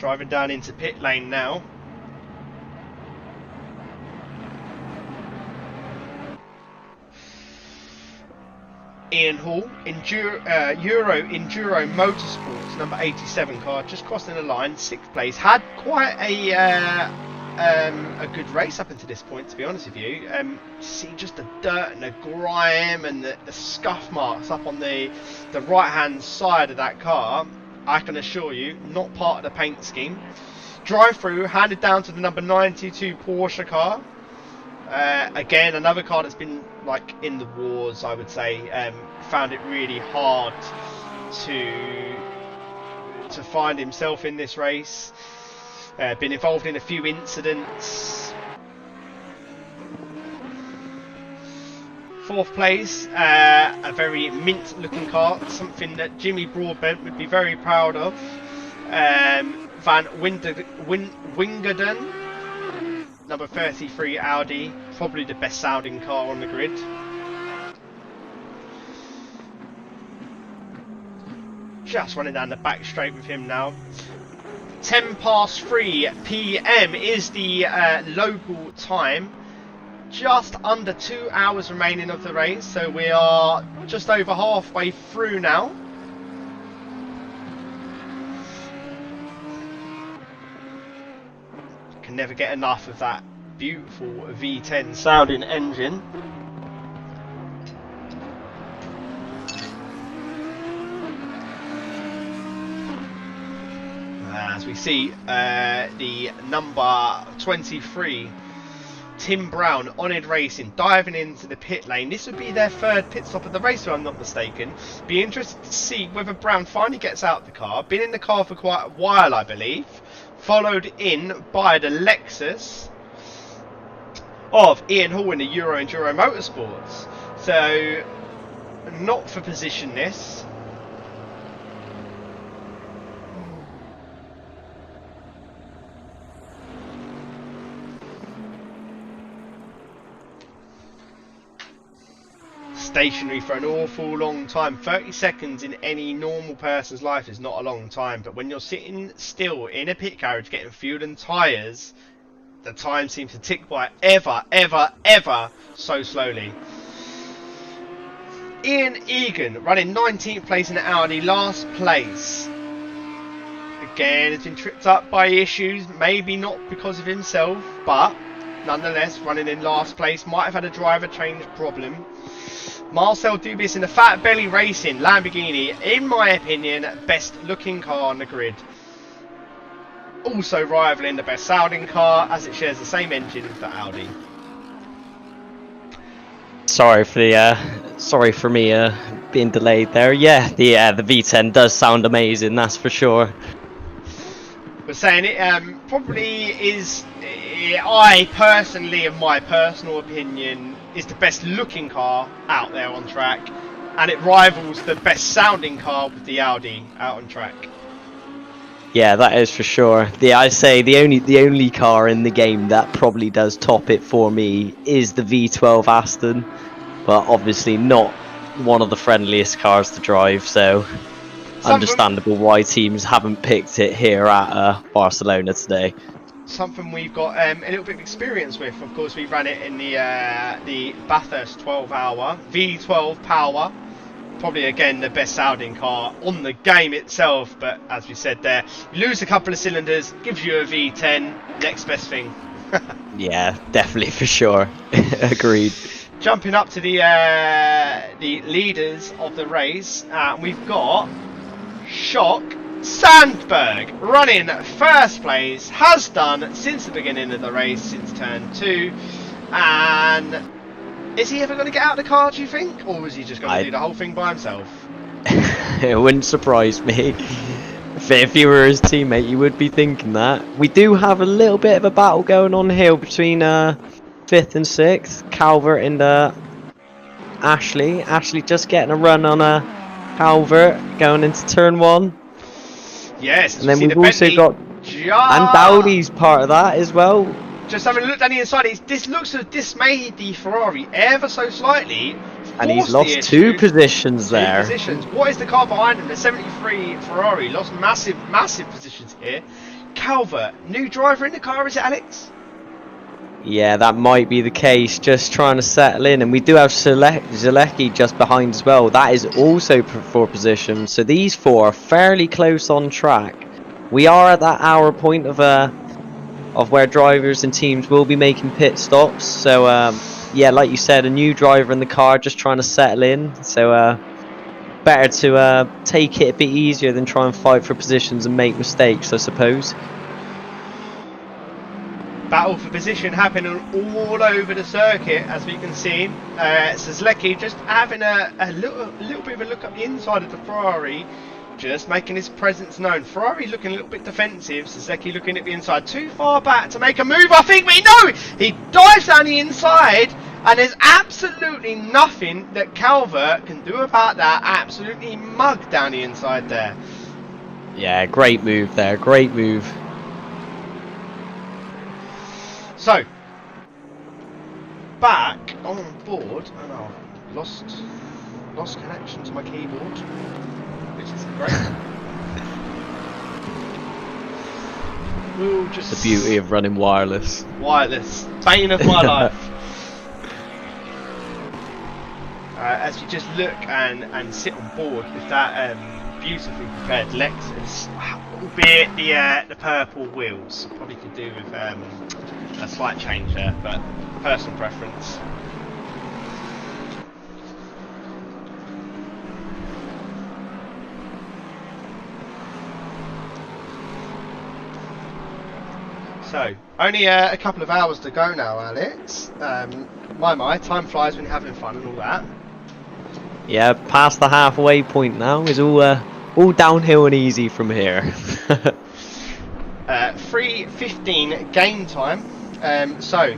Driving down into pit lane now. Ian Hall, Euro Enduro Motorsports, number 87 car, just crossing the line, 6th place. Had quite a good race up until this point, to be honest with you. See just the dirt and the grime and the scuff marks up on the right hand side of that car. I can assure you, not part of the paint scheme. Drive through, handed down to the number 92 Porsche car. Again, another car that's been like in the wars, I would say. Found it really hard to find himself in this race. Been involved in a few incidents. 4th place, a very mint looking car, something that Jimmy Broadbent would be very proud of. Van Wingerden, number 33 Audi, probably the best sounding car on the grid. Just running down the back straight with him now. 10 past 3 PM is the local time. Just under 2 hours remaining of the race, so we are just over halfway through now. Can never get enough of that beautiful V10 sounding engine. As we see the number 23 Tim Brown, Honoured Racing, diving into the pit lane. This would be their 3rd pit stop of the race, if I'm not mistaken. Be interested to see whether Brown finally gets out the car. Been in the car for quite a while, I believe. Followed in by the Lexus of Ian Hall in the Euro Enduro Motorsports. So, not for position this. Stationary for an awful long time. 30 seconds in any normal person's life is not a long time, but when you're sitting still in a pit carriage getting fuel and tyres, the time seems to tick by ever so slowly. Ian Egan running 19th place in the Audi, last place. Again, has been tripped up by issues, maybe not because of himself, but nonetheless running in last place. Might have had a driver change problem. Marcel Dubius in the Fat Belly Racing Lamborghini, in my opinion, best looking car on the grid. Also rivaling the best sounding car, as it shares the same engine with the Audi. Sorry for me being delayed there. Yeah, the V10 does sound amazing, that's for sure. We're saying it probably is, I personally, in my personal opinion, is the best looking car out there on track, and it rivals the best sounding car with the Audi out on track. Yeah, that is for sure. I'd say the only car in the game that probably does top it for me is the V12 Aston, but obviously not one of the friendliest cars to drive, so understandable why teams haven't picked it here at Barcelona today. Something we've got a little bit of experience with. Of course, we ran it in the Bathurst 12-hour V12 Power. Probably again the best sounding car on the game itself, but as we said there, you lose a couple of cylinders, gives you a V10, next best thing. Yeah, definitely for sure. Agreed. Jumping up to the leaders of the race, we've got Shock Sandberg running 1st place, has done since the beginning of the race, since turn 2, and is he ever going to get out of the car, do you think, or is he just going to do the whole thing by himself? It wouldn't surprise me. If you were his teammate, you would be thinking that. We do have a little bit of a battle going on here between 5th and 6th, Calvert and Ashley. Ashley just getting a run on Calvert going into turn 1. Yes, and then we've also got and Dowdy's part of that as well. Just having looked down the inside, this looks to have dismayed the Ferrari ever so slightly. And he's lost 2 positions there. 2 positions. What is the car behind him? The 73 Ferrari lost massive positions here. Calvert, new driver in the car, is it, Alex? Yeah, that might be the case. Just trying to settle in, and we do have Zalecki just behind as well. That is also for position. So these four are fairly close on track. We are at that hour point of where drivers and teams will be making pit stops. So yeah, like you said, a new driver in the car, just trying to settle in. So better to take it a bit easier than try and fight for positions and make mistakes, I suppose. Battle for position happening all over the circuit, as we can see. Zalecki just having a little bit of a look at the inside of the Ferrari, just making his presence known. Ferrari looking a little bit defensive. Zalecki looking at the inside, too far back to make a move. I think we know he dives down the inside, and there's absolutely nothing that Calvert can do about that. Absolutely mugged down the inside there. Yeah, great move there. Great move. So, back on board, and I've lost connection to my keyboard, which is great. We'll just The beauty of running wireless. wireless, bane of my life. As you just look and sit on board with that beautifully prepared Lexus, albeit the purple wheels, probably could do with a slight change there, but personal preference. So, only a couple of hours to go now, Alex. My, time flies when you're having fun and all that. Yeah, past the halfway point now is all downhill and easy from here. 3:15 game time. So,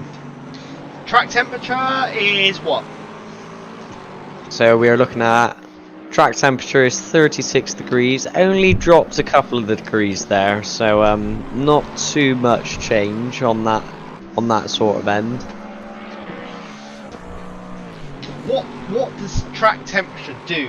track temperature is what? So we are looking at track temperature is 36 degrees. Only dropped a couple of the degrees there, so not too much change on that sort of end. What does track temperature do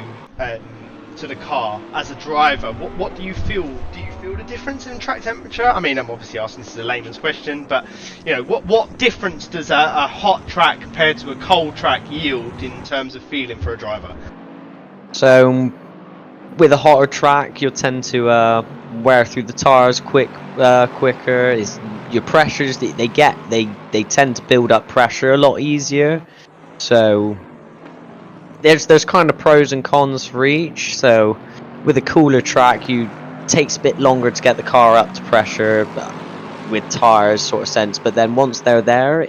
to the car as a driver? What do you feel? Do you feel the difference in track temperature? I mean, I'm obviously asking this is a layman's question, but you know, what difference does a hot track compared to a cold track yield in terms of feeling for a driver? So, with a hotter track, you'll tend to wear through the tires quicker. Your pressures they tend to build up pressure a lot easier. So there's kind of pros and cons for each. So with a cooler track, it takes a bit longer to get the car up to pressure with tires, sort of sense. But then once they're there,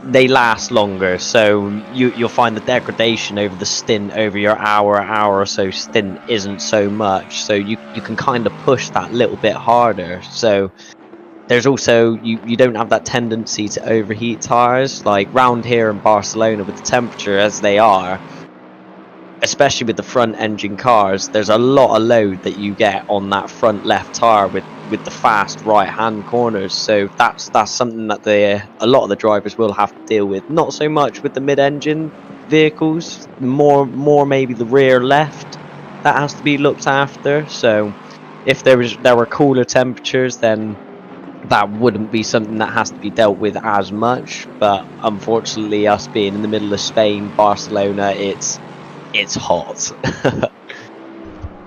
they last longer. So you'll find the degradation over the stint, over your hour or so stint, isn't so much. So you can kind of push that little bit harder. So there's also, you don't have that tendency to overheat tires. Like round here in Barcelona with the temperature as they are, especially with the front engine cars, there's a lot of load that you get on that front left tire with the fast right hand corners. So that's something that a lot of the drivers will have to deal with. Not so much with the mid-engine vehicles, more maybe the rear left that has to be looked after. So if there were cooler temperatures, then that wouldn't be something that has to be dealt with as much. But unfortunately, us being in the middle of Spain, Barcelona, it's hot. So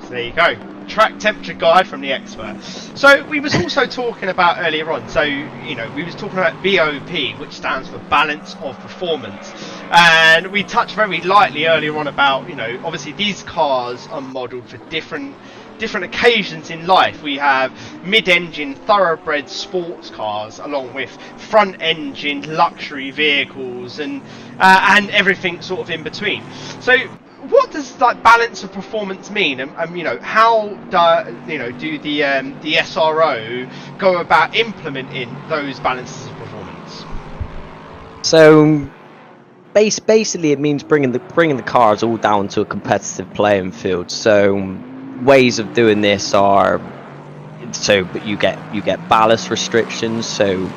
there you go. Track temperature guide from the expert. So we was also talking about earlier on, so you know, we was talking about BOP, which stands for balance of performance, and we touched very lightly earlier on about, you know, obviously these cars are modelled for different occasions in life. We have mid-engine thoroughbred sports cars along with front-engine luxury vehicles and everything sort of in between. So what does like balance of performance mean? You know, how do the SRO go about implementing those balances of performance? So basically it means bringing the cars all down to a competitive playing field. So ways of doing this are, but you get ballast restrictions, so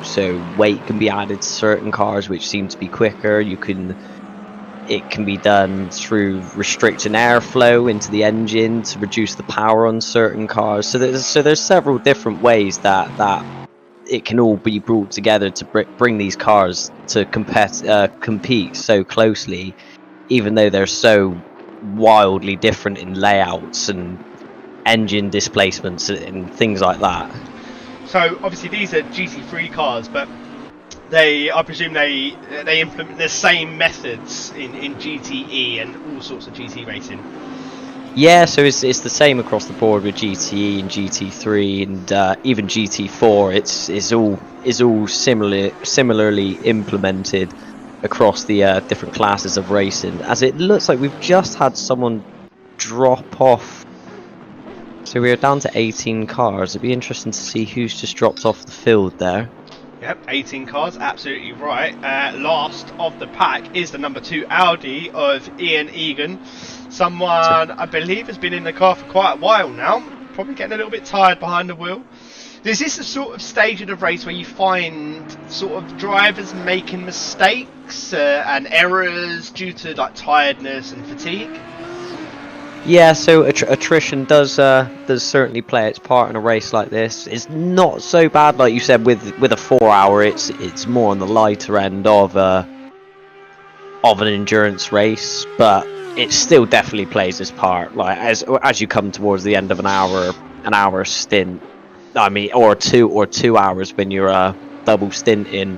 weight can be added to certain cars which seem to be quicker. You can, it can be done through restricting airflow into the engine to reduce the power on certain cars. So there's several different ways that it can all be brought together to bring these cars to compete so closely, even though they're so wildly different in layouts and engine displacements and things like that. So obviously these are GT3 cars, but I presume they implement the same methods in GTE and all sorts of GT racing. Yeah, so it's the same across the board with GTE and GT3 and even GT4. It's all similarly implemented across the different classes of racing. As it looks like we've just had someone drop off. So we're down to 18 cars. It'd be interesting to see who's just dropped off the field there. Yep, 18 cars, absolutely right. Last of the pack is the number 2 Audi of Ian Egan. Someone I believe has been in the car for quite a while now, probably getting a little bit tired behind the wheel. Is this the sort of stage of the race where you find sort of drivers making mistakes and errors due to like tiredness and fatigue? Yeah, so attrition does certainly play its part in a race like this. It's not so bad, like you said, with a 4 hour. It's more on the lighter end of an endurance race, but it still definitely plays its part. Like as you come towards the end of an hour stint, I mean, or 2 hours when you're double stinting,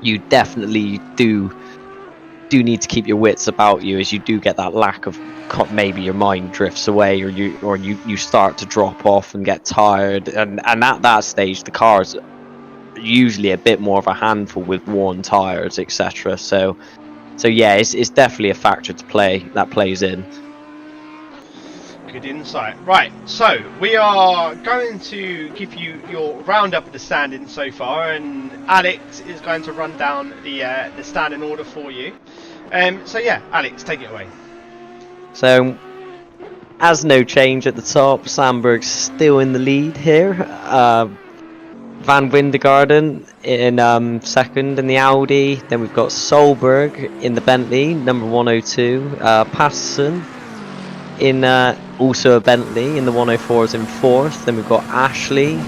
you definitely do need to keep your wits about you, as you do get that lack of, maybe your mind drifts away, or you start to drop off and get tired, and at that stage the car's usually a bit more of a handful with worn tires, etc. So yeah, it's definitely a factor that plays in. Good insight. Right, so we are going to give you your roundup of the standings so far, and Alex is going to run down the standing order for you. So yeah, Alex, take it away. So, as no change at the top, Sandberg's still in the lead here. Van Wintergarden in second in the Audi. Then we've got Solberg in the Bentley, number 102. Patterson in also a Bentley in the 104s in fourth. Then we've got Ashley.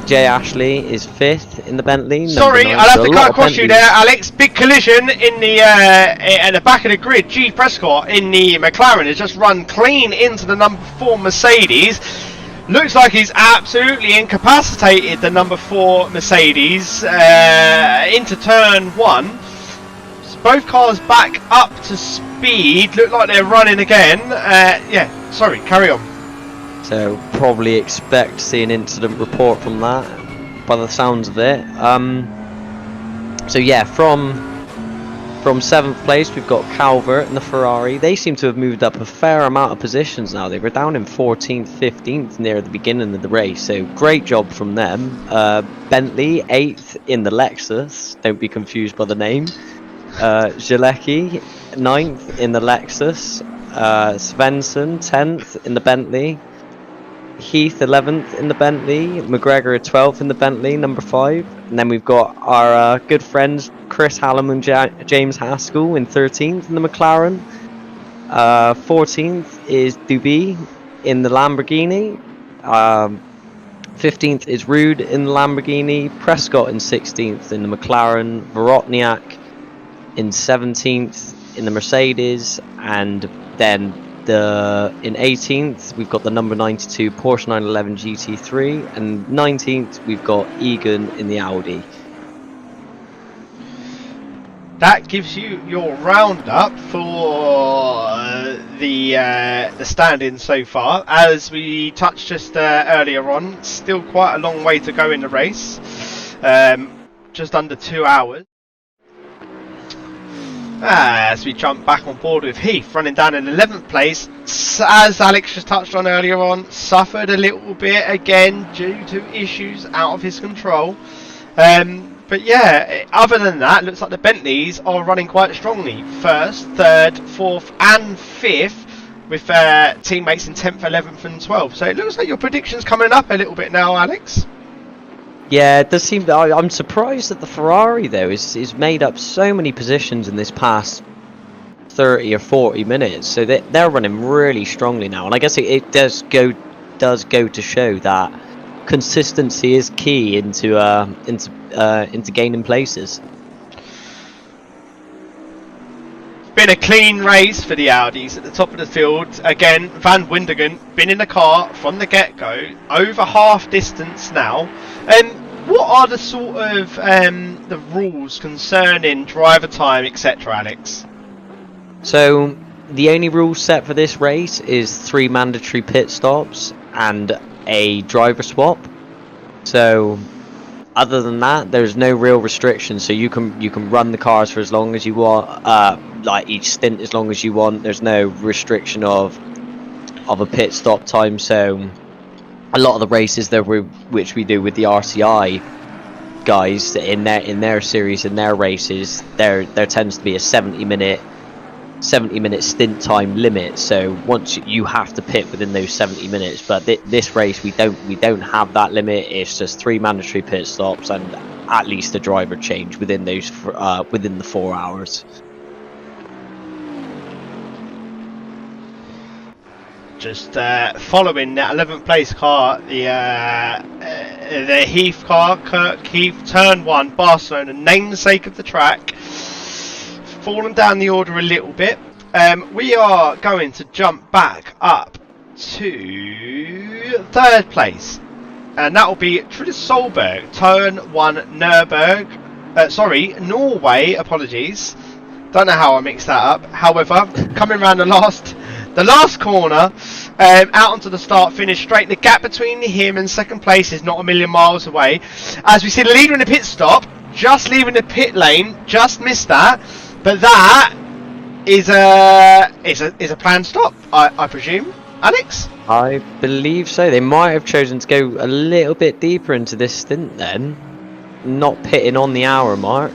Jay Ashley is fifth in the Bentley. Sorry, I'll have to cut across you there, Alex. Big collision in the at the back of the grid. G Prescott in the McLaren has just run clean into the number 4 Mercedes. Looks like he's absolutely incapacitated the number 4 Mercedes into turn 1. So both cars back up to speed. Look like they're running again. Yeah, sorry, carry on. So probably expect to see an incident report from that, by the sounds of it. So yeah, from 7th place we've got Calvert and the Ferrari. They seem to have moved up a fair amount of positions now. They were down in 14th, 15th near the beginning of the race, so great job from them. Bentley 8th in the Lexus, don't be confused by the name. Jalecki 9th in the Lexus. Svensson 10th in the Bentley. Heath 11th in the Bentley, McGregor 12th in the Bentley, number 5, and then we've got our good friends Chris Hallam and James Haskell in 13th in the McLaren. 14th is Duby in the Lamborghini. 15th is Rude in the Lamborghini. Prescott in 16th in the McLaren. Vorotniak in 17th in the Mercedes, and then in 18th we've got the number 92 Porsche 911 GT3, and 19th we've got Egan in the Audi. That gives you your roundup for the standings so far. As we touched just earlier on, still quite a long way to go in the race. Just under 2 hours. As we jump back on board with Heath, running down in 11th place, as Alex just touched on earlier on, suffered a little bit again due to issues out of his control. But yeah, other than that, looks like the Bentleys are running quite strongly. 1st, 3rd, 4th and 5th, with teammates in 10th, 11th and 12th. So it looks like your prediction's coming up a little bit now, Alex. Yeah, it does seem. I'm surprised that the Ferrari though is made up so many positions in this past 30 or 40 minutes, so they're running really strongly now, and I guess it does go to show that consistency is key into gaining places. Been a clean race for the Audis at the top of the field. Again, Van Windegen been in the car from the get-go, over half distance now. What are the sort of the rules concerning driver time, etc., Alex? So the only rule set for this race is 3 mandatory pit stops and a driver swap. So other than that, there's no real restrictions. So you can run the cars for as long as you want, like each stint as long as you want. There's no restriction of a pit stop time. So a lot of the races which we do with the RCI guys in their series, in their races, there tends to be a 70-minute stint time limit. So once you have to pit within those 70 minutes, but this race we don't have that limit. It's just 3 mandatory pit stops and at least a driver change within those within the 4 hours. Just following that 11th place car, the Heath car, Kirk Heath, turn 1, Barcelona, namesake of the track. Fallen down the order a little bit. We are going to jump back up to 3rd place, and that will be Trude Solberg, turn 1, Norway. Apologies, don't know how I mixed that up. However, coming around the last corner, out onto the start finish straight. The gap between him and 2nd place is not a million miles away. As we see the leader in the pit stop, just leaving the pit lane, just missed that. But that is a planned stop, I presume, Alex? I believe so. They might have chosen to go a little bit deeper into this stint then, not pitting on the hour mark.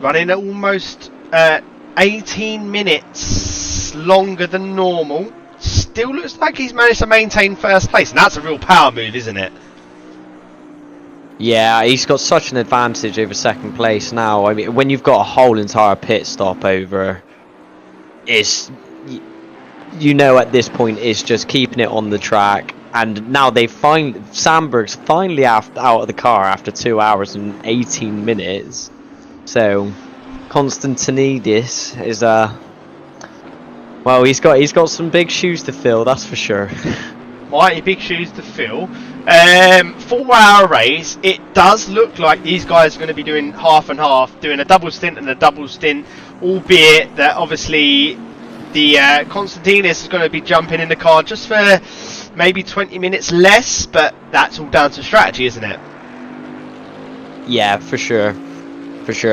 Running at almost 18 minutes longer than normal. Still looks like he's managed to maintain 1st place, and that's a real power move, isn't it? Yeah, he's got such an advantage over 2nd place now. I mean, when you've got a whole entire pit stop over, at this point it's just keeping it on the track. And now Sandberg's finally out of the car after 2 hours and 18 minutes. So Konstantinidis is well, he's got some big shoes to fill, that's for sure. Mighty big shoes to fill. 4-hour race. It does look like these guys are going to be doing half and half, doing a double stint and a double stint, albeit that obviously the Konstantinis is going to be jumping in the car just for maybe 20 minutes less, but that's all down to strategy, isn't it? Yeah, for sure.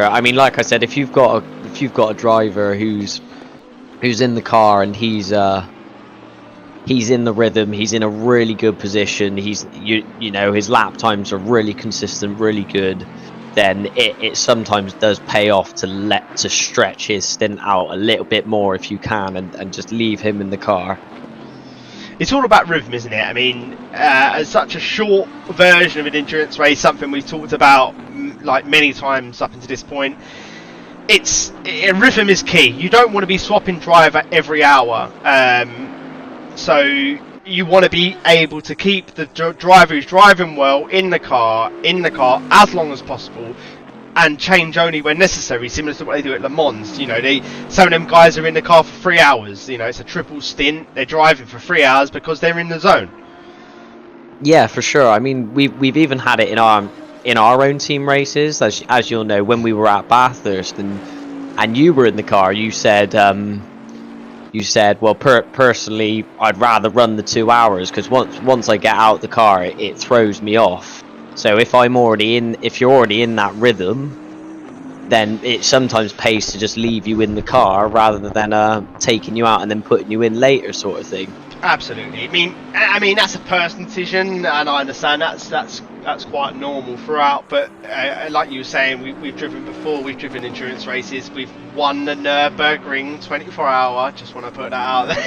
I mean, like I said, if you've got a driver who's in the car and he's in the rhythm, he's in a really good position, his lap times are really consistent, really good, then it sometimes does pay off to stretch his stint out a little bit more if you can, and just leave him in the car. It's all about rhythm, isn't it? I mean, as such a short version of an endurance race, something we've talked about like many times up until this point, rhythm is key. You don't want to be swapping driver every hour. So you want to be able to keep the driver who's driving well in the car as long as possible, and change only when necessary, similar to what they do at Le Mans. Some of them guys are in the car for 3 hours. It's a triple stint. They're driving for 3 hours because they're in the zone. Yeah, for sure. I mean, we've even had it in our own team races, as you'll know, when we were at Bathurst and you were in the car. You said, well, personally, I'd rather run the 2 hours because once I get out the car, it throws me off. So if you're already in that rhythm, then it sometimes pays to just leave you in the car rather than taking you out and then putting you in later, sort of thing. Absolutely. I mean that's a personal decision, and I understand that's quite normal throughout. But like you were saying, we've driven before. We've driven endurance races. We've won the Nürburgring 24-hour. Just want to put that out there.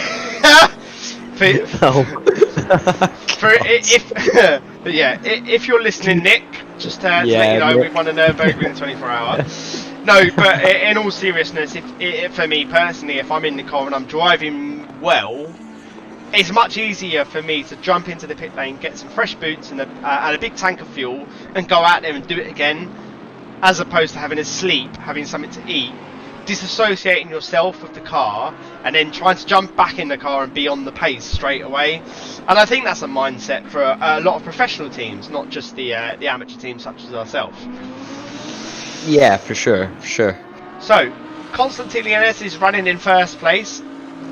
But yeah, if you're listening, Nick, just to let you Yeah, know, Nick. we've won a Nürburgring 24-hour. No, but in all seriousness, if for me personally, if I'm in the car and I'm driving well, it's much easier for me to jump into the pit lane, get some fresh boots and a big tank of fuel, and go out there and do it again, as opposed to having a sleep, having something to eat, disassociating yourself with the car, and then trying to jump back in the car and be on the pace straight away. And I think that's a mindset for a lot of professional teams, not just the amateur teams such as ourselves. Yeah, for sure. So, Konstantin Lianes is running in first place,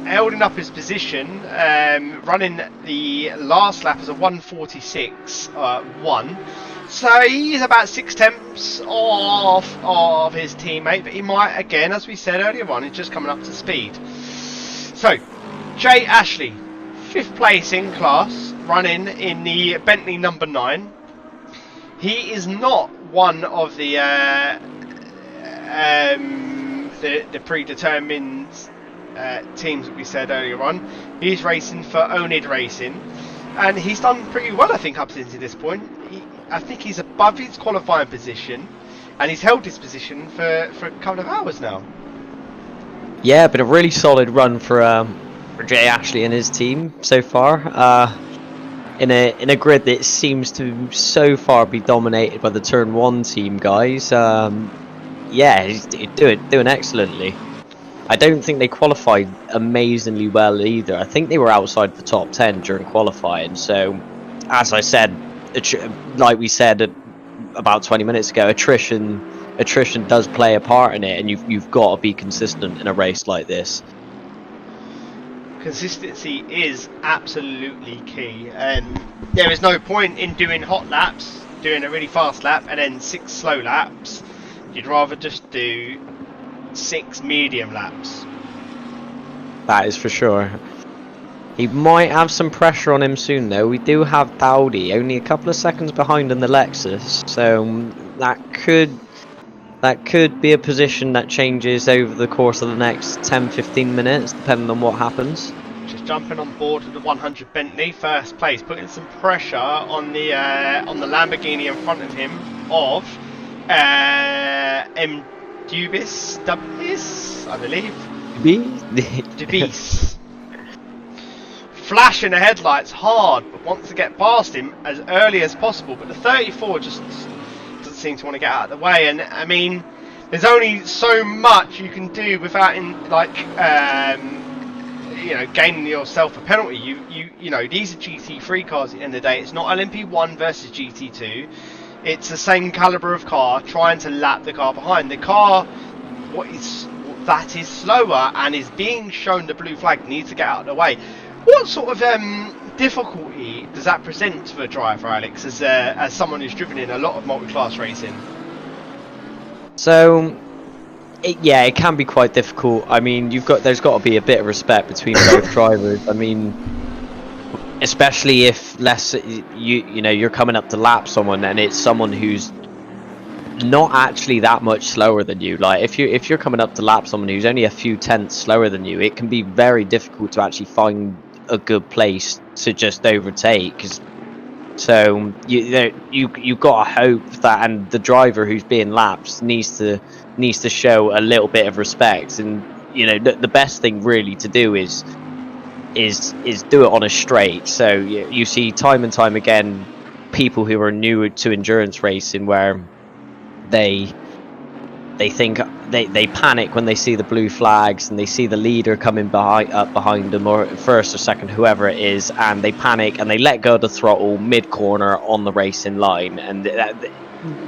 holding up his position, running the last lap as a 1:46.1. So he's about 6 tenths off of his teammate, but he might, again, as we said earlier on, he's just coming up to speed. So, Jay Ashley, 5th place in class, running in the Bentley number 9. He is not one of the predetermined teams that we said earlier on. He's racing for Onid Racing, and he's done pretty well, I think, up to this point. I think he's above his qualifying position, and he's held his position for a couple of hours now. Yeah, but a really solid run for Jay Ashley and his team so far. In a grid that seems to so far be dominated by the Turn 1 team guys. Yeah, he's doing excellently. I don't think they qualified amazingly well either. I think they were outside the top 10 during qualifying. So, as I said, like we said about 20 minutes ago, attrition does play a part in it, and you've got to be consistent in a race like this. Consistency is absolutely key, and there is no point in doing hot laps, doing a really fast lap, and then 6 slow laps. You'd rather just do 6 medium laps. That is for sure. He might have some pressure on him soon, though. We do have Dowdy only a couple of seconds behind in the Lexus, so that could be a position that changes over the course of the next 10-15 minutes, depending on what happens. Just jumping on board with the 100 Bentley, first place, putting some pressure on the Lamborghini in front of him of M. Dubis, I believe. Dubis. Flashing the headlights hard, but wants to get past him as early as possible. But the 34 just doesn't seem to want to get out of the way. And I mean, there's only so much you can do without gaining yourself a penalty. You know, these are GT3 cars at the end of the day. It's not LMP1 versus GT2. It's the same caliber of car trying to lap the car behind. The car that is slower and is being shown the blue flag needs to get out of the way. What sort of difficulty does that present to a driver, Alex, as someone who's driven in a lot of multi-class racing? So, it can be quite difficult. I mean, there's got to be a bit of respect between both drivers. I mean, especially if you're coming up to lap someone and it's someone who's not actually that much slower than you. Like if you're coming up to lap someone who's only a few tenths slower than you, it can be very difficult to actually find a good place to just overtake. So you've got to hope that, and the driver who's being lapped needs to show a little bit of respect. And the best thing really to do is do it on a straight. So you see time and time again people who are new to endurance racing where they think they panic when they see the blue flags and they see the leader coming up behind them, or first or second, whoever it is, and they panic and they let go of the throttle mid corner on the racing line. And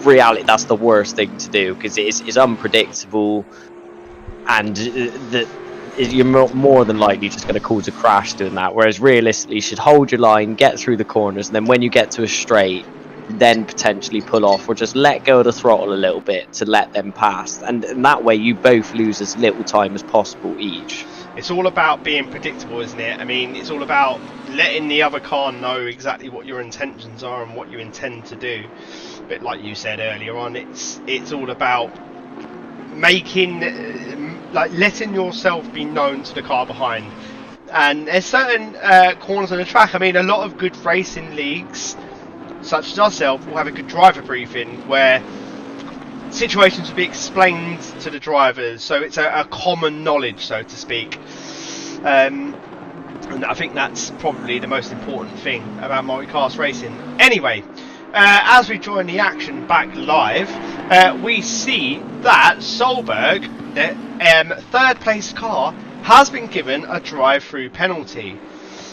reality, that's the worst thing to do, because it's unpredictable, and you're more than likely just going to cause a crash doing that. Whereas realistically, you should hold your line, get through the corners, and then when you get to a straight, then potentially pull off, or just let go of the throttle a little bit to let them pass, and that way you both lose as little time as possible each. It's all about being predictable, isn't it? I mean, it's all about letting the other car know exactly what your intentions are and what you intend to do. But like you said earlier on, it's all about making, letting yourself be known to the car behind. And there's certain corners on the track. I mean, a lot of good racing leagues such as ourselves, will have a good driver briefing where situations will be explained to the drivers, so it's a common knowledge, so to speak. And I think that's probably the most important thing about multicast racing. Anyway, as we join the action back live, we see that Solberg, the third place car, has been given a drive-through penalty.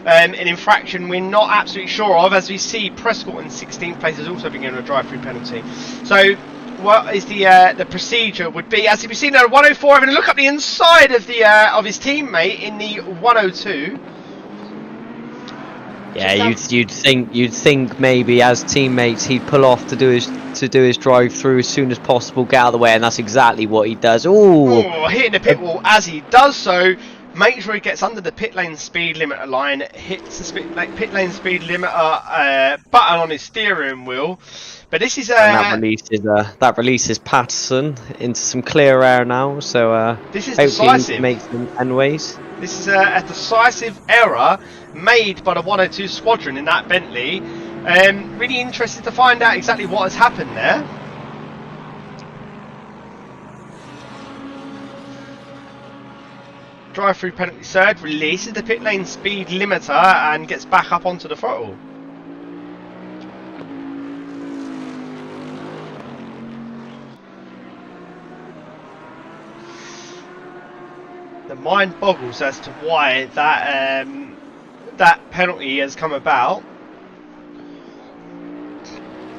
An infraction we're not absolutely sure of, as we see Prescott in 16th place has also been given a drive-through penalty. So what is the procedure would be, as you can see now, 104, having a look up the inside of the of his teammate in the 102. Yeah, you'd think maybe as teammates he'd pull off to do his drive through as soon as possible, get out of the way, and that's exactly what he does. Ooh, hitting the pit wall as he does so. Make sure he gets under the pit lane speed limiter line, hits the pit lane speed limiter button on his steering wheel. But this is and that releases Patterson into some clear air now. So this is hopefully decisive. he makes some endways. This is a decisive error made by the 102 squadron in that Bentley. Really interested to find out exactly what has happened there. Drive-through penalty surge, releases the pit lane speed limiter and gets back up onto the throttle. The mind boggles as to why that that penalty has come about.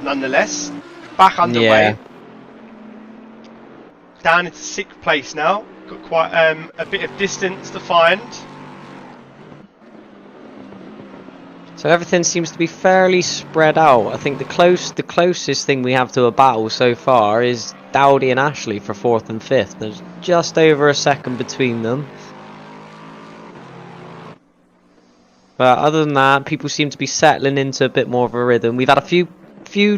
Nonetheless, back underway. Yeah. Down into 6th place now. Got quite a bit of distance to find. So everything seems to be fairly spread out. I think the closest thing we have to a battle so far is Dowdy and Ashley for 4th and 5th. There's just over a second between them. But other than that, people seem to be settling into a bit more of a rhythm. We've had a few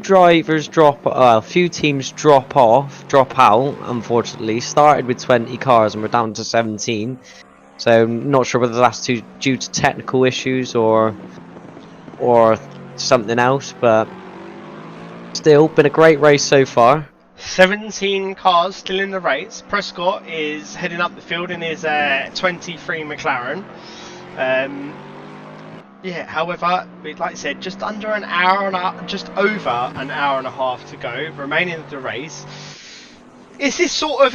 drivers a few teams drop out, unfortunately. Started with 20 cars and we're down to 17. So I'm not sure whether that's due to technical issues or something else, but still been a great race so far. 17 cars still in the race. Prescott is heading up the field in his 23 McLaren. Yeah, however, like I said, just over an hour and a half to go, remaining in the race. Is this sort of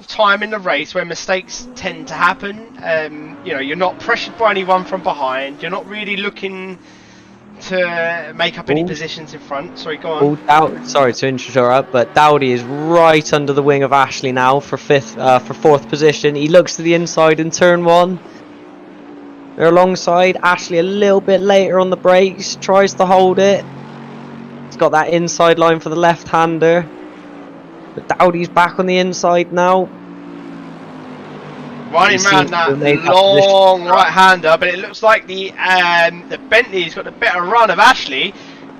time in the race where mistakes tend to happen? You know, you're not pressured by anyone from behind. You're not really looking to make up any positions in front. Sorry, go on. Sorry to interrupt, but Dowdy is right under the wing of Ashley now for 4th position. He looks to the inside in turn 1. They're alongside. Ashley a little bit later on the brakes, tries to hold it. He's got that inside line for the left-hander. But Dowdy's back on the inside now. Running around that long right-hander, but it looks like the Bentley's got a better run of Ashley.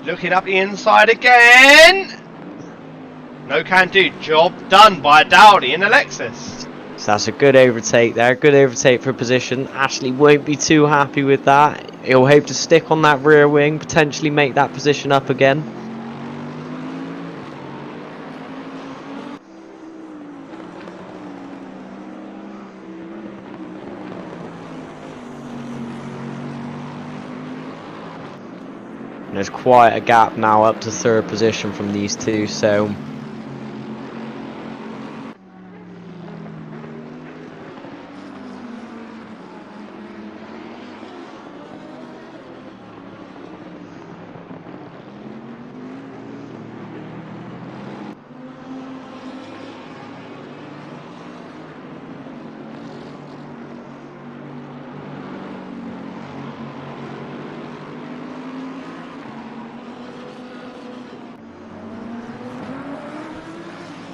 Looking up the inside again. No can do. Job done by Dowdy and Alexis. So that's a good overtake there. Good overtake for position. Ashley won't be too happy with that. He'll hope to stick on that rear wing, potentially make that position up again. And there's quite a gap now up to 3rd position from these two, so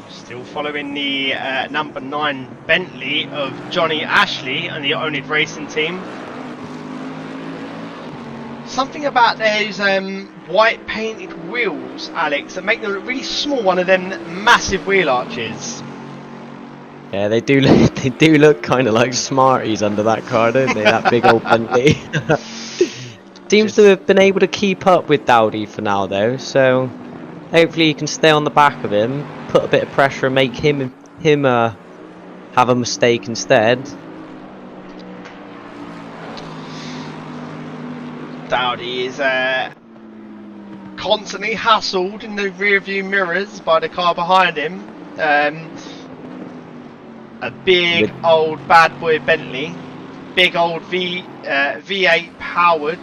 Still following the number 9 Bentley of Johnny Ashley and the Onid Racing team. Something about those white painted wheels, Alex, that make them look really small. One of them massive wheel arches. yeah, they do look kind of like Smarties under that car, don't they? That big old Bentley. Seems to have been able to keep up with Dowdy for now, though. So hopefully he can stay on the back of him, put a bit of pressure, and make him have a mistake instead. Dowdy is constantly hassled in the rear view mirrors by the car behind him. A big old bad boy Bentley, big old V8 powered.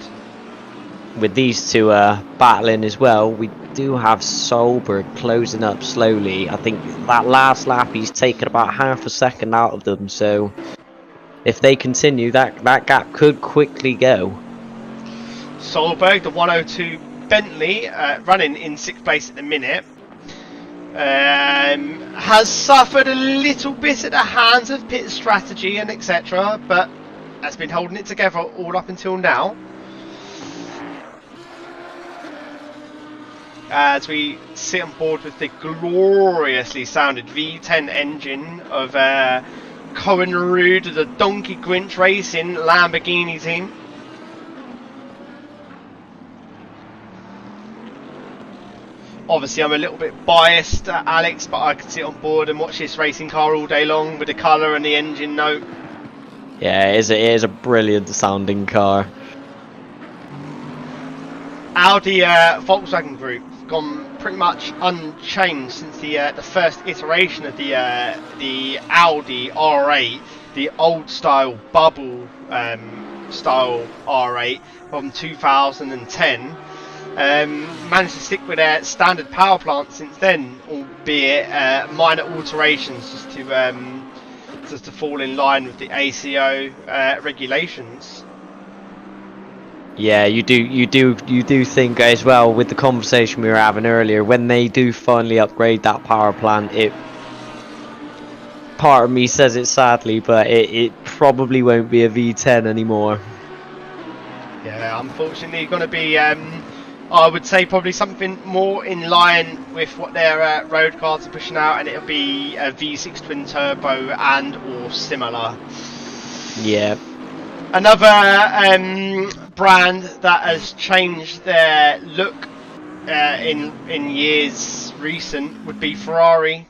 With these two battling as well, we do have Solberg closing up slowly. I think that last lap he's taken about half a second out of them, so if they continue, that gap could quickly go. Solberg, the 102 Bentley, running in 6th place at the minute, has suffered a little bit at the hands of pit strategy and etc., but has been holding it together all up until now. As we sit on board with the gloriously sounded V10 engine of Cohen Rude, the Donkey Grinch Racing Lamborghini team. Obviously I'm a little bit biased, Alex, but I could sit on board and watch this racing car all day long with the colour and the engine note. Yeah, it is a brilliant sounding car. Audi Volkswagen Group gone pretty much unchanged since the first iteration of the Audi R8, the old style bubble style R8 from 2010. Managed to stick with their standard power plant since then, albeit minor alterations just to fall in line with the ACO regulations. Yeah, you do think as well, with the conversation we were having earlier, when they do finally upgrade that power plant, part of me says it sadly, but it probably won't be a V10 anymore. Yeah, unfortunately going to be I would say probably something more in line with what their road cars are pushing out, and it'll be a V6 twin turbo and or similar. Yeah. Another brand that has changed their look in years recent would be Ferrari.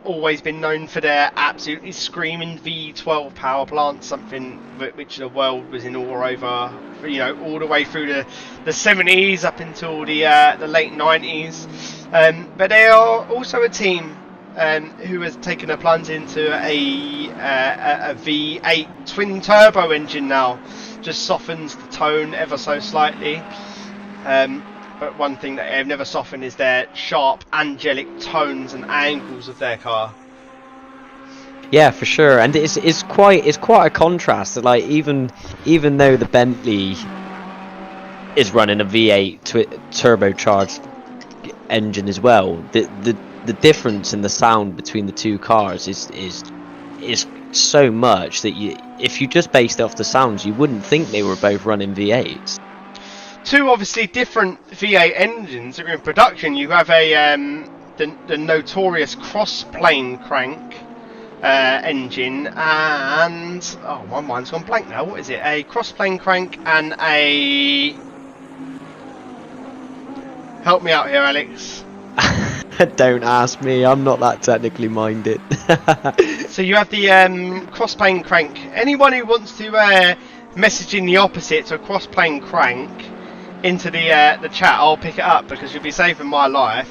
Always been known for their absolutely screaming V12 power plant, something which the world was in awe over, you know, all the way through the 70s up until the late 90s. But they are also a team who has taken a plunge into a V8 twin turbo engine now. Just softens the tone ever so slightly. But one thing that they've never softened is their sharp, angelic tones and angles of their car. Yeah, for sure, and it's quite a contrast. Like even though the Bentley is running a V8 turbocharged engine as well, the difference in the sound between the two cars is so much that if you just based it off the sounds, you wouldn't think they were both running V8s. Two obviously different V8 engines that are in production. You have the notorious cross-plane crank engine, and my mind's gone blank now. What is it? A cross-plane crank and a... Help me out here, Alex. Don't ask me. I'm not that technically minded. So you have the cross-plane crank. Anyone who wants to message in the opposite to a cross-plane crank into the chat, I'll pick it up because you'll be saving my life.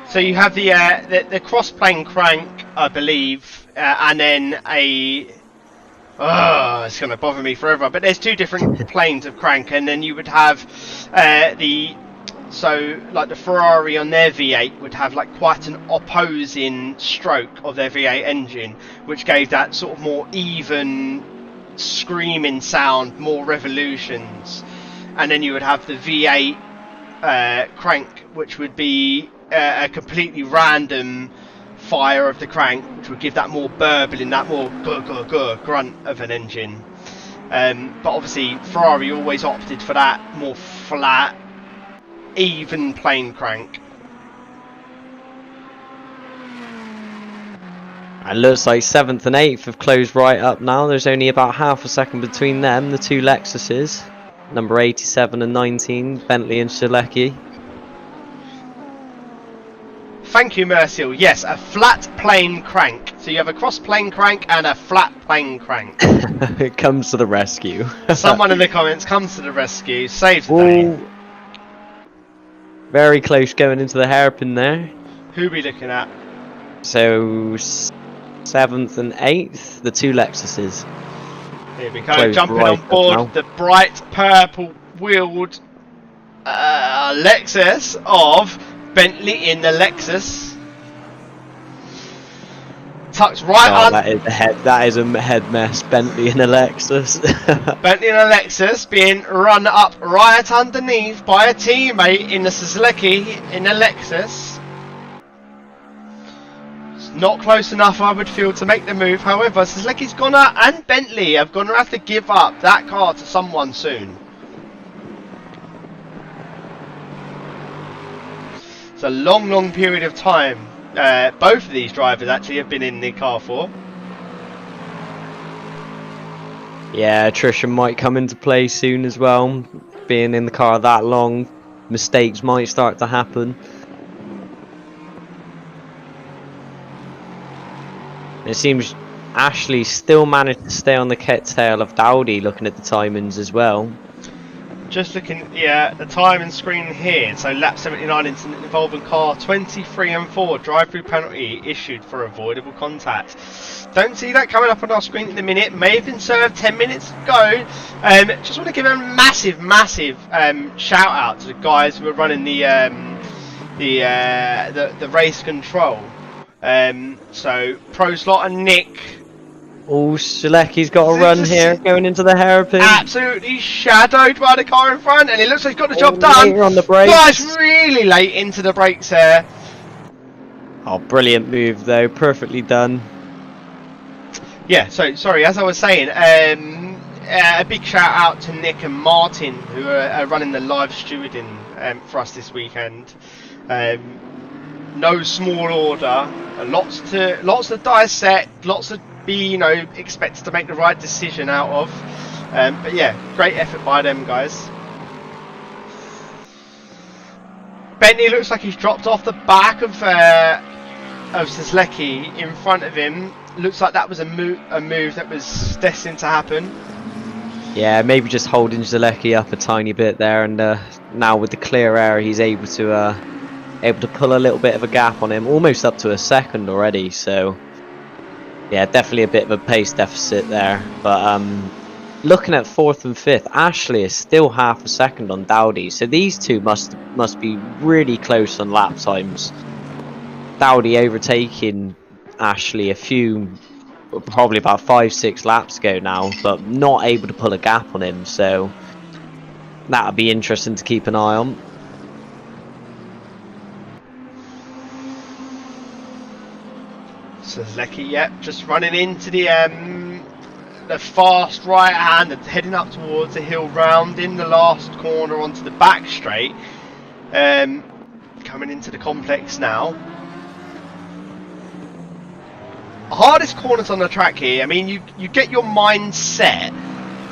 So you have the cross-plane crank, I believe, and then it's going to bother me forever. But there's two different planes of crank, and then you would have like the Ferrari on their V8 would have like quite an opposing stroke of their V8 engine, which gave that sort of more even screaming sound, more revolutions. And then you would have the V8 crank, which would be a completely random fire of the crank, which would give that more burbling, that more grunt of an engine. But obviously Ferrari always opted for that more flat, even plane crank. It looks like 7th and 8th have closed right up now. There's only about half a second between them, the two Lexuses. number 87 and 19, Bentley and Shalecki. Thank you, Mercial. Yes, a flat plane crank. So you have a cross plane crank and a flat plane crank. It comes to the rescue. Someone in the comments comes to the rescue, saves the day. Ooh. Very close going into the hairpin there. Who are we looking at? So 7th and 8th, the two Lexuses. Here we go, Close jumping right on board now. the bright purple wheeled Lexus of Bentley in the Lexus. Tucks right on. That is a head mess. Bentley in a Lexus. Bentley in a Lexus being run up right underneath by a teammate in the Suzuki in a Lexus. It's not close enough, I would feel, to make the move. However, Suzuki's gonna and Bentley are gonna have to give up that car to someone soon. It's a long period of time. Both of these drivers actually have been in the car for. Yeah, attrition might come into play soon as well. Being in the car that long, mistakes might start to happen. It seems Ashley still managed to stay on the tail of Dowdy, looking at the timings as well. Just looking at the timing screen here, so lap 79 incident involving car 23 and 4, drive-through penalty issued for avoidable contact. Don't see that coming up on our screen at the minute, may have been served 10 minutes ago. Just want to give a massive shout out to the guys who are running the race control. So Pro Slot and Nick. Oh, Shalecki's got a run here, going into the hairpin. Absolutely shadowed by the car in front, and it looks like he's got the job done. Later on the brakes. Nice, really late into the brakes there. Oh, brilliant move though, perfectly done. Yeah, so sorry, as I was saying, a big shout out to Nick and Martin who are running the live stewarding for us this weekend. No small order, lots to dissect, lots to be expected to make the right decision out of. But yeah, great effort by them guys. Bentley looks like he's dropped off the back of Suzuki in front of him. Looks like that was a move that was destined to happen. Yeah, maybe just holding Zaleki up a tiny bit there, and now with the clear air, he's able to pull a little bit of a gap on him, almost up to a second already. So yeah, definitely a bit of a pace deficit there. But looking at 4th and 5th, Ashley is still half a second on Dowdy, so these two must be really close on lap times. Dowdy overtaking Ashley probably about 5-6 laps ago now, but not able to pull a gap on him, so that'll be interesting to keep an eye on. Suzuki, yep, just running into the fast right hand and heading up towards the hill, rounding the last corner onto the back straight. Coming into the complex now. Hardest corners on the track here. I mean, you get your mind set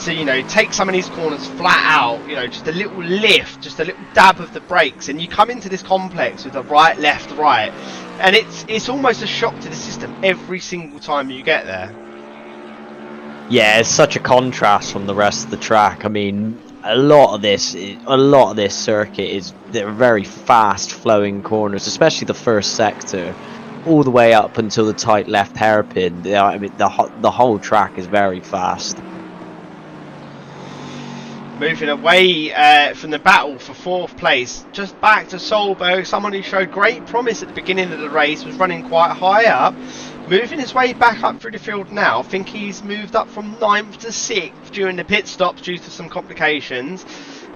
to take some of these corners flat out. Just a little lift, just a little dab of the brakes, and you come into this complex with a right, left, right, and it's almost a shock to the system every single time you get there. Yeah, it's such a contrast from the rest of the track. I mean, a lot of this circuit they're very fast flowing corners, especially the first sector, all the way up until the tight left hairpin. I mean, the whole track is very fast. Moving away from the battle for 4th place, just back to Solberg, someone who showed great promise at the beginning of the race, was running quite high up, moving his way back up through the field now. I think he's moved up from 9th to 6th during the pit stops due to some complications.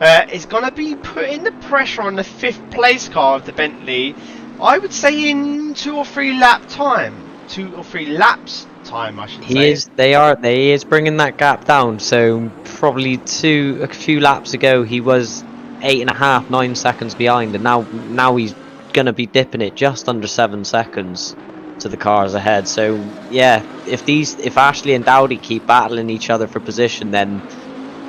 It's going to be putting the pressure on the 5th place car of the Bentley, I would say in 2 or 3 lap time. 2 or 3 laps time, I should say. He is bringing that gap down. So probably a few laps ago he was 8.5, 9 seconds behind, and now he's gonna be dipping it just under 7 seconds to the cars ahead. So yeah, if Ashley and Dowdy keep battling each other for position, then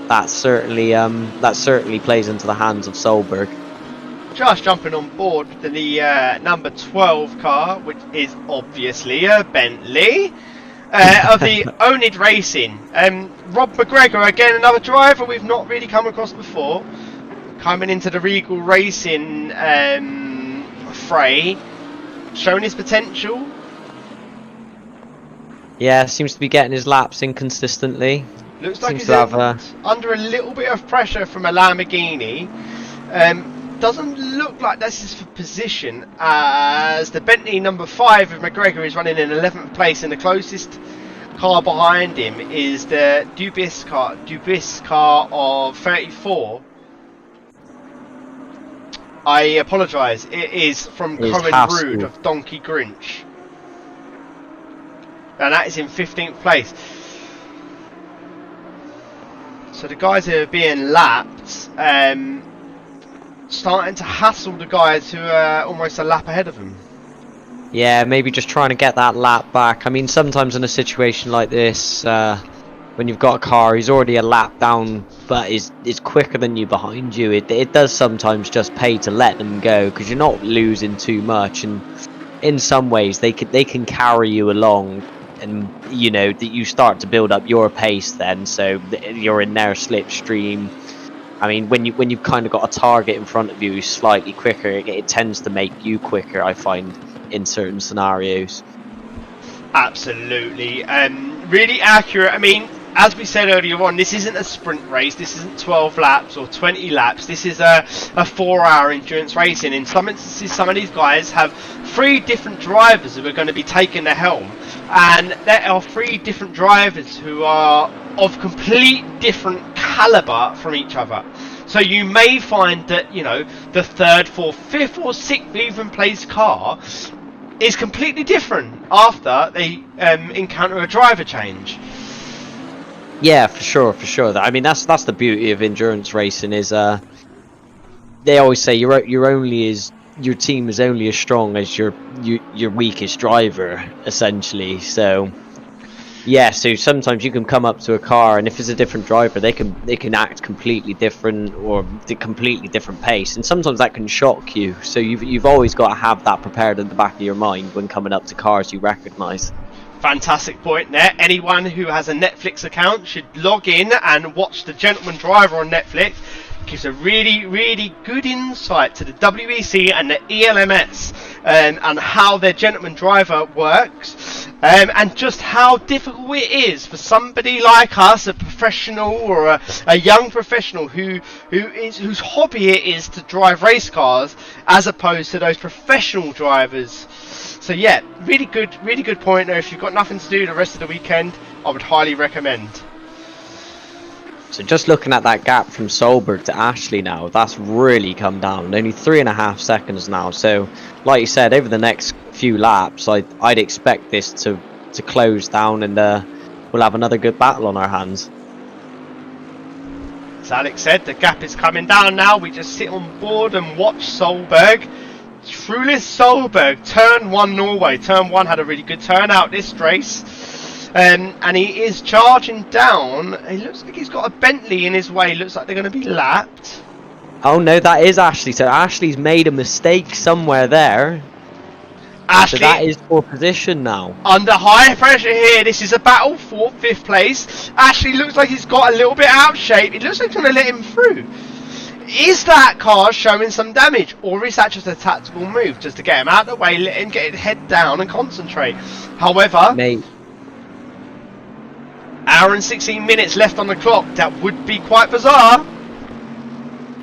that certainly plays into the hands of Solberg. Just jumping on board the number 12 car, which is obviously a Bentley of the Onid Racing. Rob McGregor, again another driver we've not really come across before, coming into the Regal Racing fray, showing his potential. Yeah, seems to be getting his laps in consistently. Looks like Seems he's to have under a little bit of pressure from a Lamborghini. Doesn't look like this is for position, as the Bentley number 5 of McGregor is running in 11th place, and the closest car behind him is the Dubis car of 34. I apologise, it is from Cohen Rude of Donkey Grinch, and that is in 15th place. So the guys who are being lapped, starting to hassle the guys who are almost a lap ahead of them. Yeah, maybe just trying to get that lap back. I mean, sometimes in a situation like this, when you've got a car who's already a lap down but is quicker than you behind you, it does sometimes just pay to let them go, because you're not losing too much, and in some ways they can carry you along, and you know that you start to build up your pace then, so you're in their slipstream. I mean, when you've kind of got a target in front of you who's slightly quicker, it tends to make you quicker, I find, in certain scenarios. Absolutely, really accurate. I mean, as we said earlier on, this isn't a sprint race. This isn't 12 laps or 20 laps. This is a 4-hour endurance racing. In some instances, some of these guys have 3 different drivers who are going to be taking the helm, and there are 3 different drivers who are of complete different caliber from each other. So you may find that, you know, the 3rd, 4th, 5th or 6th even placed car is completely different after they encounter a driver change. Yeah, for sure. I mean, that's the beauty of endurance racing, is they always say your team is only as strong as your weakest driver, essentially. So yeah, so sometimes you can come up to a car, and if it's a different driver, they can act completely different, or the completely different pace, and sometimes that can shock you. So you've always got to have that prepared in the back of your mind when coming up to cars you recognise. Fantastic point there. Anyone who has a Netflix account should log in and watch The Gentleman Driver on Netflix. It gives a really good insight to the WEC and the ELMS, and how their Gentleman Driver works, and just how difficult it is for somebody like us, a professional or a young professional whose hobby it is to drive race cars, as opposed to those professional drivers. So yeah, really good point there. If you've got nothing to do the rest of the weekend, I would highly recommend. So just looking at that gap from Solberg to Ashley now, that's really come down. Only 3.5 seconds now. So, like you said, over the next few laps, I'd expect this to close down, and we'll have another good battle on our hands. As Alex said, the gap is coming down now. We just sit on board and watch Solberg. Trulis Solberg, Turn 1 Norway. Turn 1 had a really good turnout this race. And he is charging down. It looks like he's got a Bentley in his way. Looks like they're going to be lapped. Oh no, that is Ashley. So Ashley's made a mistake somewhere there. Ashley, so that is for position now. Under high pressure here. This is a battle for 5th place. Ashley looks like he's got a little bit out of shape. It looks like he's going to let him through. Is that car showing some damage, or is that just a tactical move just to get him out of the way, let him get his head down and concentrate? However, Mate, hour and 16 minutes left on the clock. That would be quite bizarre.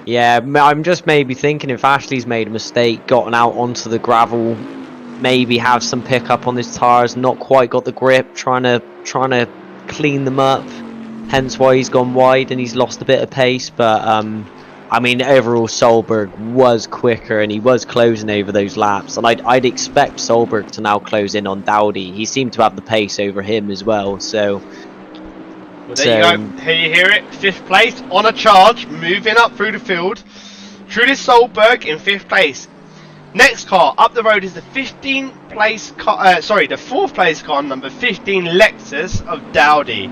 yeah, I'm just maybe thinking if Ashley's made a mistake, gotten out onto the gravel, maybe have some pickup on his tyres, not quite got the grip, trying to clean them up. Hence why he's gone wide and he's lost a bit of pace. But I mean, overall Solberg was quicker and he was closing over those laps, and I'd expect Solberg to now close in on Dowdy. He seemed to have the pace over him as well. So well, there you go. Here you hear it. 5th place on a charge, moving up through the field. Trulis Solberg in 5th place. Next car up the road is the 15th place car. The 4th place car, number 15 Lexus of Dowdy.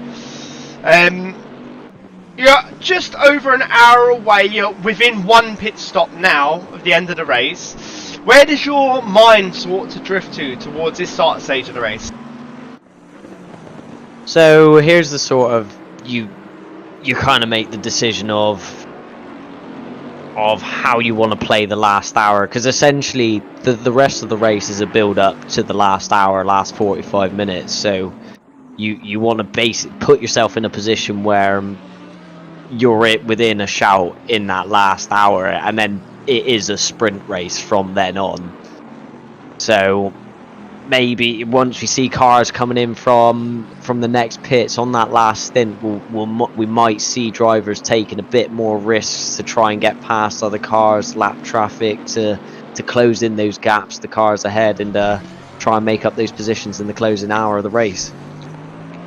You're just over an hour away. You're within one pit stop now of the end of the race. Where does your mind sort to drift towards this start stage of the race? So here's the sort of you kind of make the decision of how you want to play the last hour, because essentially the rest of the race is a build up to the last hour, last 45 minutes. So you want to put yourself in a position where you're within a shout in that last hour, and then it is a sprint race from then on. So maybe once we see cars coming in from the next pits on that last stint, we might see drivers taking a bit more risks to try and get past other cars, lap traffic, to close in those gaps, the cars ahead, and try and make up those positions in the closing hour of the race.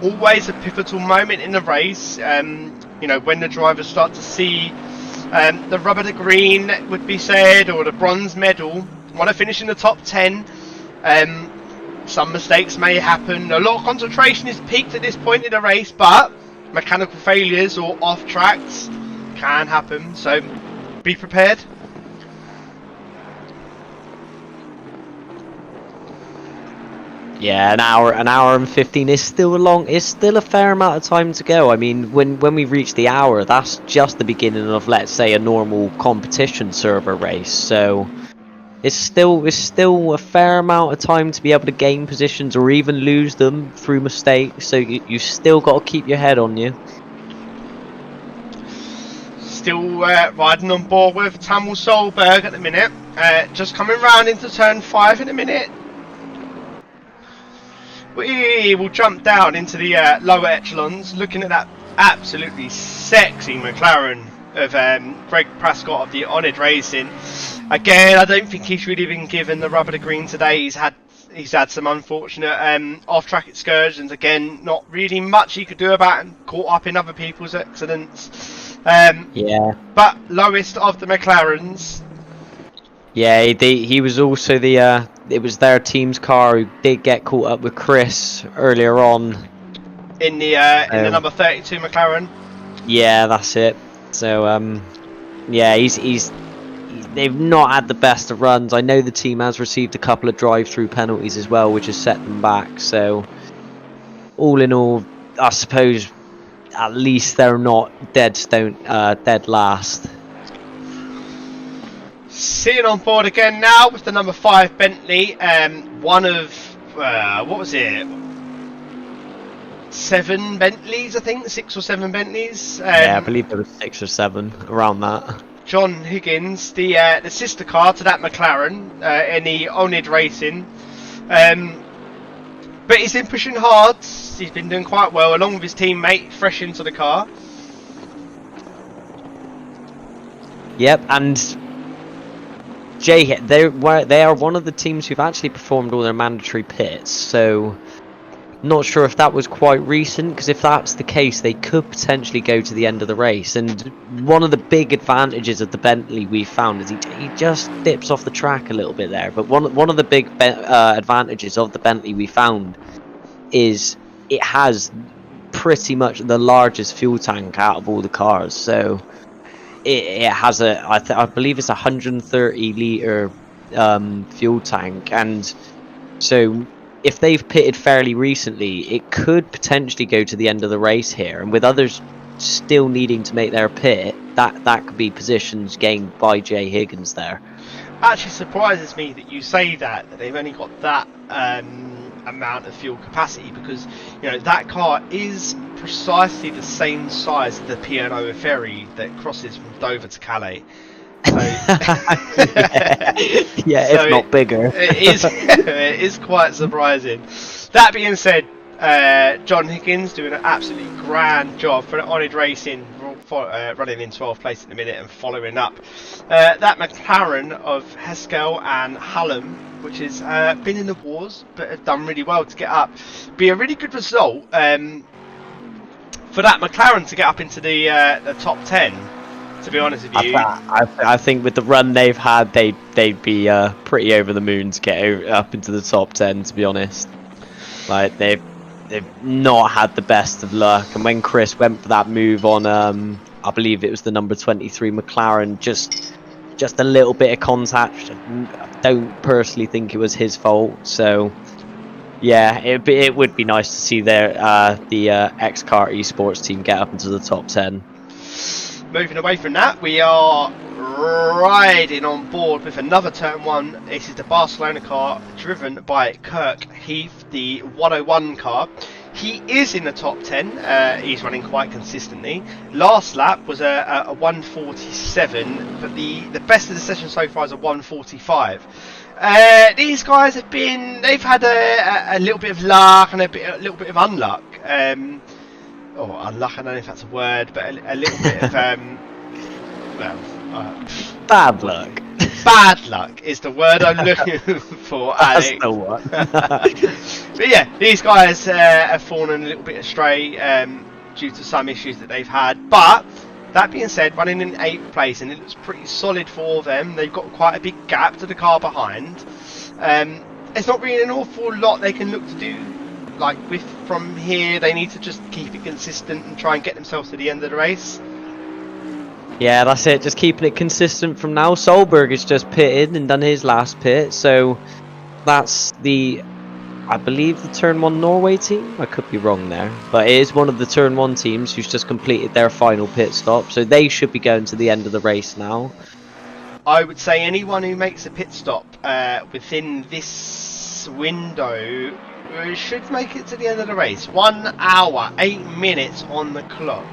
Always a pivotal moment in the race. You know, when the drivers start to see the rubber to green, would be said, or the bronze medal, want to finish in the top 10. Some mistakes may happen. A lot of concentration is peaked at this point in the race, but mechanical failures or off tracks can happen. So be prepared. Yeah, an hour and 15 is still a fair amount of time to go. I mean, when we reach the hour, that's just the beginning of, let's say, a normal competition server race. So it's still a fair amount of time to be able to gain positions or even lose them through mistakes. So you still got to keep your head on you. Still riding on board with Tamil Solberg at the minute. Just coming round into turn 5 in a minute. We will jump down into the lower echelons, looking at that absolutely sexy McLaren of Greg Prescott of the Honoured Racing. Again, I don't think he's really been given the rubber to green today. He's had some unfortunate off-track excursions. Again, not really much he could do about it, caught up in other people's accidents. Yeah. But lowest of the McLarens. Yeah, he was also it was their team's car who did get caught up with Chris earlier on. In the number 32 McLaren. Yeah, that's it. So yeah, they've not had the best of runs. I know the team has received a couple of drive-through penalties as well, which has set them back. So all in all, I suppose at least they're not dead last. Sitting on board again now with the number 5 Bentley, one of, what was it? 7 Bentleys, I think, 6 or 7 Bentleys. Yeah, I believe there was 6 or 7 around that. John Higgins, the sister car to that McLaren in the Honoured Racing. But he's been pushing hard. He's been doing quite well along with his teammate, fresh into the car. Yep, and Jay, they are one of the teams who've actually performed all their mandatory pits, so not sure if that was quite recent, because if that's the case, they could potentially go to the end of the race. And one of the big advantages of the Bentley we found is he just dips off the track a little bit there. But one of the big advantages of the Bentley we found is it has pretty much the largest fuel tank out of all the cars. So it has I believe it's 130 litre fuel tank, and so if they've pitted fairly recently, it could potentially go to the end of the race here, and with others still needing to make their pit, that could be positions gained by Jay Higgins there. Actually surprises me that you say that they've only got that amount of fuel capacity, because you know that car is precisely the same size as the P&O ferry that crosses from Dover to Calais. So, yeah, so if not bigger. It is quite surprising. That being said, John Higgins doing an absolutely grand job for Honoured Racing, running in 12th place in a minute and following up. That McLaren of Heskell and Hallam, which has been in the wars but have done really well to get up, be a really good result for that McLaren to get up into the top 10. To be honest with you, I think with the run they've had, they'd be pretty over the moon to get up into the top 10. To be honest, like they've they've not had the best of luck. And when Chris went for that move on, I believe it was the number 23 McLaren, just a little bit of contact. I don't personally think it was his fault. So yeah, it would be nice to see the X-Kart Esports team get up into the top 10. Moving away from that, we are riding on board with another turn 1. This is the Barcelona car driven by Kirk Heath, the 101 car. He is in the top 10. He's running quite consistently. Last lap was a 147, but the best of the session so far is a 145. These guys they've had a little bit of luck and a little bit of unluck. Unluck, I don't know if that's a word, but a little bit of bad luck. Bad luck is the word I'm looking for, Alex. That's the one. But yeah, these guys have fallen a little bit astray due to some issues that they've had. But that being said, running in 8th place, and it looks pretty solid for them. They've got quite a big gap to the car behind. There's not really an awful lot they can look to do. Like from here, they need to just keep it consistent and try and get themselves to the end of the race. Yeah, that's it. Just keeping it consistent from now. Solberg has just pitted and done his last pit, so that's I believe the Turn 1 Norway team. I could be wrong there, but it is one of the Turn 1 teams who's just completed their final pit stop, so they should be going to the end of the race now. I would say anyone who makes a pit stop within this window should make it to the end of the race. 1 hour, 8 minutes on the clock.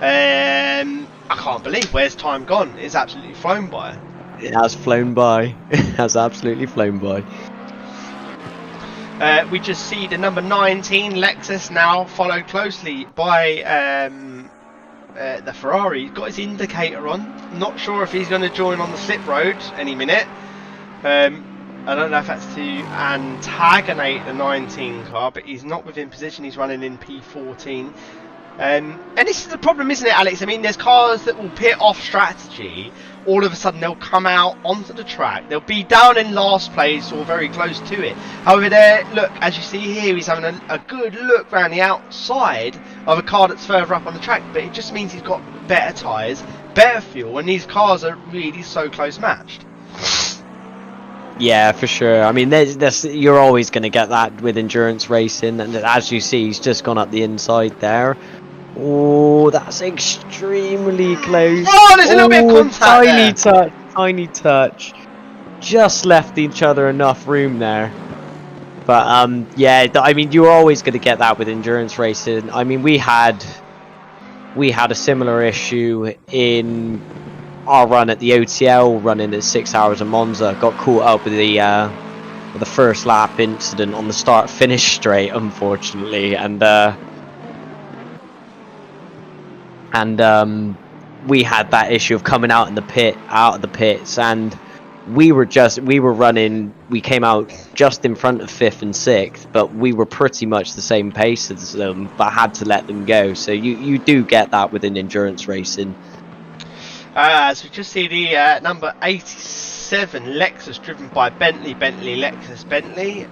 I can't believe where's time gone. It's absolutely flown by. It has flown by. It has absolutely flown by. We just see the number 19 Lexus now followed closely by the Ferrari. He's got his indicator on. Not sure if he's going to join on the slip road any minute. I don't know if that's to antagonate the 19 car, but he's not within position. He's running in P14. And this is the problem, isn't it, Alex? I mean, there's cars that will pit off strategy. All of a sudden, they'll come out onto the track. They'll be down in last place or very close to it. However, look, as you see here, he's having a good look around the outside of a car that's further up on the track. But it just means he's got better tyres, better fuel, and these cars are really so close matched. Yeah, for sure. I mean, you're always going to get that with endurance racing, and as you see, he's just gone up the inside there. Oh, that's extremely close. Oh, there's a little bit of contact Tiny touch. Just left each other enough room there. But yeah, I mean, you're always going to get that with endurance racing. I mean, we had a similar issue in our run at the OTL, running at 6 hours of Monza. Got caught up with the first lap incident on the start-finish straight, unfortunately, and we had that issue of coming out of the pits, and we came out just in front of 5th and 6th, but we were pretty much the same pace as them, but had to let them go. So you do get that within endurance racing. So we just see the number 87 Lexus driven by Bentley, Lexus, Bentley.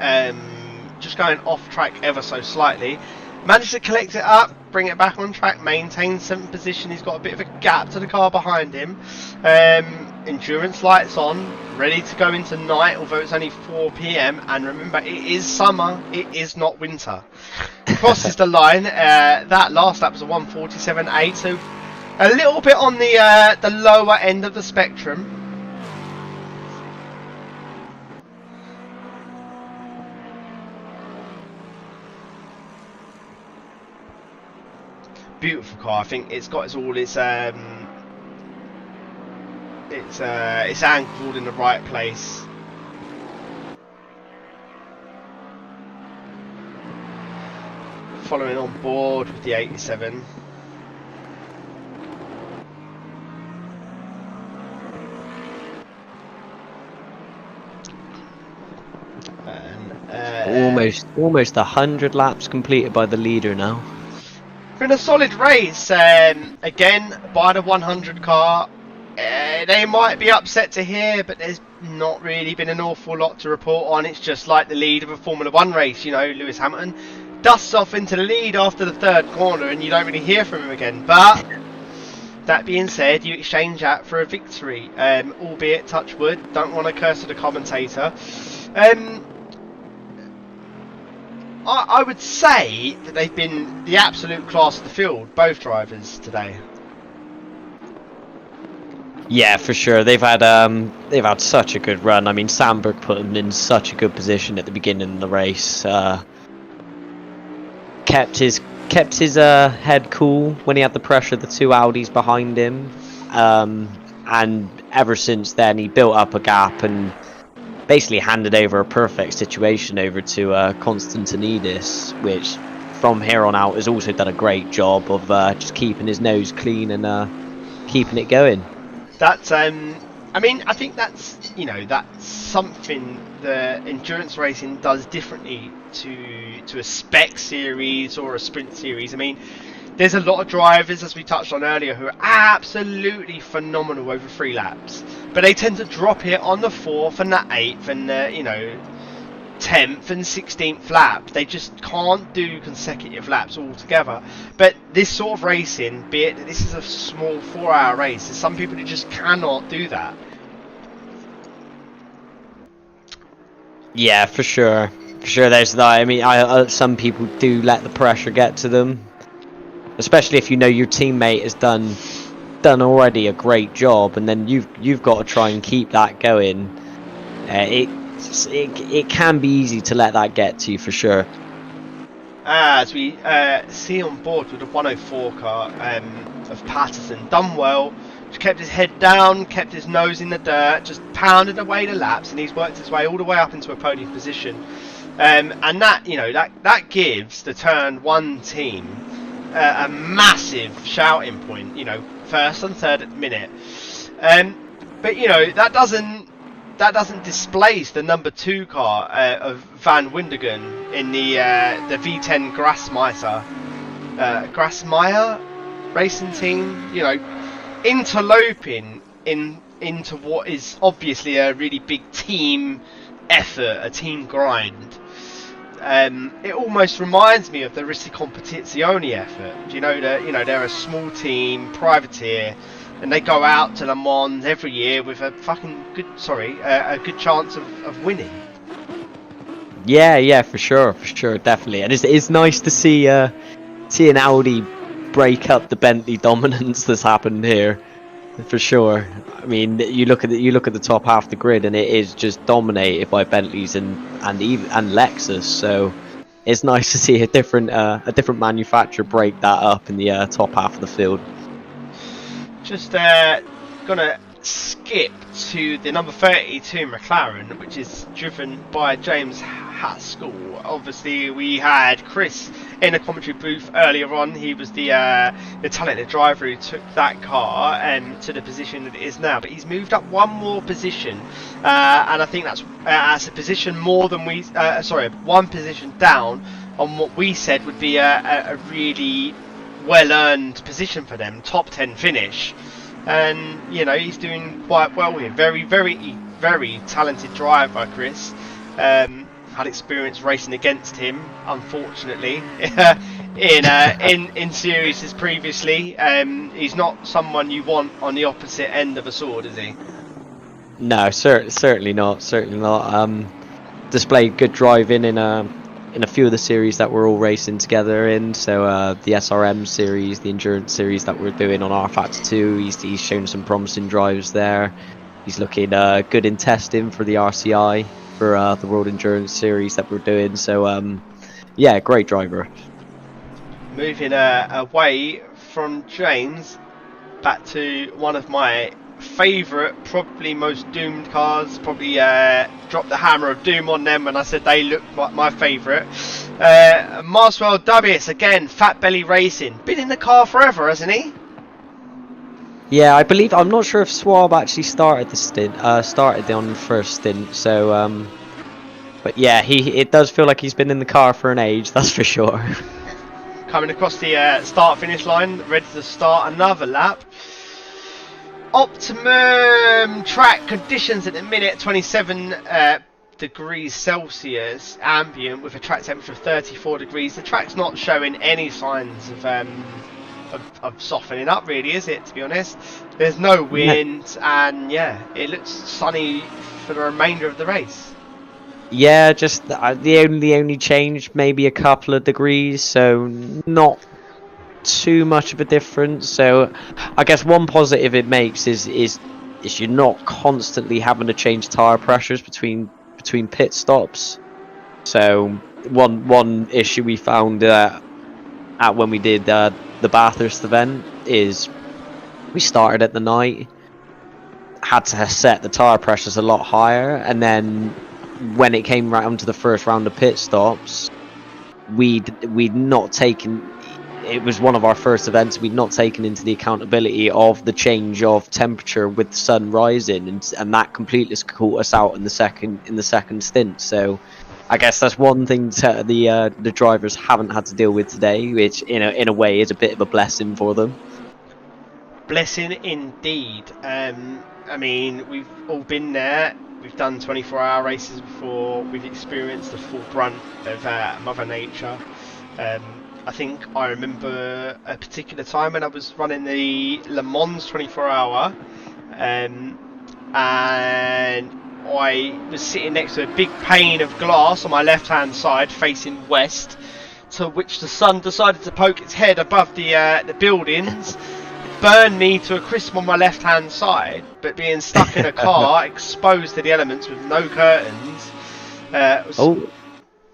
Just going off track ever so slightly. Managed to collect it up, bring it back on track, maintain 7th position. He's got a bit of a gap to the car behind him. Endurance lights on, ready to go into night, although it's only 4 PM. And remember, it is summer, it is not winter. Crosses the line. That last lap was a 147.8, so a little bit on the lower end of the spectrum. Beautiful car. I think it's got its angled in the right place. Following on board with the 87. Almost 100 laps completed by the leader now. Been a solid race. Again, by the 100 car. They might be upset to hear, but there's not really been an awful lot to report on. It's just like the lead of a Formula 1 race, you know, Lewis Hamilton dusts off into the lead after the third corner, and you don't really hear from him again. But that being said, you exchange that for a victory, albeit touch wood. Don't want to curse at the commentator. I would say that they've been the absolute class of the field, both drivers today. Yeah, for sure. They've had such a good run. I mean, Sandberg put them in such a good position at the beginning of the race. Kept his head cool when he had the pressure of the two Audis behind him, and ever since then he built up a gap and basically handed over a perfect situation over to Konstantinidis, which from here on out has also done a great job of just keeping his nose clean and keeping it going. That's I mean, I think that's that's something the endurance racing does differently to a spec series or a sprint series. I mean, there's a lot of drivers, as we touched on earlier, who are absolutely phenomenal over 3 laps, but they tend to drop it on the 4th and the 8th and the 10th and 16th lap. They just can't do consecutive laps altogether. But this sort of racing, be it that this is a small 4-hour race, there's some people who just cannot do that. Yeah, for sure. For sure, there's that. I mean, some people do let the pressure get to them, especially if you know your teammate has done already a great job, and then you've got to try and keep that going. It can be easy to let that get to you, for sure. As we see on board with the 104 car of Patterson, done well. Just kept his head down, kept his nose in the dirt, just pounded away the laps, and he's worked his way all the way up into a podium position. And that that gives the Turn 1 team a massive shouting point. First and third at the minute. But that doesn't displace the number 2 car of Van Windegen in the V10 Grasmeyer racing team. Interloping into what is obviously a really big team effort, a team grind. It almost reminds me of the Ricci Competizione effort. They're a small team, privateer, and they go out to Le Mans every year with a good chance of winning. Yeah, for sure, definitely. And it's nice to see an Audi break up the Bentley dominance that's happened here, for sure. I mean, you look at the top half of the grid, and it is just dominated by Bentleys and Lexus. So it's nice to see a different manufacturer break that up in the top half of the field. Just gonna skip to the number 32 McLaren, which is driven by James Haskell. Obviously, we had Chris in the commentary booth earlier on. He was the talented driver who took that car to the position that it is now. But he's moved up one more position, and I think that's a position more than one position down on what we said would be a really well-earned position for them, top 10 finish. And he's doing quite well here. Very, very, very talented driver, Chris. Had experience racing against him, unfortunately, in series previously. He's not someone you want on the opposite end of a sword, is he? No, certainly not. Displayed good driving in a few of the series that we're all racing together in. So the SRM series, the endurance series that we're doing on R-Factor 2, he's shown some promising drives there. He's looking good in testing for the RCI, for the World Endurance series that we're doing. So yeah, great driver. Moving away from James, back to one of my favourite, probably most doomed cars. Probably dropped the hammer of doom on them when I said they looked like my favourite. Marcel Dubis, again, Fat Belly Racing. Been in the car forever, hasn't he? Yeah, I believe. I'm not sure if Swab actually started the stint. Started on the first stint. So, but yeah, it does feel like he's been in the car for an age. That's for sure. Coming across the start-finish line, ready to start another lap. Optimum track conditions at the minute, 27 degrees Celsius ambient with a track temperature of 34 degrees. The track's not showing any signs of softening up, really, is it? To be honest, there's no wind, and yeah, it looks sunny for the remainder of the race. Yeah, just the only change, maybe a couple of degrees, so not too much of a difference. So I guess one positive it makes is you're not constantly having to change tire pressures between pit stops. So one issue we found at when we did the Bathurst event is we started at the night, had to set the tire pressures a lot higher, and then when it came round to the first round of pit stops, we'd not taken. It was one of our first events. We'd not taken into the accountability of the change of temperature with the sun rising, and that completely caught us out in the second stint. So, I guess that's one thing the drivers haven't had to deal with today, which in a way is a bit of a blessing for them. Blessing indeed. I mean, we've all been there. We've done 24-hour races before. We've experienced the full brunt of Mother Nature. I think I remember a particular time when I was running the Le Mans 24-hour, and I was sitting next to a big pane of glass on my left-hand side, facing west, to which the sun decided to poke its head above the buildings. Burned me to a crisp on my left-hand side, but being stuck in a car, exposed to the elements with no curtains.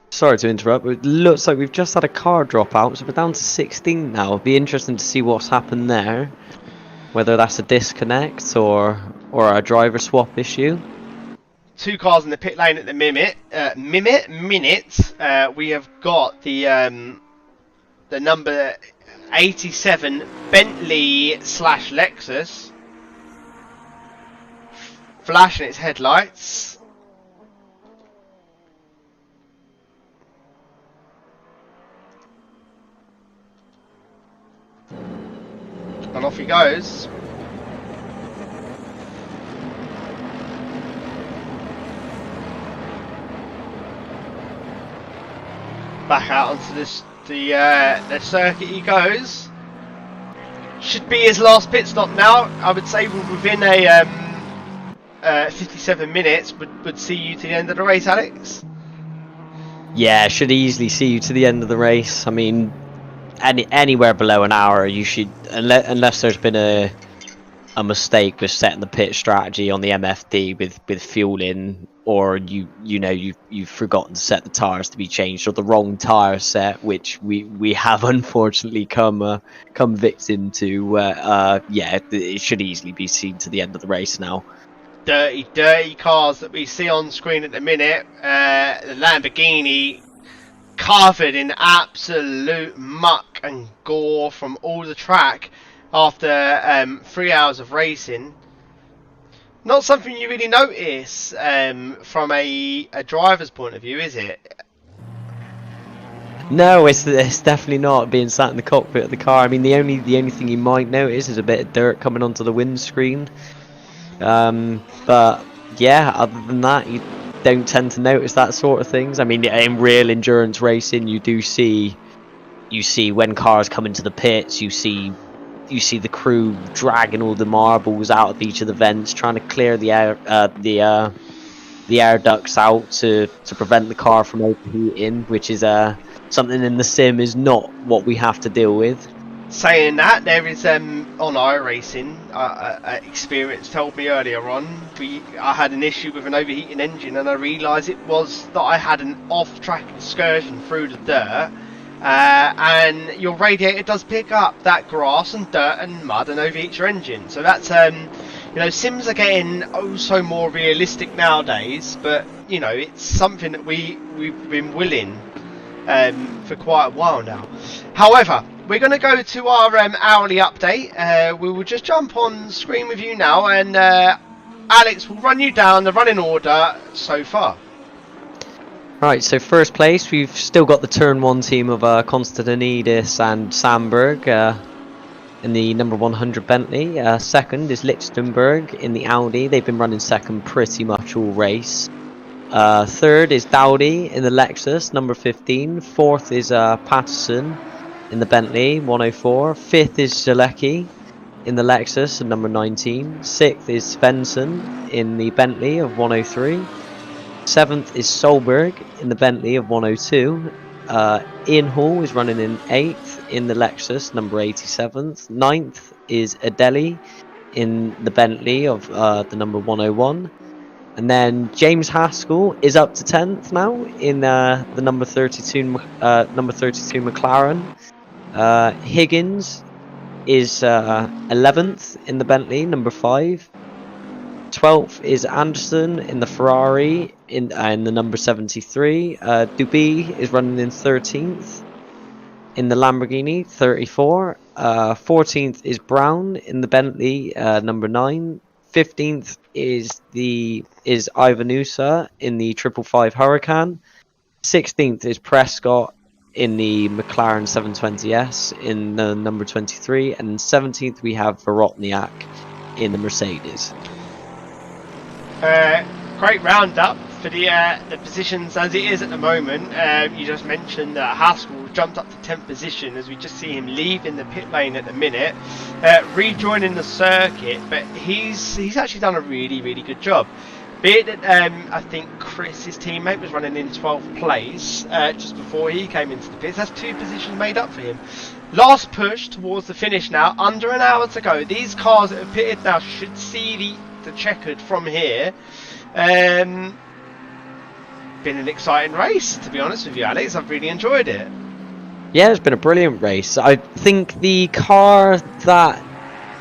Sorry to interrupt, but it looks like we've just had a car drop out, so we're down to 16 now. It'll be interesting to see what's happened there, whether that's a disconnect or a driver swap issue. 2 cars in the pit lane at the minute. We have got the number 87 Bentley / Lexus flashing its headlights. And off he goes. Back out onto the circuit he goes. Should be his last pit stop now. I would say within a 57 minutes would see you to the end of the race, Alex. Yeah, should easily see you to the end of the race. I mean, anywhere below an hour, you should, unless there's been a mistake with setting the pit strategy on the MFD with fueling, or you've forgotten to set the tires to be changed, or the wrong tire set, which we have unfortunately come victim to. It should easily be seen to the end of the race now. Dirty cars that we see on screen at the minute. The Lamborghini covered in absolute muck and gore from all the track after 3 hours of racing. Not something you really notice from a driver's point of view, is it? No, it's definitely not, being sat in the cockpit of the car. I mean, the only thing you might notice is a bit of dirt coming onto the windscreen. But yeah, other than that, you don't tend to notice that sort of things. I mean, in real endurance racing, you see when cars come into the pits, you see the crew dragging all the marbles out of each of the vents, trying to clear the air ducts out to prevent the car from overheating, which is something in the sim is not what we have to deal with. Saying that, there is on iRacing, experience told me earlier on, I had an issue with an overheating engine, and I realised it was that I had an off-track excursion through the dirt, and your radiator does pick up that grass and dirt and mud and overheats your engine. So that's sims are getting so more realistic nowadays, but it's something that we've been willing for quite a while now. However, we're going to go to our hourly update. We will just jump on screen with you now, and Alex will run you down the running order so far. Right, so first place, we've still got the Turn 1 team of Konstantinidis and Sandberg in the number 100 Bentley. Second is Lichtenberg in the Audi. They've been running second pretty much all race. Third is Dowdy in the Lexus, number 15. Fourth is Patterson in the Bentley, 104. Fifth is Jalecki in the Lexus, number 19. Sixth is Svensson in the Bentley of 103. Seventh is Solberg in the Bentley of 102. Ian Hall is running in 8th in the Lexus, number 87th. Ninth is Adeli in the Bentley of the number 101. And then James Haskell is up to 10th now in the number 32 McLaren. Higgins is 11th in the Bentley, number 5. 12th is Anderson in the Ferrari in the number 73. Duby is running in 13th in the Lamborghini, 34. 14th is Brown in the Bentley, number 9. 15th is Ivanusa in the 555 Huracan. 16th is Prescott in the McLaren 720S in the number 23. And 17th we have Vorotniak in the Mercedes. Great roundup for the positions as it is at the moment. You just mentioned that Haskell jumped up to 10th position as we just see him leaving the pit lane at the minute, rejoining the circuit, but he's actually done a really good job. Be it that I think Chris, his teammate, was running in 12th place just before he came into the pits. That's 2 positions made up for him. Last push towards the finish now, under an hour to go. These cars that have pitted now should see the checkered from here. Been an exciting race, to be honest with you, Alex. I've really enjoyed it. Yeah, it's been a brilliant race. I think the car that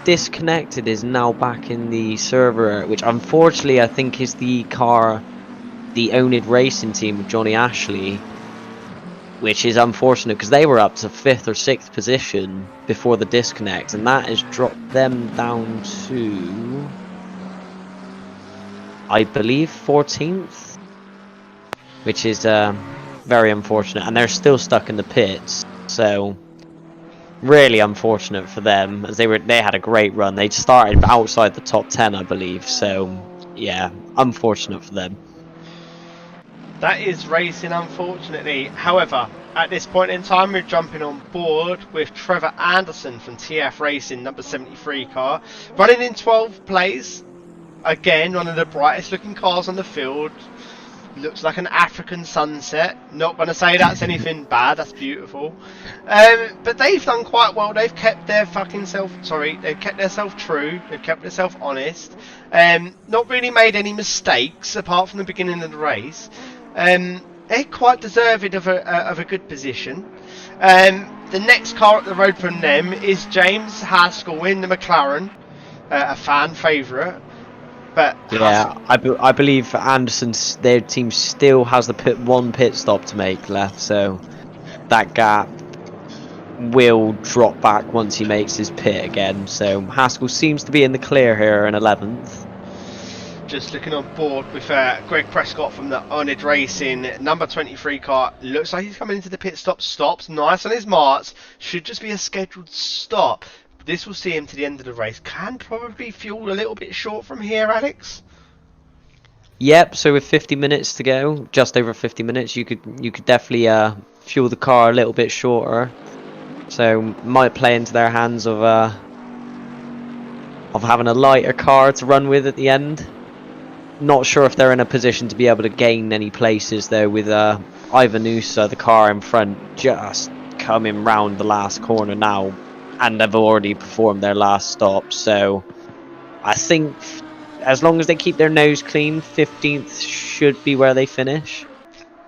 disconnected is now back in the server, which unfortunately I think is the car, the Onid Racing team with Johnny Ashley, which is unfortunate because they were up to 5th or 6th position before the disconnect, and that has dropped them down to, I believe, 14th, which is very unfortunate, and they're still stuck in the pits, so really unfortunate for them, as they had a great run. They started outside the top 10, I believe, so yeah, unfortunate for them. That is racing, unfortunately. However, at this point in time, we're jumping on board with Trevor Anderson from TF Racing, number 73 car, running in 12th place. Again, one of the brightest looking cars on the field. Looks like an African sunset. Not going to say that's anything bad. That's beautiful. But they've done quite well. They've kept their they've kept themselves true. They've kept themselves honest. Not really made any mistakes apart from the beginning of the race. They're quite deserving of a good position. The next car up the road from them is James Haskell in the McLaren, a fan favourite. But yeah, I believe Anderson's, their team still has the one pit stop to make left, so that gap will drop back once he makes his pit again. So Haskell seems to be in the clear here in 11th. Just looking on board with Greg Prescott from the Onid Racing, number 23 car. Looks like he's coming into the pit stop. Stops nice on his marks. Should just be a scheduled stop. This will see him to the end of the race. Can probably fuel a little bit short from here, Alex. Yep. So with 50 minutes to go, just over 50 minutes, you could definitely fuel the car a little bit shorter. So might play into their hands of having a lighter car to run with at the end. Not sure if they're in a position to be able to gain any places though, with Ivanusa, the car in front, just coming round the last corner now. And they've already performed their last stop, so I think as long as they keep their nose clean, 15th should be where they finish.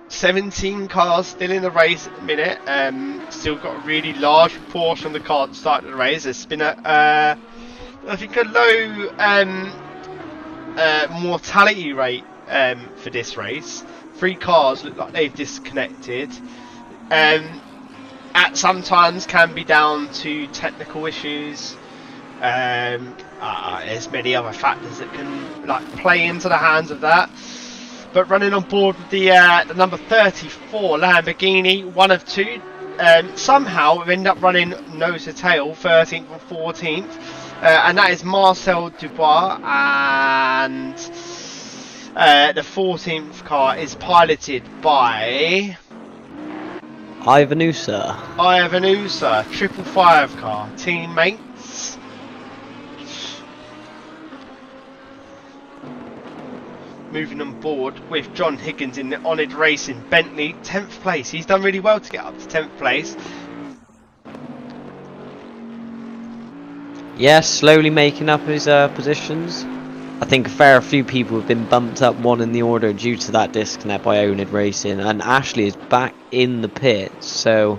17 cars still in the race at the minute. Still got a really large proportion of the cars starting the race. There's been I think a low mortality rate for this race. 3 cars look like they've disconnected. Sometimes can be down to technical issues. There's many other factors that can play into the hands of that. But running on board with the number 34 Lamborghini, one of 2, somehow we end up running nose to tail, 13th and 14th, and that is Marcel Dubois and The 14th car is piloted by Ivanusa. Ivanusa, 555 car, teammates. Moving on board with John Higgins in the Honoured Racing Bentley, 10th place. He's done really well to get up to 10th place. Yeah, slowly making up his positions. I think a fair few people have been bumped up one in the order due to that disconnect by Honoured Racing, and Ashley is back in the pits, so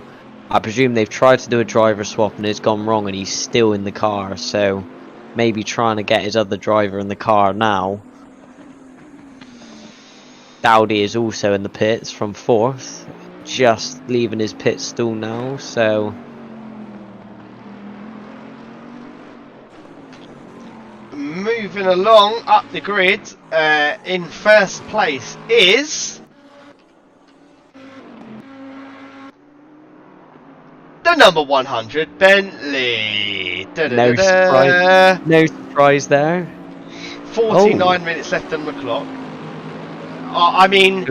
I presume they've tried to do a driver swap and it's gone wrong and he's still in the car, so maybe trying to get his other driver in the car now. Dowdy is also in the pits from 4th, just leaving his pit stall now, so moving along up the grid, in first place is the number 100 Bentley. no surprise, no surprise there. 49 minutes left on the clock. I mean,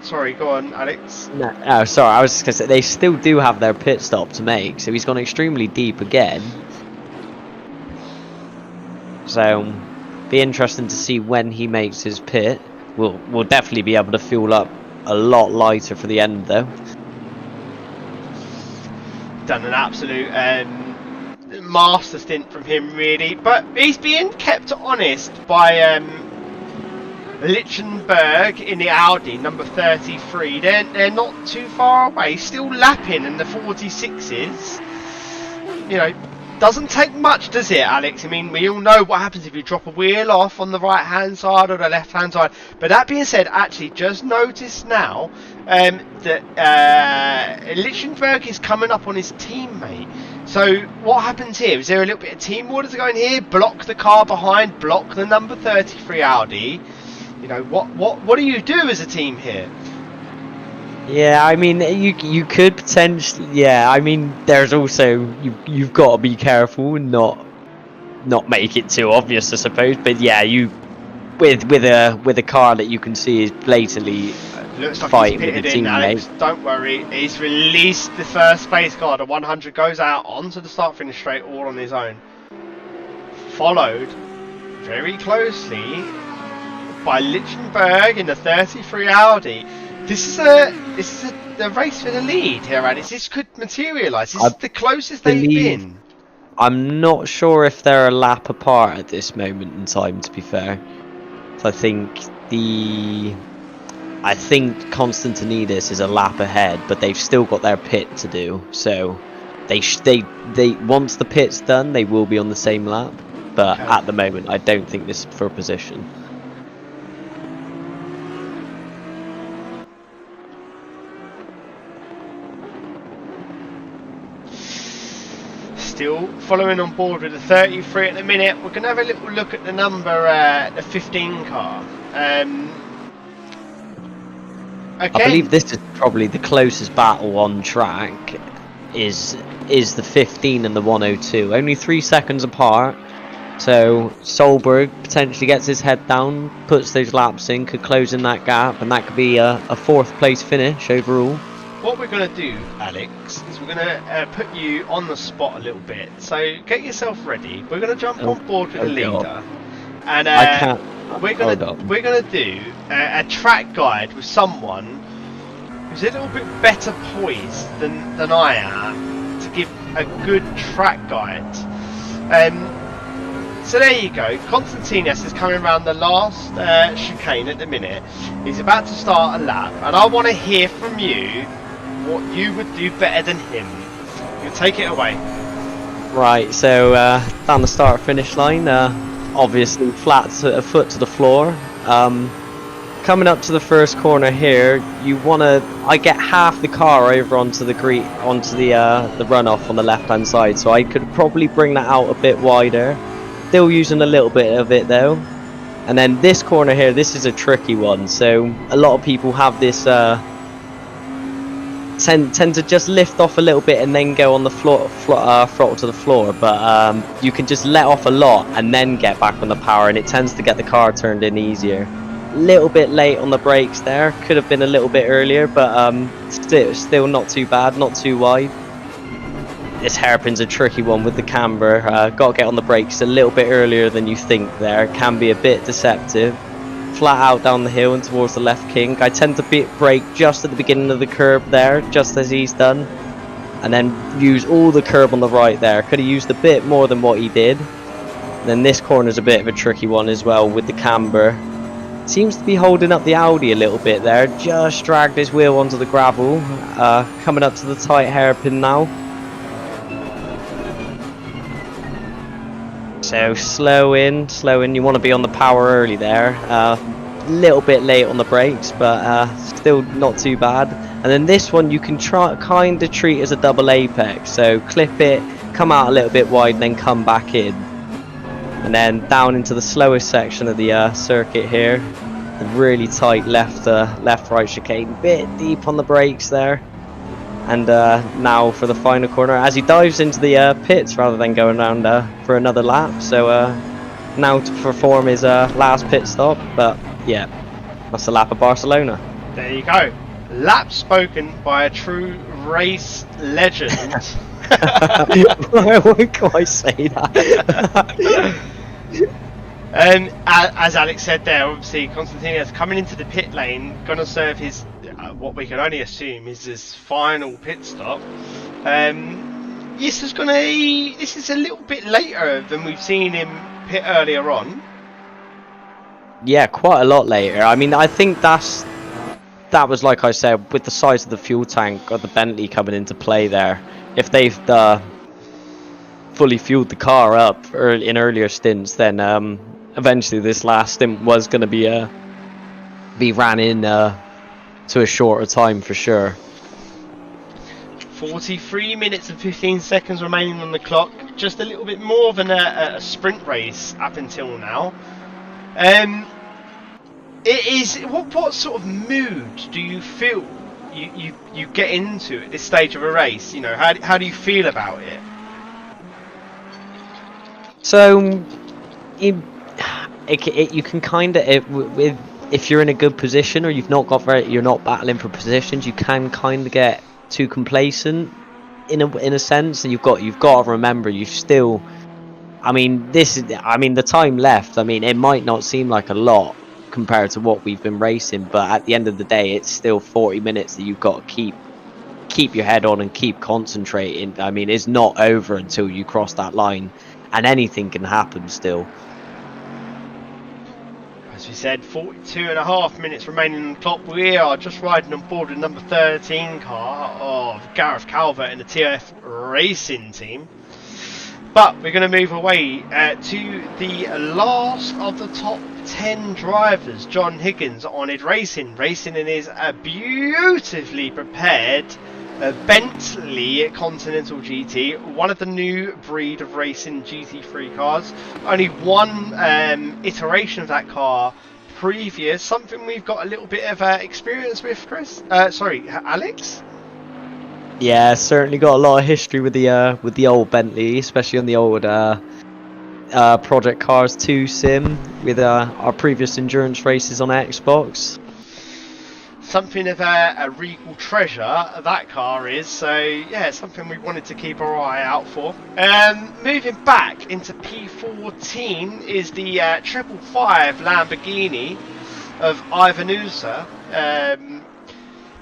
sorry, go on, Alex. No, oh, sorry, I was just going to say, they still do have their pit stop to make, so he's gone extremely deep again. So, be interesting to see when he makes his pit. We'll definitely be able to fuel up a lot lighter for the end, though. Done an absolute master stint from him, really, but he's being kept honest by Lichtenberg in the Audi, number 33. They're not too far away, still lapping in the 46s. You know, doesn't take much, does it, Alex? I mean, we all know what happens if you drop a wheel off on the right hand side or the left hand side. But that being said, actually, just notice now that Lichtenberg is coming up on his teammate. So what happens here? Is there a little bit of team order to go in here? Block the car behind, block the number 33 Audi. You know, what do you do as a team here? Yeah, I mean, you could potentially. Yeah, I mean, there's also you've got to be careful and not make it too obvious, I suppose. But yeah, you with a car that you can see is blatantly looks like fighting he's with a pitted in, Alex. teammate. Don't worry, he's released the first place car. The 100 goes out onto the start finish straight, all on his own. Followed very closely by Lichtenberg in the 33 Audi. This is the race for the lead here, Alex. This could materialise. This is the closest they've been. I'm not sure if they're a lap apart at this moment in time, to be fair. So I think Konstantinidis is a lap ahead, but they've still got their pit to do. So they once the pit's done, they will be on the same lap. But Okay. at the moment, I don't think this is for position. Still following on board with the 33 at the minute. We're going to have a little look at the number, the 15 car. Again, I believe this is probably the closest battle on track. Is the 15 and the 102, only 3 seconds apart. So Solberg potentially gets his head down, puts those laps in, could close in that gap, and that could be a 4th place finish overall. what we're going to do, Alex, is we're going to put you on the spot a little bit. So get yourself ready. We're going to jump on board with the leader, and I can't. we're going to do a track guide with someone who's a little bit better poised than I am to give a good track guide. So there you go. Konstantinos is coming around the last chicane at the minute. He's about to start a lap, and I want to hear from you what you would do better than him. You take it away. Right, so down the start finish line, obviously flat to, a foot to the floor. Coming up to the first corner here, you I get half the car over onto the runoff on the left hand side, so I could probably bring that out a bit wider. Still using a little bit of it though. And then this corner here, this is a tricky one. So a lot of people have this tend to just lift off a little bit and then go on the throttle to the floor. But you can just let off a lot and then get back on the power, and it tends to get the car turned in easier. Little bit late on the brakes there. Could have been a little bit earlier, but still not too bad, not too wide. This hairpin's a tricky one with the camber. Got to get on the brakes a little bit earlier than you think there. Can be a bit deceptive. Flat out down the hill and towards the left kink. I tend to brake just at the beginning of the curb there, just as he's done. And then use all the curb on the right there. Could have used a bit more than what he did. And then this corner's a bit of a tricky one as well with the camber. Seems to be holding up the Audi a little bit there. Just dragged his wheel onto the gravel. Coming up to the tight hairpin now. So slow in. You want to be on the power early there. Little bit late on the brakes, but still not too bad. And then this one you can kind of treat as a double apex. So clip it, come out a little bit wide, and then come back in. And then down into the slowest section of the circuit here. A really tight left-right chicane, bit deep on the brakes there. And now for the final corner, as he dives into the pits rather than going around for another lap. So now to perform his last pit stop. But yeah, that's the lap of Barcelona. There you go. Lap spoken by a true race legend. Why would I say that? As Alex said there, obviously Constantino's coming into the pit lane, going to serve his what we can only assume is his final pit stop. This is a little bit later than we've seen him pit earlier on. Yeah, quite a lot later. I mean, I think that was, like I said, with the size of the fuel tank or the Bentley coming into play there. If they've fully fueled the car up in earlier stints, then eventually this last stint was going to be ran in to a shorter time for sure. 43 minutes and 15 seconds remaining on the clock. Just a little bit more than a sprint race up until now. It is. What sort of mood do you feel you get into at this stage of a race? You know, how do you feel about it? So, you can kind of if you're in a good position or you're not battling for positions, you can kind of get too complacent in a sense, and you've got to remember you've still. The time left. I mean, it might not seem like a lot compared to what we've been racing, but at the end of the day, it's still 40 minutes that you've got to keep your head on and keep concentrating. I mean, it's not over until you cross that line, and anything can happen still. As we said, 42.5 minutes remaining on the clock. We are just riding on board the number 13 car of Gareth Calvert in the TF Racing team. But we're going to move away to the last of the top 10 drivers, John Higgins on it racing in his beautifully prepared Bentley Continental GT, one of the new breed of racing GT3 cars. Only one iteration of that car previous, something we've got a little bit of experience with, Alex? Yeah, certainly got a lot of history with the old Bentley, especially on the old Project Cars 2 sim with our previous endurance races on Xbox. Something of a regal treasure that car is, so yeah, something we wanted to keep our eye out for. Moving back into P14 is the 555 Lamborghini of Ivanusa.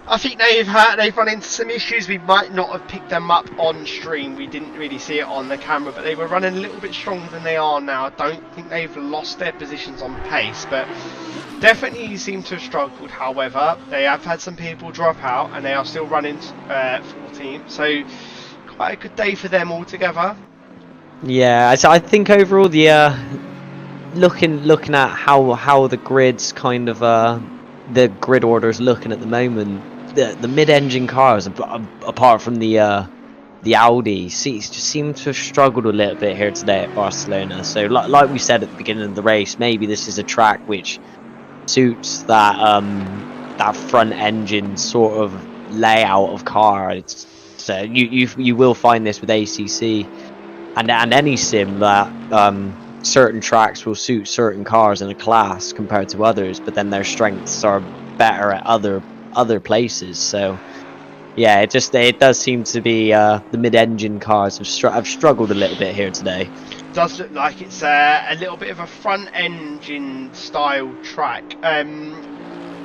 I think they've run into some issues. We might not have picked them up on stream. We didn't really see it on the camera, but they were running a little bit stronger than they are now. I don't think they've lost their positions on pace, but definitely seem to have struggled. However, they have had some people drop out, and they are still running 14. So quite a good day for them altogether. Yeah, I think overall the looking at how the grid's kind of the grid order is looking at the moment. The mid-engine cars, apart from the Audi, just seem to have struggled a little bit here today at Barcelona. So, like we said at the beginning of the race, maybe this is a track which suits that front engine sort of layout of car. So you will find this with ACC and any sim that certain tracks will suit certain cars in a class compared to others, but then their strengths are better at other places. So yeah, it does seem to be the mid-engine cars have struggled a little bit here today. Does look like it's a little bit of a front engine style track.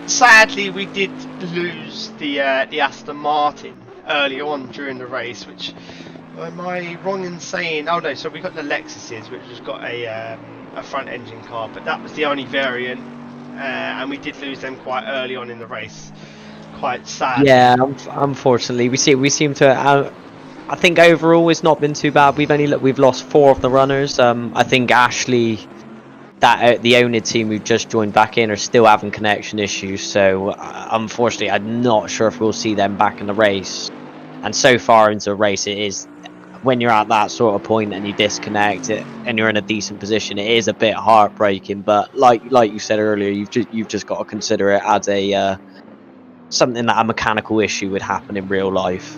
Sadly, we did lose the Aston Martin early on during the race, which, am I wrong in saying? Oh no, so we got the Lexuses, which has got a front engine car, but that was the only variant, and we did lose them quite early on in the race. Quite sad. Yeah, unfortunately, we seem to. I think overall it's not been too bad. We've lost 4 of the runners. I think Ashley, the owner team who just joined back in, are still having connection issues. So unfortunately, I'm not sure if we'll see them back in the race. And so far into the race, it is when you're at that sort of point and you disconnect it and you're in a decent position, it is a bit heartbreaking. But like you said earlier, you've just got to consider it as a something that a mechanical issue would happen in real life.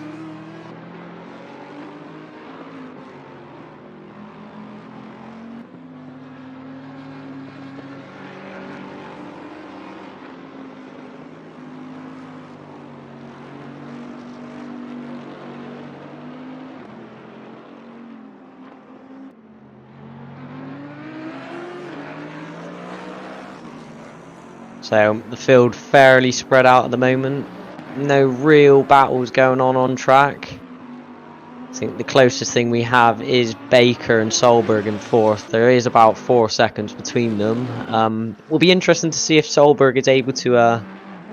So the field fairly spread out at the moment. No real battles going on track. I think the closest thing we have is Baker and Solberg in 4th. There is about 4 seconds between them. Will be interesting to see if Solberg is able to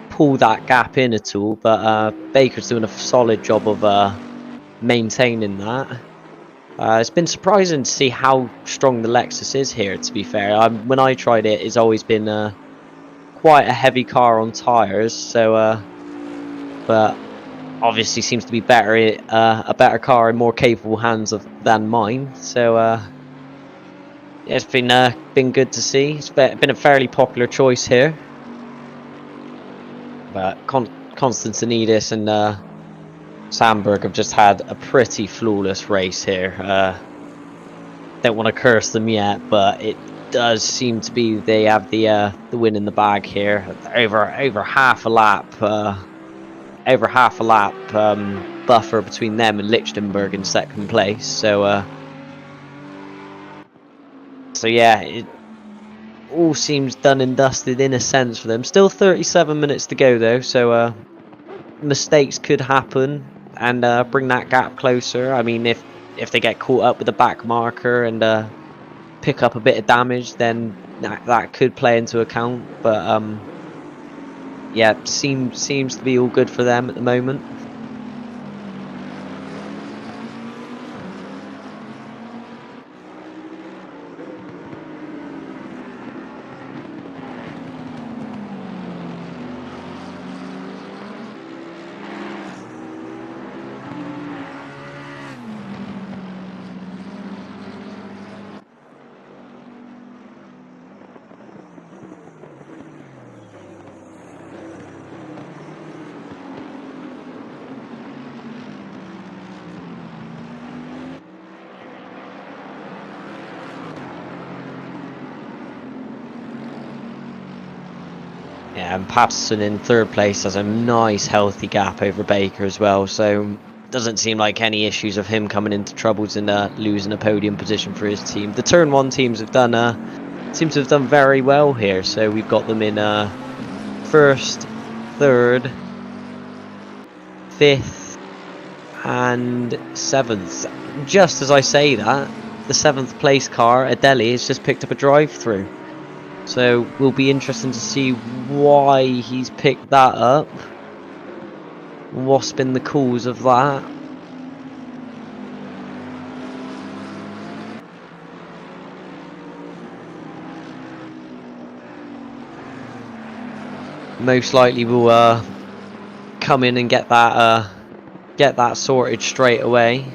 pull that gap in at all. But Baker's doing a solid job of maintaining that. It's been surprising to see how strong the Lexus is here, to be fair. When I tried it, it's always been quite a heavy car on tyres, so but obviously seems to be a better car in more capable hands than mine. So yeah, it's been good to see. It's been a fairly popular choice here, but Konstantinidis and Sandberg have just had a pretty flawless race here. Don't want to curse them yet, but it does seem to be they have the win in the bag here. Over half a lap buffer between them and Lichtenberg in 2nd place. So yeah, it all seems done and dusted in a sense for them. Still 37 minutes to go though, so mistakes could happen and bring that gap closer. I mean, if they get caught up with the back marker and pick up a bit of damage, then that could play into account. But yeah, seems to be all good for them at the moment. Yeah, and Patterson in 3rd place has a nice healthy gap over Baker as well, so doesn't seem like any issues of him coming into troubles and losing a podium position for his team. The Turn 1 teams have seem to have done very well here, so we've got them in 1st, 3rd, 5th and 7th. Just as I say that, the 7th place car, Adeli, has just picked up a drive-through. So will be interesting to see why he's picked that up. What's been the cause of that? Most likely we'll come in and get that sorted straight away.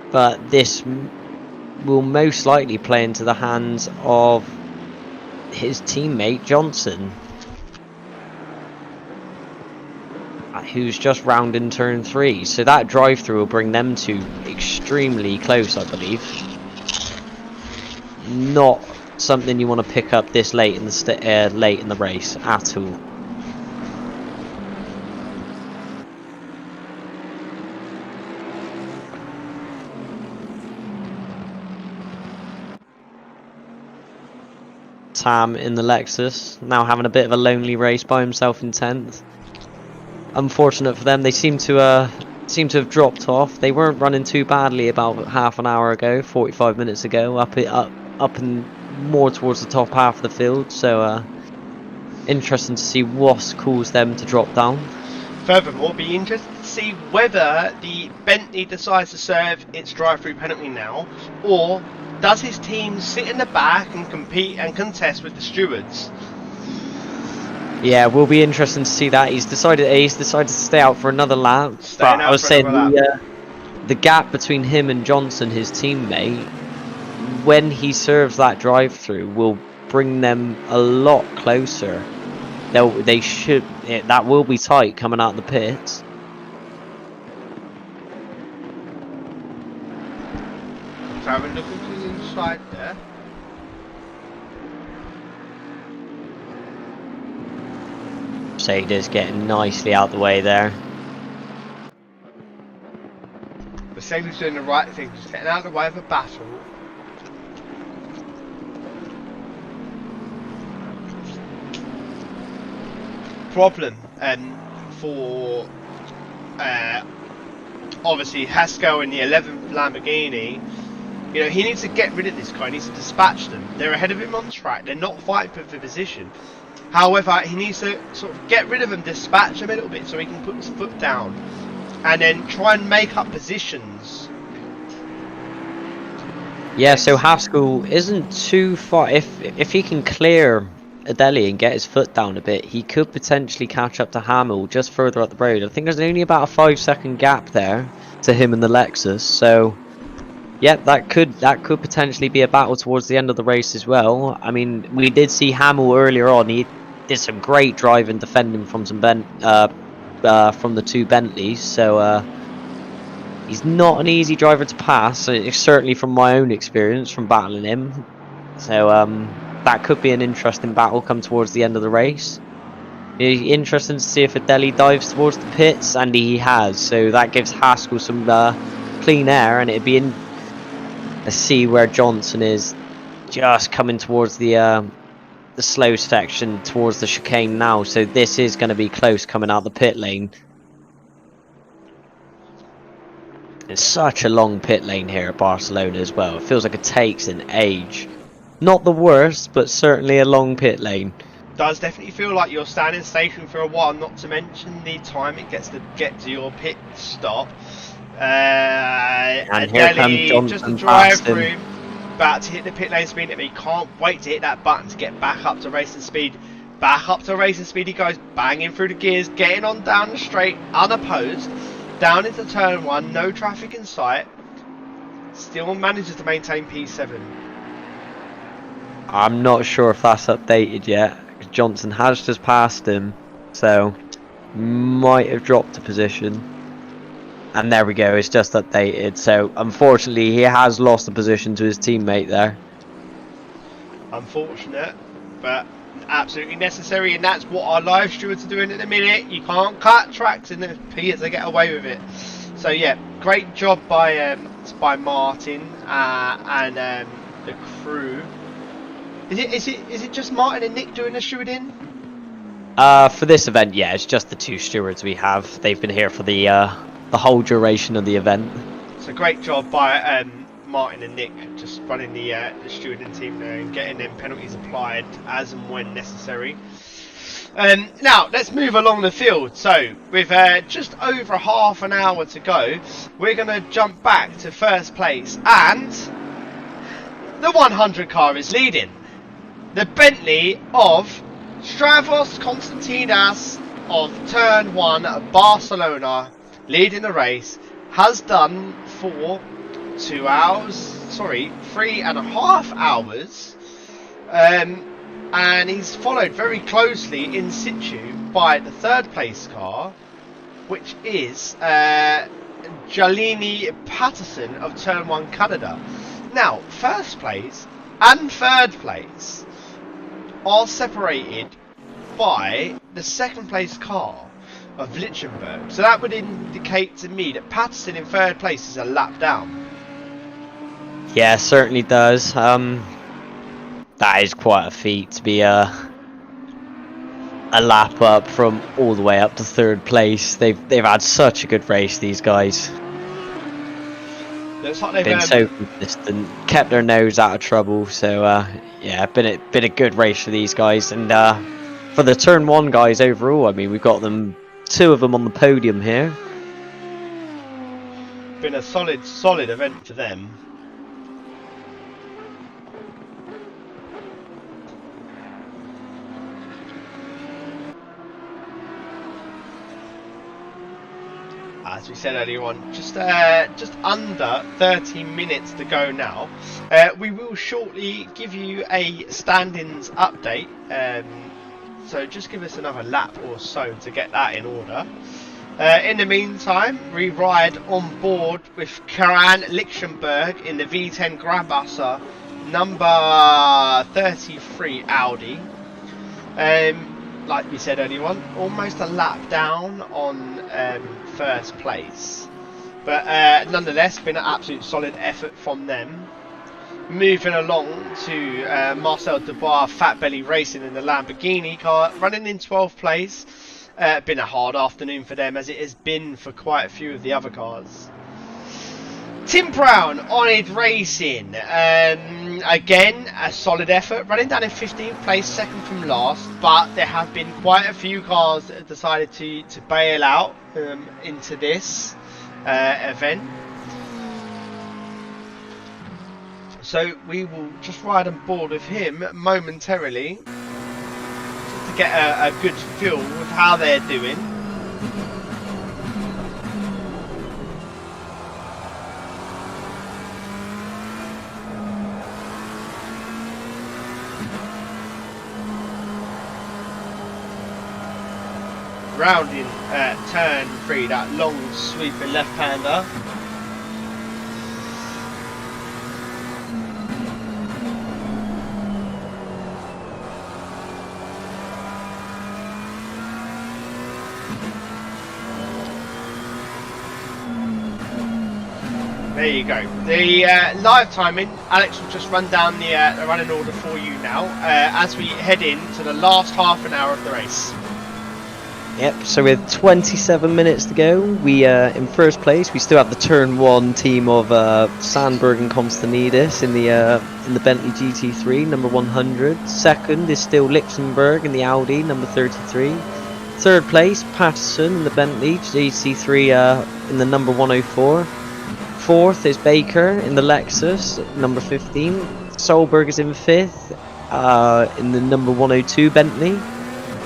But this will most likely play into the hands of his teammate Johnson. who's just rounding turn 3. So that drive-through will bring them two extremely close, I believe. Not something you want to pick up this late in the race at all. Tam in the Lexus, now having a bit of a lonely race by himself in 10th. Unfortunate for them, they seem to have dropped off. They weren't running too badly about half an hour ago, 45 minutes ago, up and more towards the top half of the field. So interesting to see what caused them to drop down. Furthermore, be interested to see whether the Bentley decides to serve its drive-through penalty now, or does his team sit in the back and compete and contest with the stewards? Yeah, will be interesting to see that. He's decided to stay out for another lap. But I was saying the gap between him and Johnson, his teammate, when he serves that drive-through, will bring them a lot closer. That will be tight coming out of the pits. So have a look into the inside there. Mercedes getting nicely out the way there. Mercedes doing the right thing, just getting out of the way of a battle. Problem for obviously Haskell in the 11th Lamborghini. You know, he needs to get rid of this car. He needs to dispatch them. They're ahead of him on track. They're not fighting for the position. However, he needs to sort of get rid of them, dispatch them a little bit so he can put his foot down, and then try and make up positions. Yeah, so Haskell isn't too far. If he can clear Adeli and get his foot down a bit, he could potentially catch up to Hamill just further up the road. I think there's only about a 5-second gap there to him and the Lexus. So, yeah, that could potentially be a battle towards the end of the race as well. I mean, we did see Hamill earlier on. He did some great driving, defending from from the two Bentleys. So he's not an easy driver to pass. Certainly from my own experience from battling him. So that could be an interesting battle come towards the end of the race. Interesting to see if Adeli dives towards the pits, and he has. So that gives Haskell some clean air, and it'd be in. Let's see where Johnson is, just coming towards the slow section towards the chicane now. So this is going to be close coming out the pit lane. It's such a long pit lane here at Barcelona as well. It feels like it takes an age. Not the worst, but certainly a long pit lane. Does definitely feel like you're standing station for a while, not to mention the time it gets to get to your pit stop. And here comes Johnson, just a drive through, about to hit the pit lane speed limit. He can't wait to hit that button to get back up to racing speed. Back up to racing speed he goes, banging through the gears, getting on down the straight, unopposed, down into turn 1, no traffic in sight. Still manages to maintain P7. I'm not sure if that's updated yet. Johnson has just passed him, so might have dropped a position. And there we go, it's just updated. So unfortunately he has lost the position to his teammate there. Unfortunate, but absolutely necessary, and that's what our live stewards are doing at the minute. You can't cut tracks in the P to get away with it. So yeah, great job by Martin and the crew. Is it just Martin and Nick doing the stewarding? For this event, yeah, it's just the two stewards we have. They've been here for the whole duration of the event. So great job by Martin and Nick, just running the stewarding team there and getting them penalties applied as and when necessary. Now let's move along the field. So with just over half an hour to go, we're going to jump back to first place, and the 100 car is leading. The Bentley of Stravos Konstantinas of Turn 1 Barcelona, leading the race, has done for 3.5 hours, and he's followed very closely in situ by the third place car, which is Jalini Patterson of Turn 1 Canada. Now, first place and third place are separated by the second place car of Lichtenberg. So that would indicate to me that Patterson in third place is a lap down. Yeah, certainly does. That is quite a feat to be a lap up from all the way up to third place. They've had such a good race, these guys. Looks like they've Been so consistent, kept their nose out of trouble. So yeah, been a good race for these guys. And for the Turn 1 guys overall, I mean, we've got them, 2 of them on the podium here. been a solid event for them. As we said earlier on, just under 30 minutes to go now. We will shortly give you a standings update. So just give us another lap or so to get that in order. In the meantime, we ride on board with Karan Lichtenberg in the V10 Grabwasser number 33 Audi. Like we said earlier on, almost a lap down on first place, but nonetheless been an absolute solid effort from them. Moving along to Marcel Dubois Fat Belly Racing in the Lamborghini car, running in 12th place. Been a hard afternoon for them, as it has been for quite a few of the other cars. Tim Brown Onid Racing, again a solid effort, running down in 15th place, second from last, but there have been quite a few cars that have decided to bail out into this event. So we will just ride on board with him momentarily to get a good feel with how they're doing. Rounding turn 3, that long sweeping left-hander. There you go. The live timing, Alex will just run down the running order for you now as we head in to the last half an hour of the race. Yep, so with 27 minutes to go, we in first place. We still have the Turn 1 team of Sandberg and Constanidis in the Bentley GT3 number 100. Second is still Lichtenberg in the Audi number 33. Third place, Patterson in the Bentley GT3 in the number 104. Fourth is Baker in the Lexus number 15. Solberg is in fifth in the number 102 Bentley.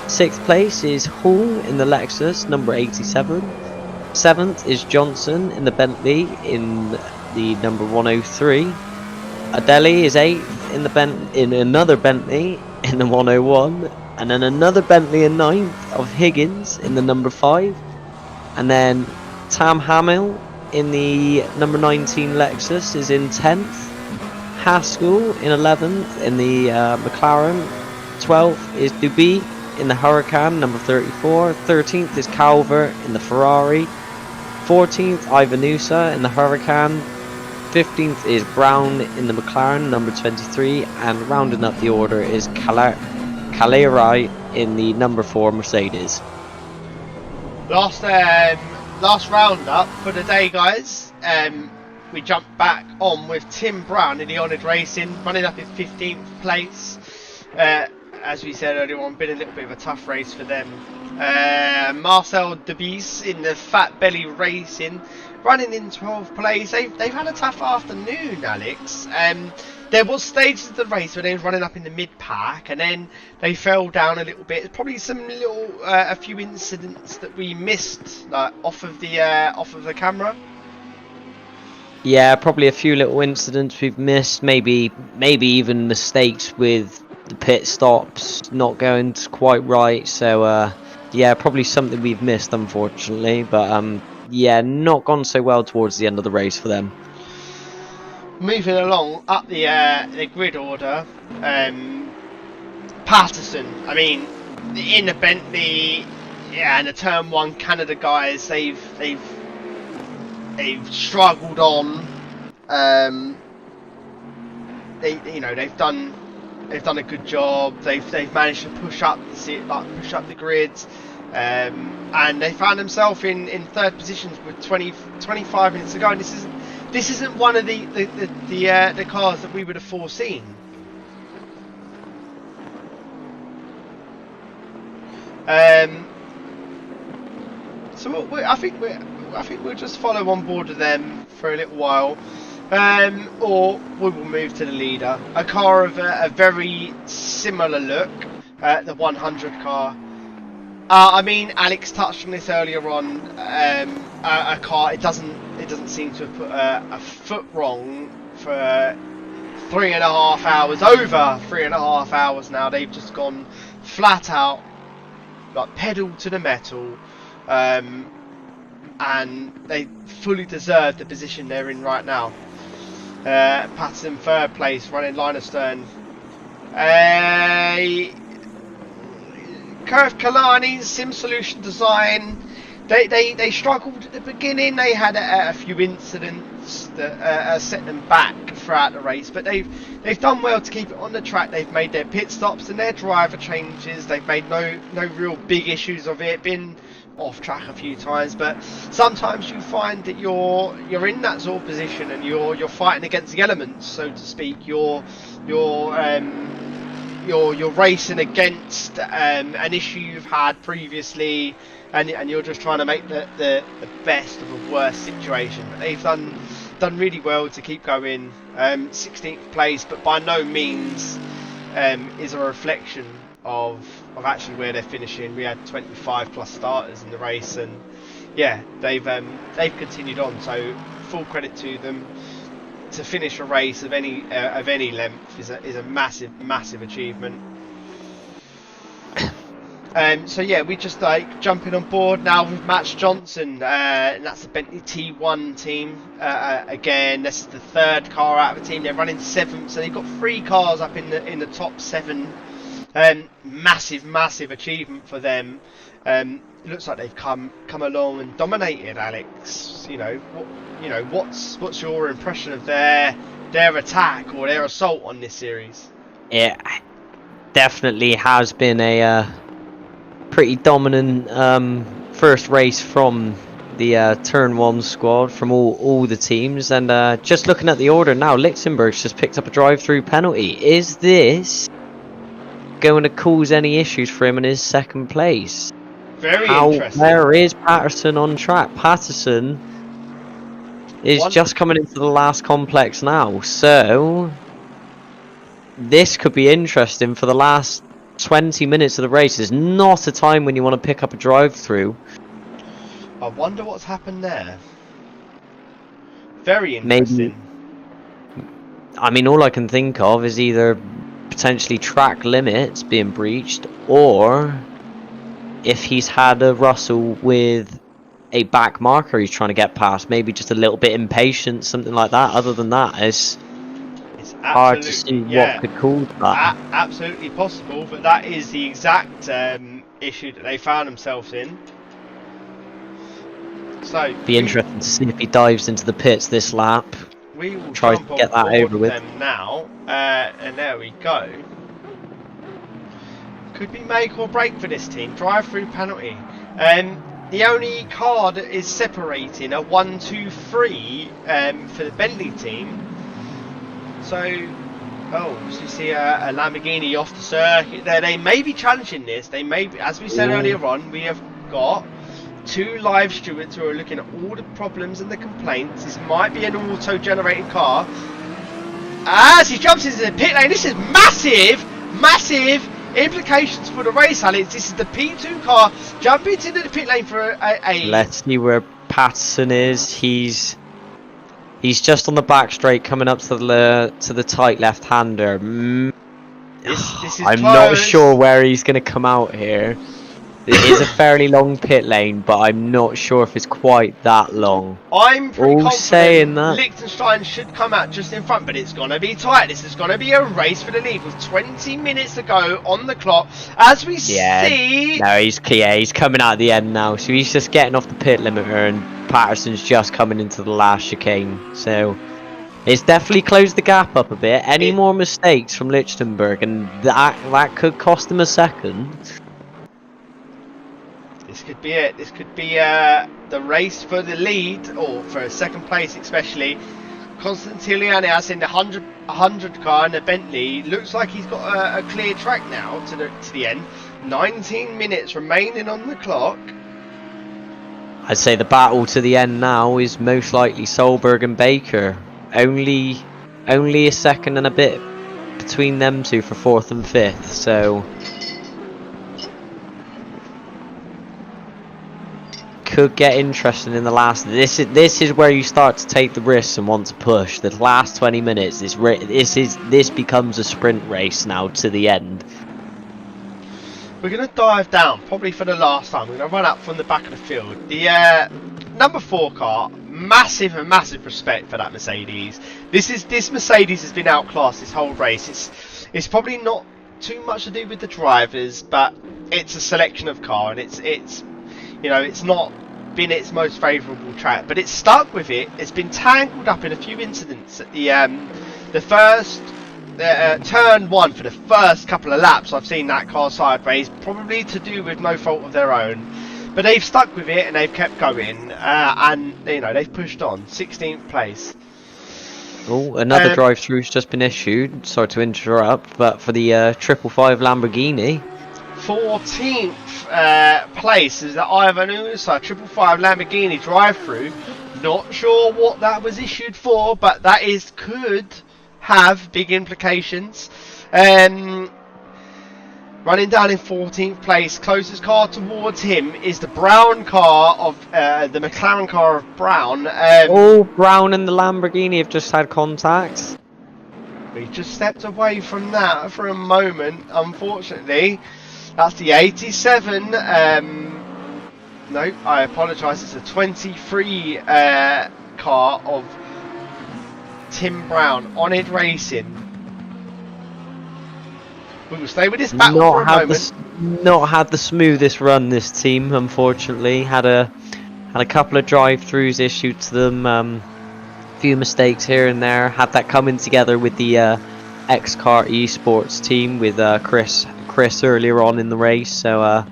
Sixth place is Hall in the Lexus number 87. Seventh is Johnson in the Bentley in the number 103. Adeli is eighth in another Bentley in the 101, and then another Bentley in ninth of Higgins in the number 5, and then Tam Hamill in the number 19 Lexus is in 10th. Haskell in 11th in the McLaren. 12th is Duby in the Huracan number 34. 13th is Calvert in the Ferrari. 14th Ivanusa in the Huracan. 15th is Brown in the McLaren number 23, and rounding up the order is Kalerai in the number 4 Mercedes. Last round up for the day, guys. We jump back on with Tim Brown in the Onid Racing, running up in 15th place. As we said earlier on, been a little bit of a tough race for them. Marcel Debis in the Fat Belly Racing, running in 12th place. They've had a tough afternoon, Alex. There was stages of the race where they were running up in the mid-pack, and then they fell down a little bit. Probably some a few incidents that we missed off of the camera. Yeah, probably a few little incidents we've missed. Maybe even mistakes with the pit stops not going quite right. So yeah, probably something we've missed, unfortunately. But yeah, not gone so well towards the end of the race for them. Moving along up the grid order, Patterson. I mean, in the Bentley, yeah, and the Turn 1 Canada guys, they've struggled on. They've done a good job. They've managed to push up the grid, and they found themselves in third positions with 25 minutes to go. And this isn't one of the cars that we would have foreseen. So I think we'll just follow on board with them for a little while, or we will move to the leader. A car of a very similar look, the 100 car. I mean, Alex touched on this earlier on. A car, it doesn't seem to have put a foot wrong for 3.5 hours. Over 3.5 hours now. They've just gone flat out, like pedal to the metal, and they fully deserve the position they're in right now. Patterson third place, running line astern. Curve Kalani, Sim Solution Design. They struggled at the beginning. They had a few incidents that set them back throughout the race, but they've done well to keep it on the track. They've made their pit stops and their driver changes. They've made no real big issues of it. Been off track a few times, but sometimes you find that you're in that sort of position and you're fighting against the elements, so to speak. You're racing against an issue you've had previously, and you're just trying to make the best of a worse situation. But they've done really well to keep going. 16th place, but by no means is a reflection of actually where they're finishing. We had 25 plus starters in the race, and yeah, they've continued on. So full credit to them. To finish a race of any length is a massive achievement. So yeah, we just jumping on board now with Max Johnson, and that's the Bentley T1 team. Again, this is the third car out of the team. They're running 7th, so they've got 3 cars up in the top 7. Massive achievement for them. It looks like they've come along and dominated, Alex. What's your impression of their attack or their assault on this series? It definitely has been a pretty dominant first race from the Turn 1 squad, from all the teams. And just looking at the order now, Lichtenberg's just picked up a drive-through penalty. Is this going to cause any issues for him in his second place? Very interesting. Where is Patterson on track? Patterson is just coming into the last complex now, so this could be interesting for the last 20 minutes of the race. It's not a time when you want to pick up a drive-through. I wonder what's happened there. Very interesting. I mean, all I can think of is either potentially track limits being breached, or if he's had a Russell with a back marker he's trying to get past, maybe just a little bit impatient, something like that. Other than that, it's hard to see what could cause that. Absolutely possible, but that is the exact issue that they found themselves in. So be interesting to see if he dives into the pits this lap. We will try jump to get that over with them now, and there we go. Could be make or break for this team. Drive-through penalty. The only car that is separating a 1, 2, 3 for the Bentley team. So you see a Lamborghini off the circuit there. They may be challenging this. They may be, as we said earlier on, we have got 2 live stewards who are looking at all the problems and the complaints. This might be an auto-generated car. As he jumps into the pit lane, this is massive implications for the race, Alex. This is the P2 car jumping into the pit lane for a... Let's see where Patterson is. He's just on the back straight, coming up to the tight left-hander. This is I'm close. not sure where he's going to come out here. It is a fairly long pit lane, but I'm not sure if it's quite that long. I'm pretty All saying confident that. Liechtenstein should come out just in front, but it's going to be tight. This is going to be a race for the lead with 20 minutes to go on the clock. As we see... No, he's coming out at the end now. So he's just getting off the pit limiter and Patterson's just coming into the last chicane. So it's definitely closed the gap up a bit. Any more mistakes from Lichtenberg and that could cost him a second. This could be it. This could be the race for the lead, or for second place especially. Constantiliani has in the 100 car and the Bentley. Looks like he's got a clear track now to the end. 19 minutes remaining on the clock. I'd say the battle to the end now is most likely Solberg and Baker. Only a second and a bit between them two for 4th and 5th. So could get interesting in the last. This is where you start to take the risks and want to push. The last 20 minutes, this becomes a sprint race now to the end. We're going to dive down, probably for the last time. We're going to run up from the back of the field. The number 4 car, massive respect for that Mercedes. This Mercedes has been outclassed this whole race. It's probably not too much to do with the drivers, but it's a selection of car, and it's you know, it's not been its most favourable track, but it's stuck with it. It's been tangled up in a few incidents at the first turn 1 for the first couple of laps. I've seen that car sideways, probably to do with no fault of their own, but they've stuck with it and they've kept going, and you know, they've pushed on. 16th place. Oh, another drive-through's just been issued. Sorry to interrupt, but for the 555 Lamborghini. 14th place is the Ivan Usa 555 Lamborghini drive-through. Not sure what that was issued for, but that could have big implications. Running down in 14th place, closest car towards him is the Brown car of the McLaren car of Brown. Brown and the Lamborghini have just had contact. We just stepped away from that for a moment, unfortunately. That's the 87. No, I apologise. It's a 23 car of Tim Brown, On It Racing. We will stay with this battle for a moment. Not had the smoothest run, this team, unfortunately. Had a couple of drive-throughs issued to them. Few mistakes here and there. Had that coming together with the X-Car Esports team with Chris earlier on in the race, so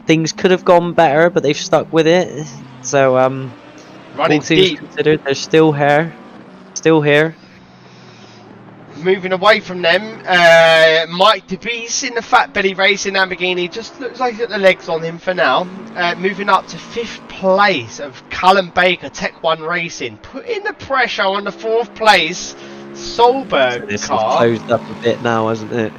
things could have gone better, but they've stuck with it. So running all things deep considered, they're still here. Moving away from them, Mike DeBeese in the Fat Belly Racing Lamborghini. Just looks like he's got the legs on him for now. Moving up to 5th place of Callum Baker, Tech 1 Racing, putting the pressure on the 4th place Solberg This car. has closed up a bit now, hasn't it?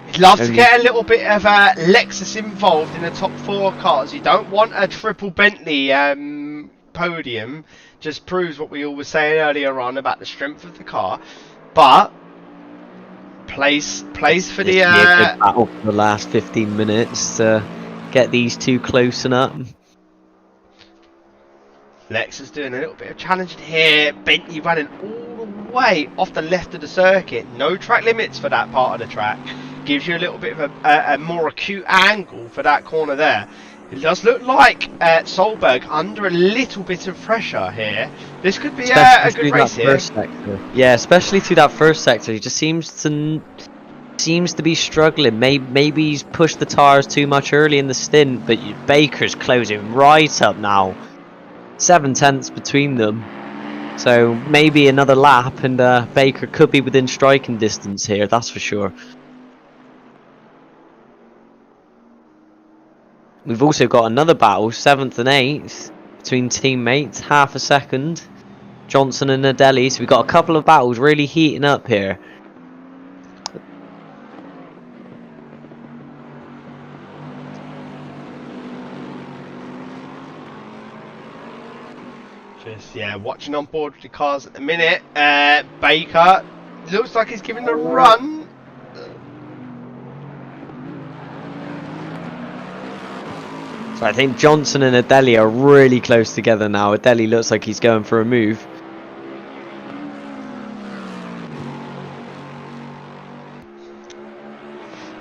He'd love to get a little bit of Lexus involved in the top 4 cars. You don't want a triple Bentley podium. Just proves what we all were saying earlier on about the strength of the car. But place for the a good battle for the last 15 minutes to get these two closing up. Lexus doing a little bit of challenging here. Bentley running all the way off the left of the circuit. No track limits for that part of the track. Gives you a little bit of a more acute angle for that corner there. It does look like Solberg under a little bit of pressure here. This could be a good race here. Yeah, especially through that first sector. He just seems to be struggling. Maybe he's pushed the tires too much early in the stint, but Baker's closing right up now. 7 tenths between them. So maybe another lap and Baker could be within striking distance here, that's for sure. We've also got another battle, 7th and 8th, between teammates, half a second. Johnson and Nadelli, so we've got a couple of battles really heating up here. Just, watching on board with the cars at the minute. Baker looks like he's giving a run. So I think Johnson and Adeli are really close together now. Adeli looks like he's going for a move.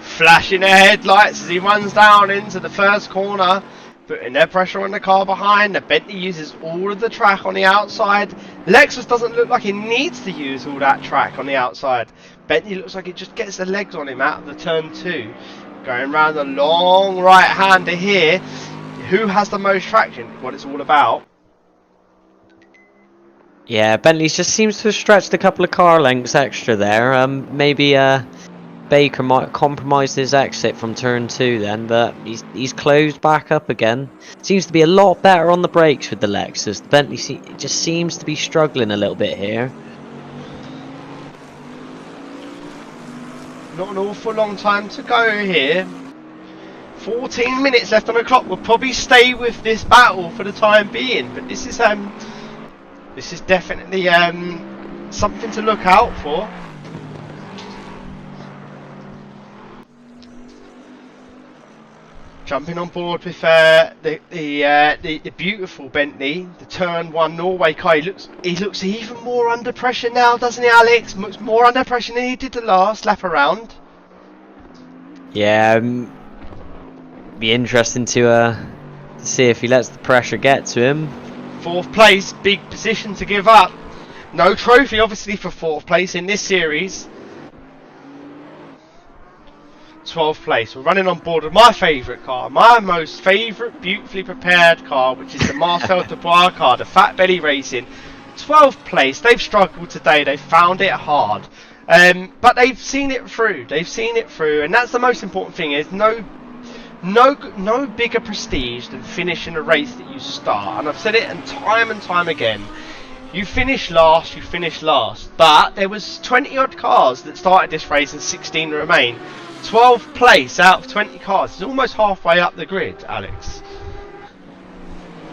Flashing their headlights as he runs down into the first corner, putting their pressure on the car behind. The Bentley uses all of the track on the outside. Lexus doesn't look like it needs to use all that track on the outside. Bentley looks like it just gets the legs on him out of the turn 2. Going round the long right-hander here. Who has the most traction? What it's all about. Yeah, Bentley just seems to have stretched a couple of car lengths extra there. Maybe Baker might compromise his exit from turn 2 then, but he's closed back up again. Seems to be a lot better on the brakes with the Lexus. The Bentley just seems to be struggling a little bit here. Not an awful long time to go here. 14 minutes left on the clock. We'll probably stay with this battle for the time being, but this is definitely something to look out for. Jumping on board with the beautiful Bentley, the turn 1 Norway car. He looks even more under pressure now, doesn't he, Alex? Much more under pressure than he did the last lap around. Yeah, be interesting to see if he lets the pressure get to him. 4th place, big position to give up. No trophy, obviously, for 4th place in this series. 12th place. We're running on board with my favourite car, my most favourite beautifully prepared car, which is the Marcel Dubois car, the Fat Belly Racing. 12th place. They've struggled today. They found it hard, but they've seen it through. They've seen it through, and that's the most important thing. Is no bigger prestige than finishing a race that you start. And I've said it and time again. You finish last, but there was 20 odd cars that started this race and 16 remain. 12th place out of 20 cars. It's almost halfway up the grid, Alex.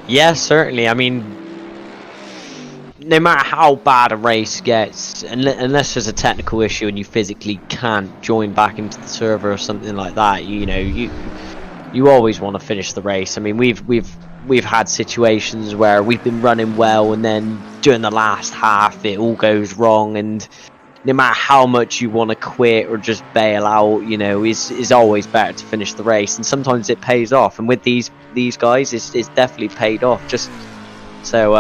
Yeah, certainly. I mean, no matter how bad a race gets, unless there's a technical issue and you physically can't join back into the server or something like that, you always want to finish the race. I mean, we've had situations where we've been running well, and then during the last half it all goes wrong, and no matter how much you want to quit or just bail out, is always better to finish the race, and sometimes it pays off. And with these guys, it's definitely paid off. Just so,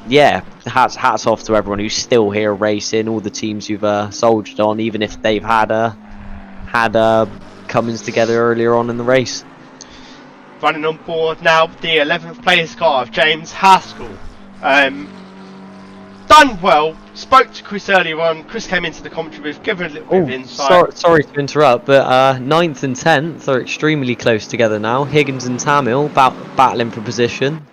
yeah, hats off to everyone who's still here racing, all the teams you've soldiered on, even if they've had Cummins together earlier on in the race. Running on board now, the 11th place car of James Haskell. Done well. Spoke to Chris earlier on. Chris came into the commentary booth, given a little bit of insight. Sorry to interrupt, but 9th and 10th are extremely close together now. Higgins and Tamil battling for position.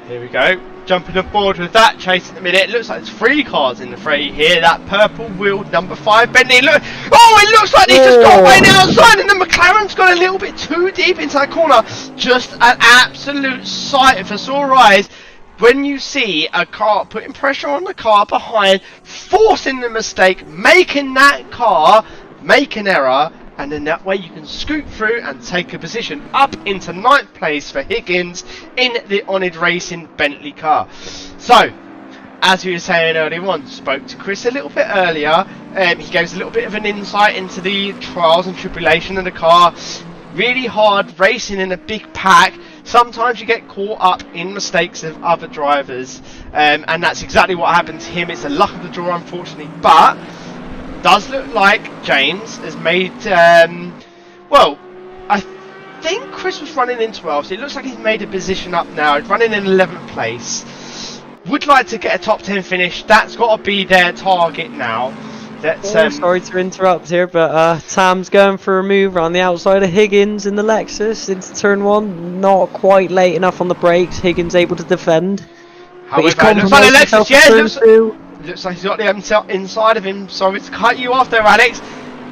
Here we go. Jumping on board with that chase at the minute. It looks like there's 3 cars in the fray here. That purple wheeled number 5 Bentley. Look! Oh, it looks like they just got away the outside, and the McLaren's got a little bit too deep into that corner. Just an absolute sight for sore eyes. When you see a car putting pressure on the car behind, forcing the mistake, making that car make an error, and then that way you can scoot through and take a position up into 9th place for Higgins in the Honoured Racing Bentley car. So, as we were saying earlier on, spoke to Chris a little bit earlier. He gave us a little bit of an insight into the trials and tribulation of the car. Really hard racing in a big pack. Sometimes you get caught up in mistakes of other drivers, and that's exactly what happened to him. It's a luck of the draw, unfortunately, but does look like James has made, well, I think Chris was running in 12th, so it looks like he's made a position up now. He's running in 11th place. Would like to get a top 10 finish. That's got to be their target now. Sorry to interrupt here, but Tam's going for a move around the outside of Higgins in the Lexus into turn 1. Not quite late enough on the brakes. Higgins able to defend. However, it looks like the Lexus, yeah, looks like he's got the inside of him. Sorry to cut you off there, Alex.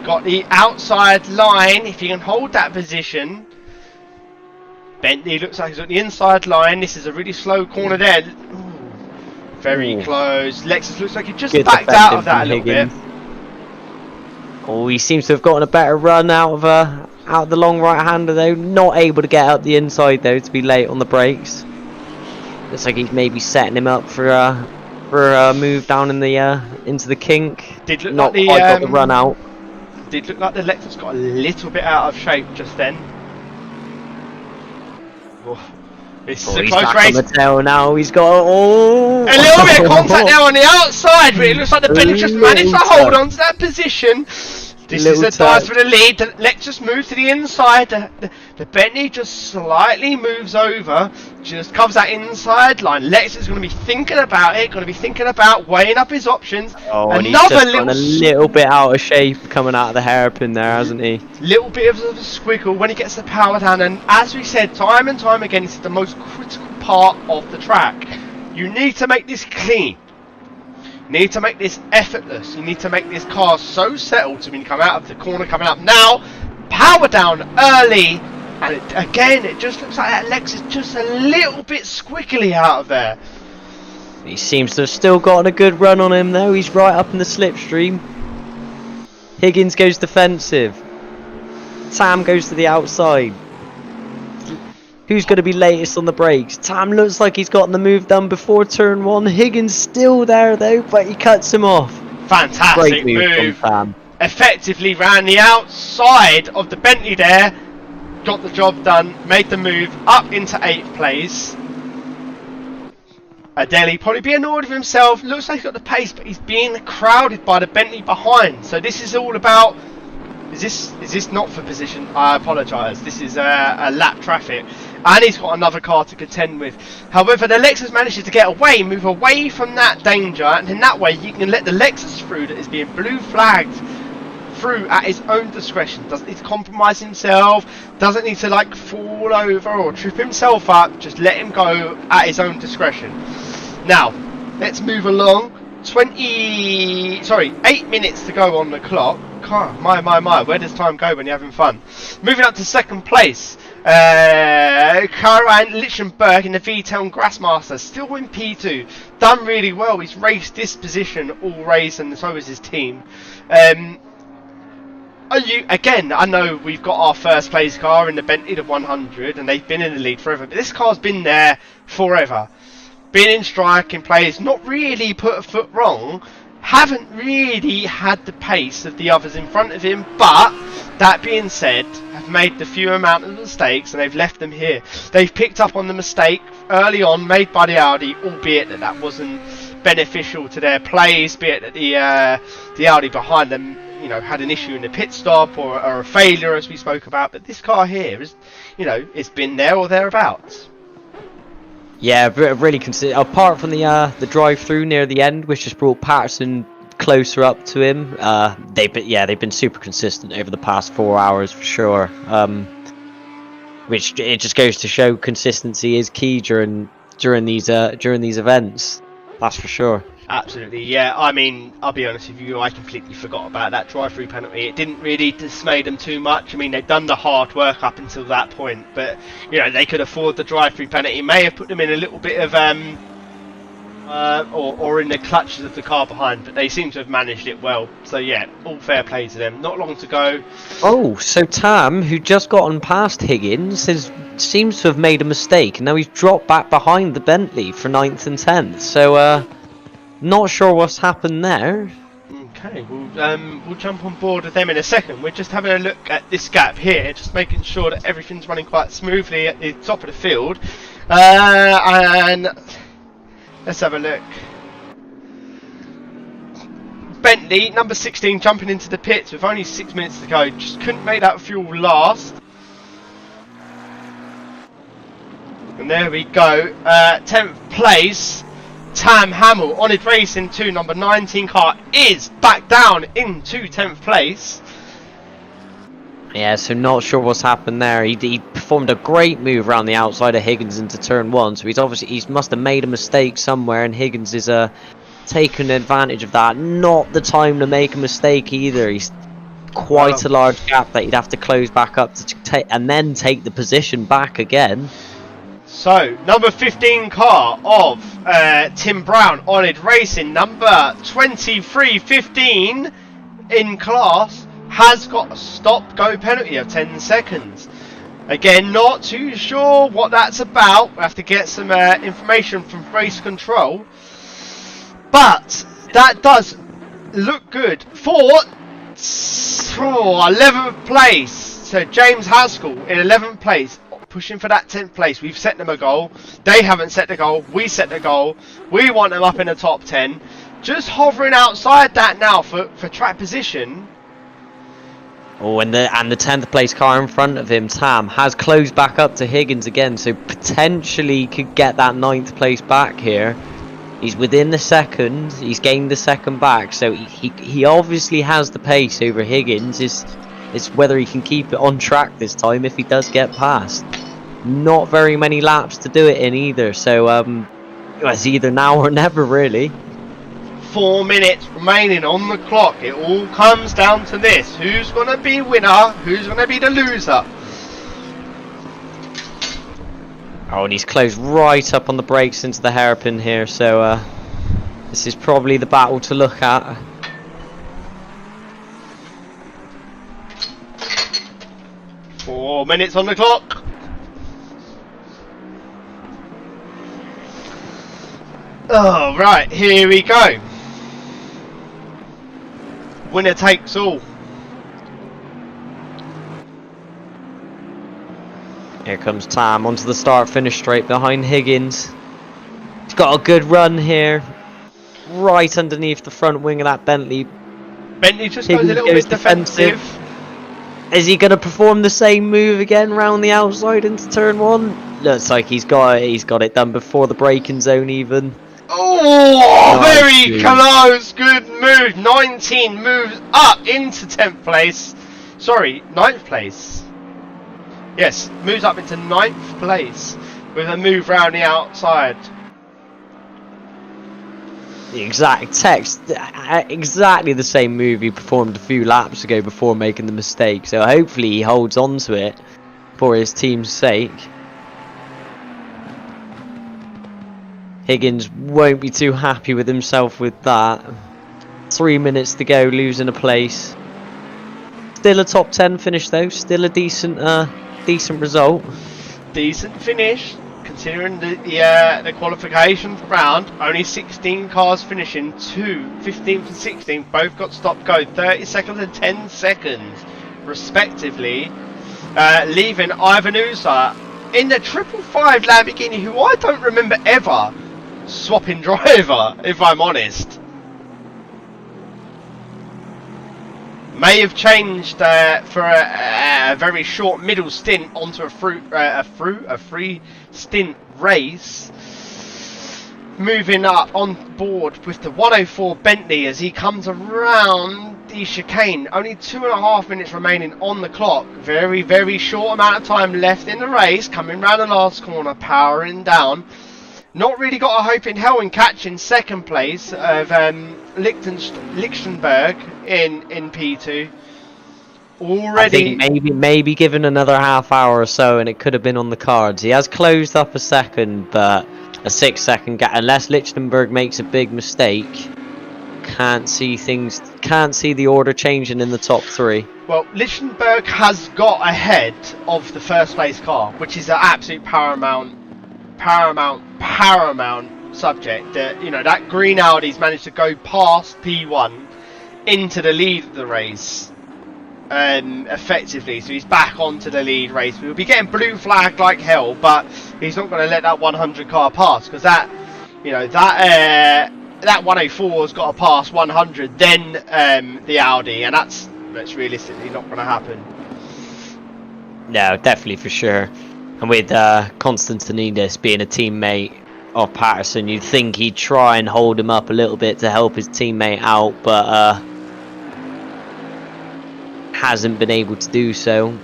Got the outside line. If you can hold that position. Bentley looks like he's got the inside line. This is a really slow corner there. Ooh, very close. Lexus looks like he just backed out of that a little bit. Oh, he seems to have gotten a better run out of Out the long right-hander though, not able to get out the inside though to be late on the brakes. Looks like he's maybe setting him up for a move down in the into the kink. Did look Not like quite got the run out. Did look like the Lexus got a little bit out of shape just then. Oh, this is a He's close back race. on the tail now. He's got A little bit of contact there on the outside, but it looks like the Bentley just managed to hold on to that position. This is a dive for the lead. The Lexus moves to the inside. The Bentley just slightly moves over, just covers that inside line. Lexus is going to be thinking about it, going to be thinking about weighing up his options. Oh, and he's just gotten a little bit out of shape coming out of the hairpin there, hasn't he? Little bit of a squiggle when he gets the power down, and as we said time and time again, this is the most critical part of the track. You need to make this clean. You need to make this effortless. You need to make this car so settled to when you come out of the corner coming up now. Power down early, and it just looks like that Lexus just a little bit squiggly out of there. He seems to have still got a good run on him though. He's right up in the slipstream. Higgins goes defensive. Tam goes to the outside. Who's going to be latest on the brakes? Tam looks like he's gotten the move done before turn 1. Higgins still there though, but he cuts him off. Fantastic Great move from Tam. Effectively ran the outside of the Bentley there. Got the job done. Made the move up into 8th place. Adeli probably be annoyed with himself. Looks like he's got the pace, but he's being crowded by the Bentley behind. So this is all about... Is this not for position? I apologise. This is a lap traffic. And he's got another car to contend with. However, the Lexus manages to get away, move away from that danger, and in that way you can let the Lexus through that is being blue flagged through at his own discretion. Doesn't need to compromise himself, doesn't need to like fall over or trip himself up, just let him go at his own discretion. Now, let's move along. 8 minutes to go on the clock. God, my, where does time go when you're having fun? Moving up to 2nd place. Karajan Lichtenberg in the V-Town Grassmaster, still in P2, done really well. He's raced this position all race, and so is his team. Again, I know we've got our first place car in the Bentley the 100, and they've been in the lead forever, but this car's been there forever. Been in striking plays, not really put a foot wrong, haven't really had the pace of the others in front of him, but that being said, have made the few amount of mistakes and they've left them here. They've picked up on the mistake early on made by the Audi, albeit that wasn't beneficial to their plays, be it that the Audi behind them, you know, had an issue in the pit stop or a failure as we spoke about. But this car here is, you know, it's been there or thereabouts. Yeah, really apart from the drive-through near the end, which has brought Patterson closer up to him. They've been super consistent over the past 4 hours for sure. Which it just goes to show consistency is key during these events. That's for sure. Absolutely, yeah. I mean, I'll be honest with you, I completely forgot about that drive-through penalty. It didn't really dismay them too much. I mean, they'd done the hard work up until that point, but, you know, they could afford the drive-through penalty. It may have put them in a little bit of, or in the clutches of the car behind, but they seem to have managed it well. So, yeah, all fair play to them. Not long to go. Oh, so Tam, who just gotten past Higgins, seems to have made a mistake, and now he's dropped back behind the Bentley for 9th and 10th. So, not sure what's happened there. Okay, we'll jump on board with them in a second. We're just having a look at this gap here, just making sure that everything's running quite smoothly at the top of the field. And let's have a look. Bentley, number 16, jumping into the pits with only 6 minutes to go. Just couldn't make that fuel last. And there we go. 10th place. Tam Hamill, Onid Racing 2, number 19 car, is back down into 10th place. Yeah, so not sure what's happened there. He performed a great move around the outside of Higgins into turn 1, so he must have made a mistake somewhere, and Higgins is taking advantage of that. Not the time to make a mistake either. He's quite a large gap that he'd have to close back up to take, and then take the position back again. So, number 15 car of Tim Brown, Onid Racing, number 2315 in class, has got a stop-go penalty of 10 seconds. Again, not too sure what that's about. We have to get some information from race control. But that does look good for 11th place. So James Haskell in 11th place, pushing for that 10th place. We've set them a goal. They haven't set the goal. We set the goal. We want them up in the top 10. Just hovering outside that now for track position. Oh, and the 10th place car in front of him, Tam, has closed back up to Higgins again, so potentially could get that 9th place back here. He's within the second. He's gained the second back, so he obviously has the pace over Higgins. It's whether he can keep it on track this time if he does get past. Not very many laps to do it in either, so it's either now or never, really. 4 minutes remaining on the clock. It all comes down to this. Who's going to be winner? Who's going to be the loser? Oh, and he's closed right up on the brakes into the hairpin here, so this is probably the battle to look at. Four minutes on the clock. Oh, right, here we go. Winner takes all. Here comes Tam onto the start-finish straight behind Higgins. He's got a good run here. Right underneath the front wing of that Bentley. Bentley just Higgins goes a little goes bit defensive. Is he going to perform the same move again round the outside into turn one? Looks like he's got it done before the braking zone even. Oh, Nice very move. close. Good move. 19 moves up into 10th place. Sorry, 9th place. Yes, moves up into 9th place with a move round the outside. The exact text, exactly the same move he performed a few laps ago before making the mistake. So hopefully he holds on to it for his team's sake. Higgins won't be too happy with himself with that. 3 minutes to go, losing a place. Still a top 10 finish though. Still a decent result. Decent finish, considering the qualification round. Only 16 cars finishing. 15th and 16th both got stop go. 30 seconds and 10 seconds, respectively. Leaving Ivanusa in the 555 Lamborghini, who I don't remember ever swapping driver, if I'm honest. May have changed for a very short middle stint onto a free stint race. Moving up on board with the 104 Bentley as he comes around the chicane. Only 2.5 minutes remaining on the clock. Very, very short amount of time left in the race. Coming round the last corner, powering down. Not really got a hope in hell in catching second place of Lichtenberg in P2. Already, I think maybe given another half hour or so, and it could have been on the cards. He has closed up a second, but a 6-second gap. Unless Lichtenberg makes a big mistake, can't see the order changing in the top three. well, Lichtenberg has got ahead of the first place car, which is an absolute paramount subject. That green Audi's managed to go past P1 into the lead of the race effectively, so he's back onto the lead race. We'll be getting blue flagged like hell, but he's not going to let that 100 car pass, because that 104 has got to pass 100, then the Audi, and that's realistically not going to happen. No, definitely for sure. And with Konstantinidis being a teammate of Patterson, you'd think he'd try and hold him up a little bit to help his teammate out, but hasn't been able to do so.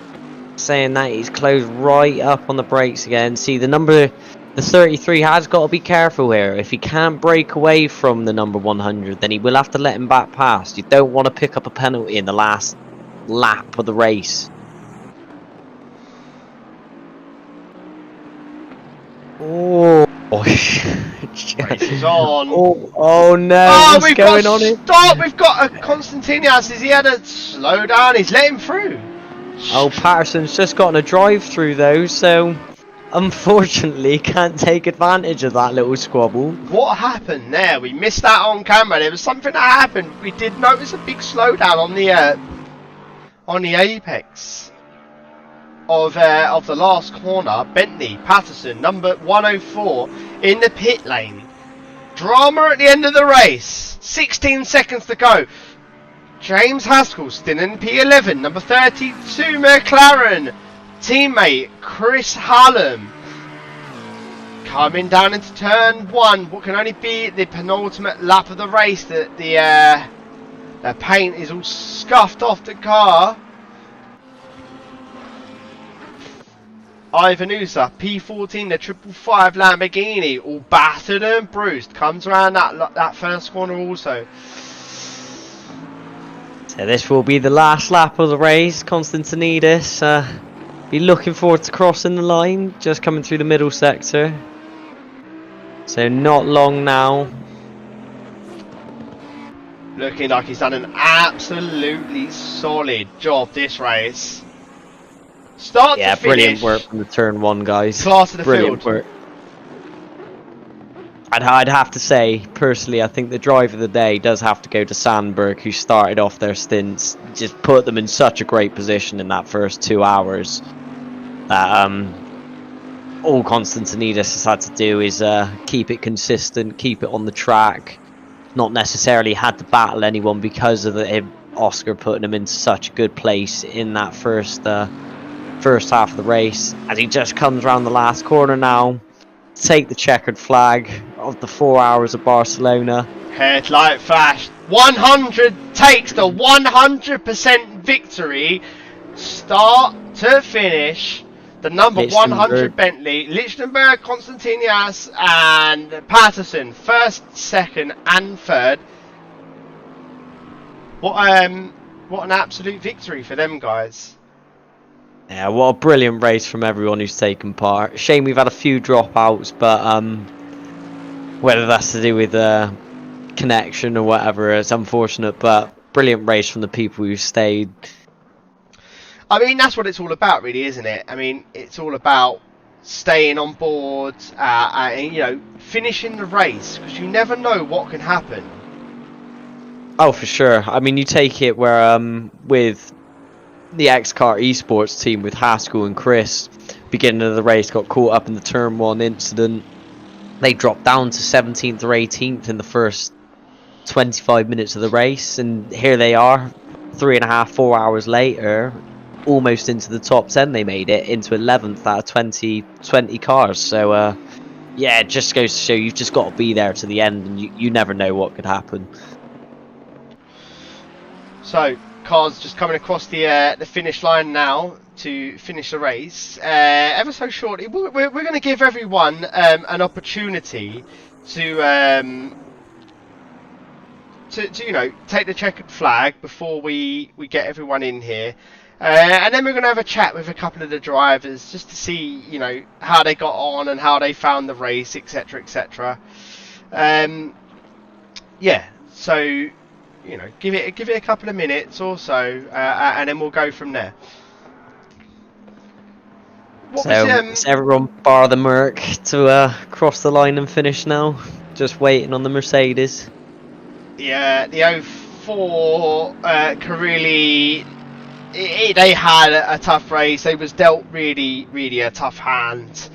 Saying that, he's closed right up on the brakes again. See, the 33 has got to be careful here. If he can't break away from the number 100, then he will have to let him back past. You don't want to pick up a penalty in the last lap of the race. Oh, Oh, Race is on. oh no, Oh, what's we've going got on here? stop. We've got a Constantinias. He had a slow down. He's let him through. Oh, Patterson's just gotten a drive through though, so unfortunately can't take advantage of that little squabble. What happened there? We missed that on camera. There was something that happened. We did notice a big slowdown on the apex of the last corner. Bentley Patterson, number 104, in the pit lane. Drama at the end of the race. 16 seconds to go. James Haskell still in P11, number 32 McLaren. Teammate Chris Hallam coming down into turn 1. What can only be the penultimate lap of the race. That the paint is all scuffed off the car. Ivanusa P14, the 555 Lamborghini, all battered and bruised, comes around that first corner also. So this will be the last lap of the race. Constantinidis be looking forward to crossing the line, just coming through the middle sector. So not long now. Looking like he's done an absolutely solid job this race. Start to finish. Brilliant work from the turn 1 guys. Class of the Brilliant field. work. I'd have to say, personally, I think the drive of the day does have to go to Sandberg, who started off their stints, just put them in such a great position in that first 2 hours. All Constantinidis has had to do is keep it consistent, keep it on the track, not necessarily had to battle anyone because of Oscar putting him in such a good place in that first half of the race. As he just comes around the last corner now, take the checkered flag of the 4 hours of Barcelona. Headlight flash. 100 takes the 100% victory. Start to finish. The number 100 Bentley, Lichtenberg, Constantinias and Patterson, first, second and third. What an absolute victory for them guys. Yeah, what a brilliant race from everyone who's taken part. Shame we've had a few dropouts, but whether that's to do with connection or whatever, it's unfortunate, but brilliant race from the people who stayed. I mean, that's what it's all about, really, isn't it? I mean, it's all about staying on board and, you know, finishing the race, because you never know what can happen. Oh, for sure. I mean, you take it where with the X-Car Esports team with Haskell and Chris, beginning of the race, got caught up in the turn 1 incident. They dropped down to 17th or 18th in the first 25 minutes of the race, and here they are 3.5, 4 hours later, almost into the top 10. They made it into 11th out of 20 cars. So yeah, it just goes to show you've just got to be there to the end, and you never know what could happen. So cars just coming across the finish line now to finish the race. Ever so shortly, we're going to give everyone an opportunity to you know, take the checkered flag before we get everyone in here. And then we're going to have a chat with a couple of the drivers just to see, you know, how they got on and how they found the race, etc, etc. Yeah, so, you know, give it a couple of minutes or so, and then we'll go from there. Is everyone bar the Merc to cross the line and finish now? Just waiting on the Mercedes. Yeah, the 04 Carilli, they had a tough race. They was dealt really a tough hand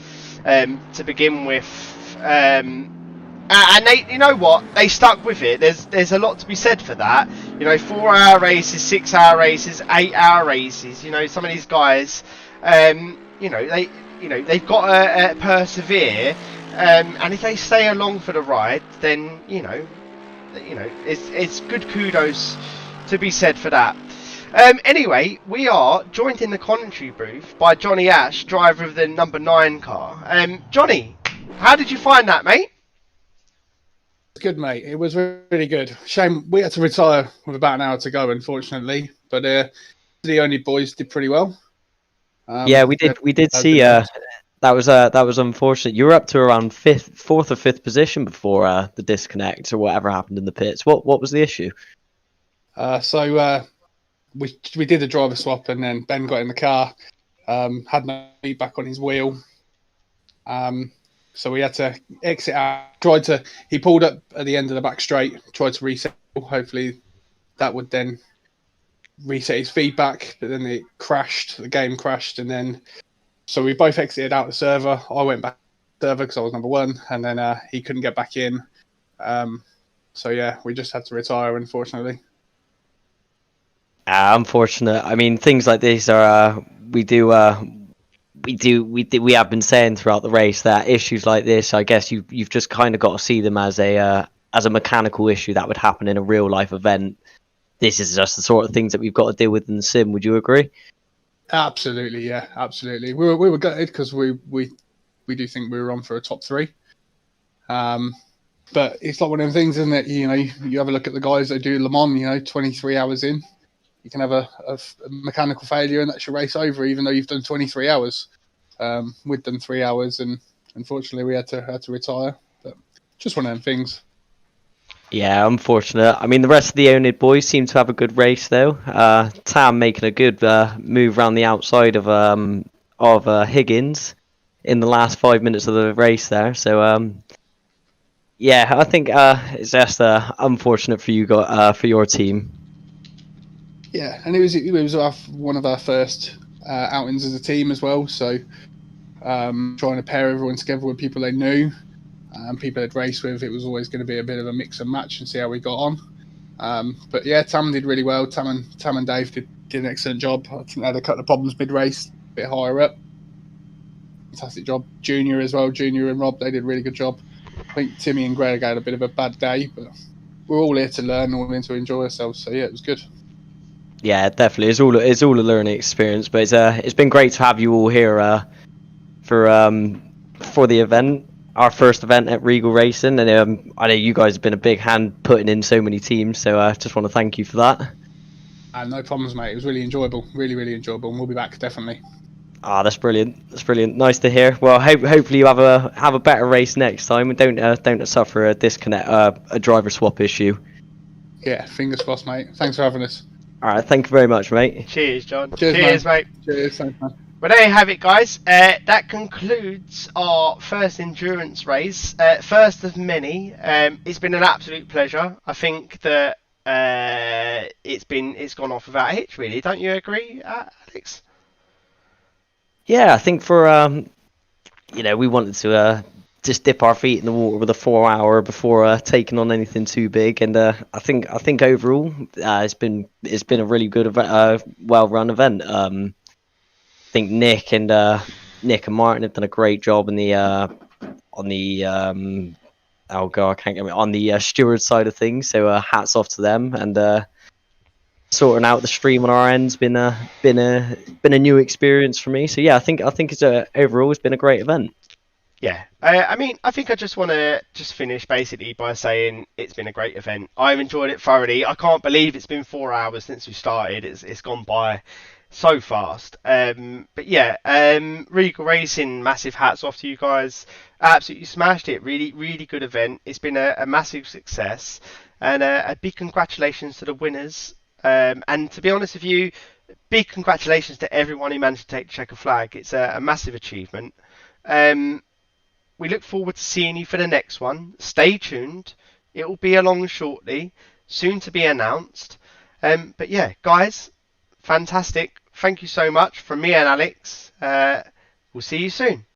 to begin with, and they, you know what, they stuck with it. There's a lot to be said for that. You know, 4-hour races, 6-hour races, 8-hour races. You know, some of these guys, you know, they've got to persevere, and if they stay along for the ride, then you know, it's good kudos to be said for that. Anyway, we are joined in the commentary booth by Johnny Ash, driver of the number 9 car. Johnny, how did you find that, mate? Good, mate. It was really good. Shame we had to retire with about an hour to go, unfortunately. But the only boys did pretty well. Yeah, we did see that was unfortunate. You were up to around fourth or fifth position before the disconnect or whatever happened in the pits. What was the issue? So we did a driver swap, and then Ben got in the car, had no feedback on his wheel. So we had to exit out. He pulled up at the end of the back straight, tried to reset. Hopefully, that would then reset his feedback. But then it crashed. The game crashed, and then so we both exited out the server. I went back to the server because I was number one, and then he couldn't get back in. So yeah, we just had to retire, unfortunately. Unfortunate. I mean, things like this are we have been saying throughout the race that issues like this, I guess you've just kind of got to see them as a mechanical issue that would happen in a real life event. This is just the sort of things that we've got to deal with in the sim. Would you agree? Absolutely, yeah, absolutely. We were gutted because we do think we were on for a top three. But it's like one of them things, isn't it? You know, you have a look at the guys that do Le Mans. 23 hours in, you can have a mechanical failure and that's your race over, even though you've done 23 hours. We'd done 3 hours, and unfortunately we had to retire. But just one of them things. Yeah, unfortunate. I mean, the rest of the Onid boys seem to have a good race though. Tam making a good move around the outside of Higgins in the last 5 minutes of the race there. So yeah, I think it's just unfortunate for you for your team. Yeah, and it was one of our first outings as a team as well. So trying to pair everyone together with people they knew, people they'd raced with, it was always going to be a bit of a mix and match and see how we got on. But yeah, Tam did really well. Tam and Dave did an excellent job. I think they had a couple of problems mid-race, a bit higher up. Fantastic job. Junior as well. Junior and Rob, they did a really good job. I think Timmy and Greg had a bit of a bad day, but we're all here to learn, all here to enjoy ourselves. So yeah, it was good. Yeah, definitely. It's all a learning experience, but it's been great to have you all here for the event, our first event at Regal Racing, and I know you guys have been a big hand putting in so many teams, so I just want to thank you for that. No problems, mate. It was really enjoyable, really enjoyable, and we'll be back definitely. That's brilliant. That's brilliant. Nice to hear. Well, hopefully you have a better race next time, and don't suffer a disconnect, a driver swap issue. Yeah, fingers crossed, mate. Thanks for having us. All right, thank you very much, mate. Cheers, John. Cheers, mate. Cheers, thanks, man. Well, there you have it, guys. That concludes our first endurance race, first of many. It's been an absolute pleasure. I think that it's gone off without a hitch, really. Don't you agree, Alex? Yeah, I think for we wanted to just dip our feet in the water with a 4 hour before taking on anything too big, and I think overall it's been a really good well run event. I think Nick and Martin have done a great job on the oh god, I can't get me on the steward side of things. So hats off to them, and sorting out the stream on our end's been a new experience for me. So yeah, I think it's overall it's been a great event. Yeah, I mean, I think I just want to finish basically by saying it's been a great event. I've enjoyed it thoroughly. I can't believe it's been 4 hours since we started. It's gone by so fast. But yeah, Regal Racing, massive hats off to you guys. Absolutely smashed it. Really good event. It's been a massive success, and a big congratulations to the winners. And to be honest with you, big congratulations to everyone who managed to take the checker flag. It's a massive achievement. We look forward to seeing you for the next one. Stay tuned. It will be along shortly, soon to be announced. But yeah, guys, fantastic. Thank you so much from me and Alex. We'll see you soon.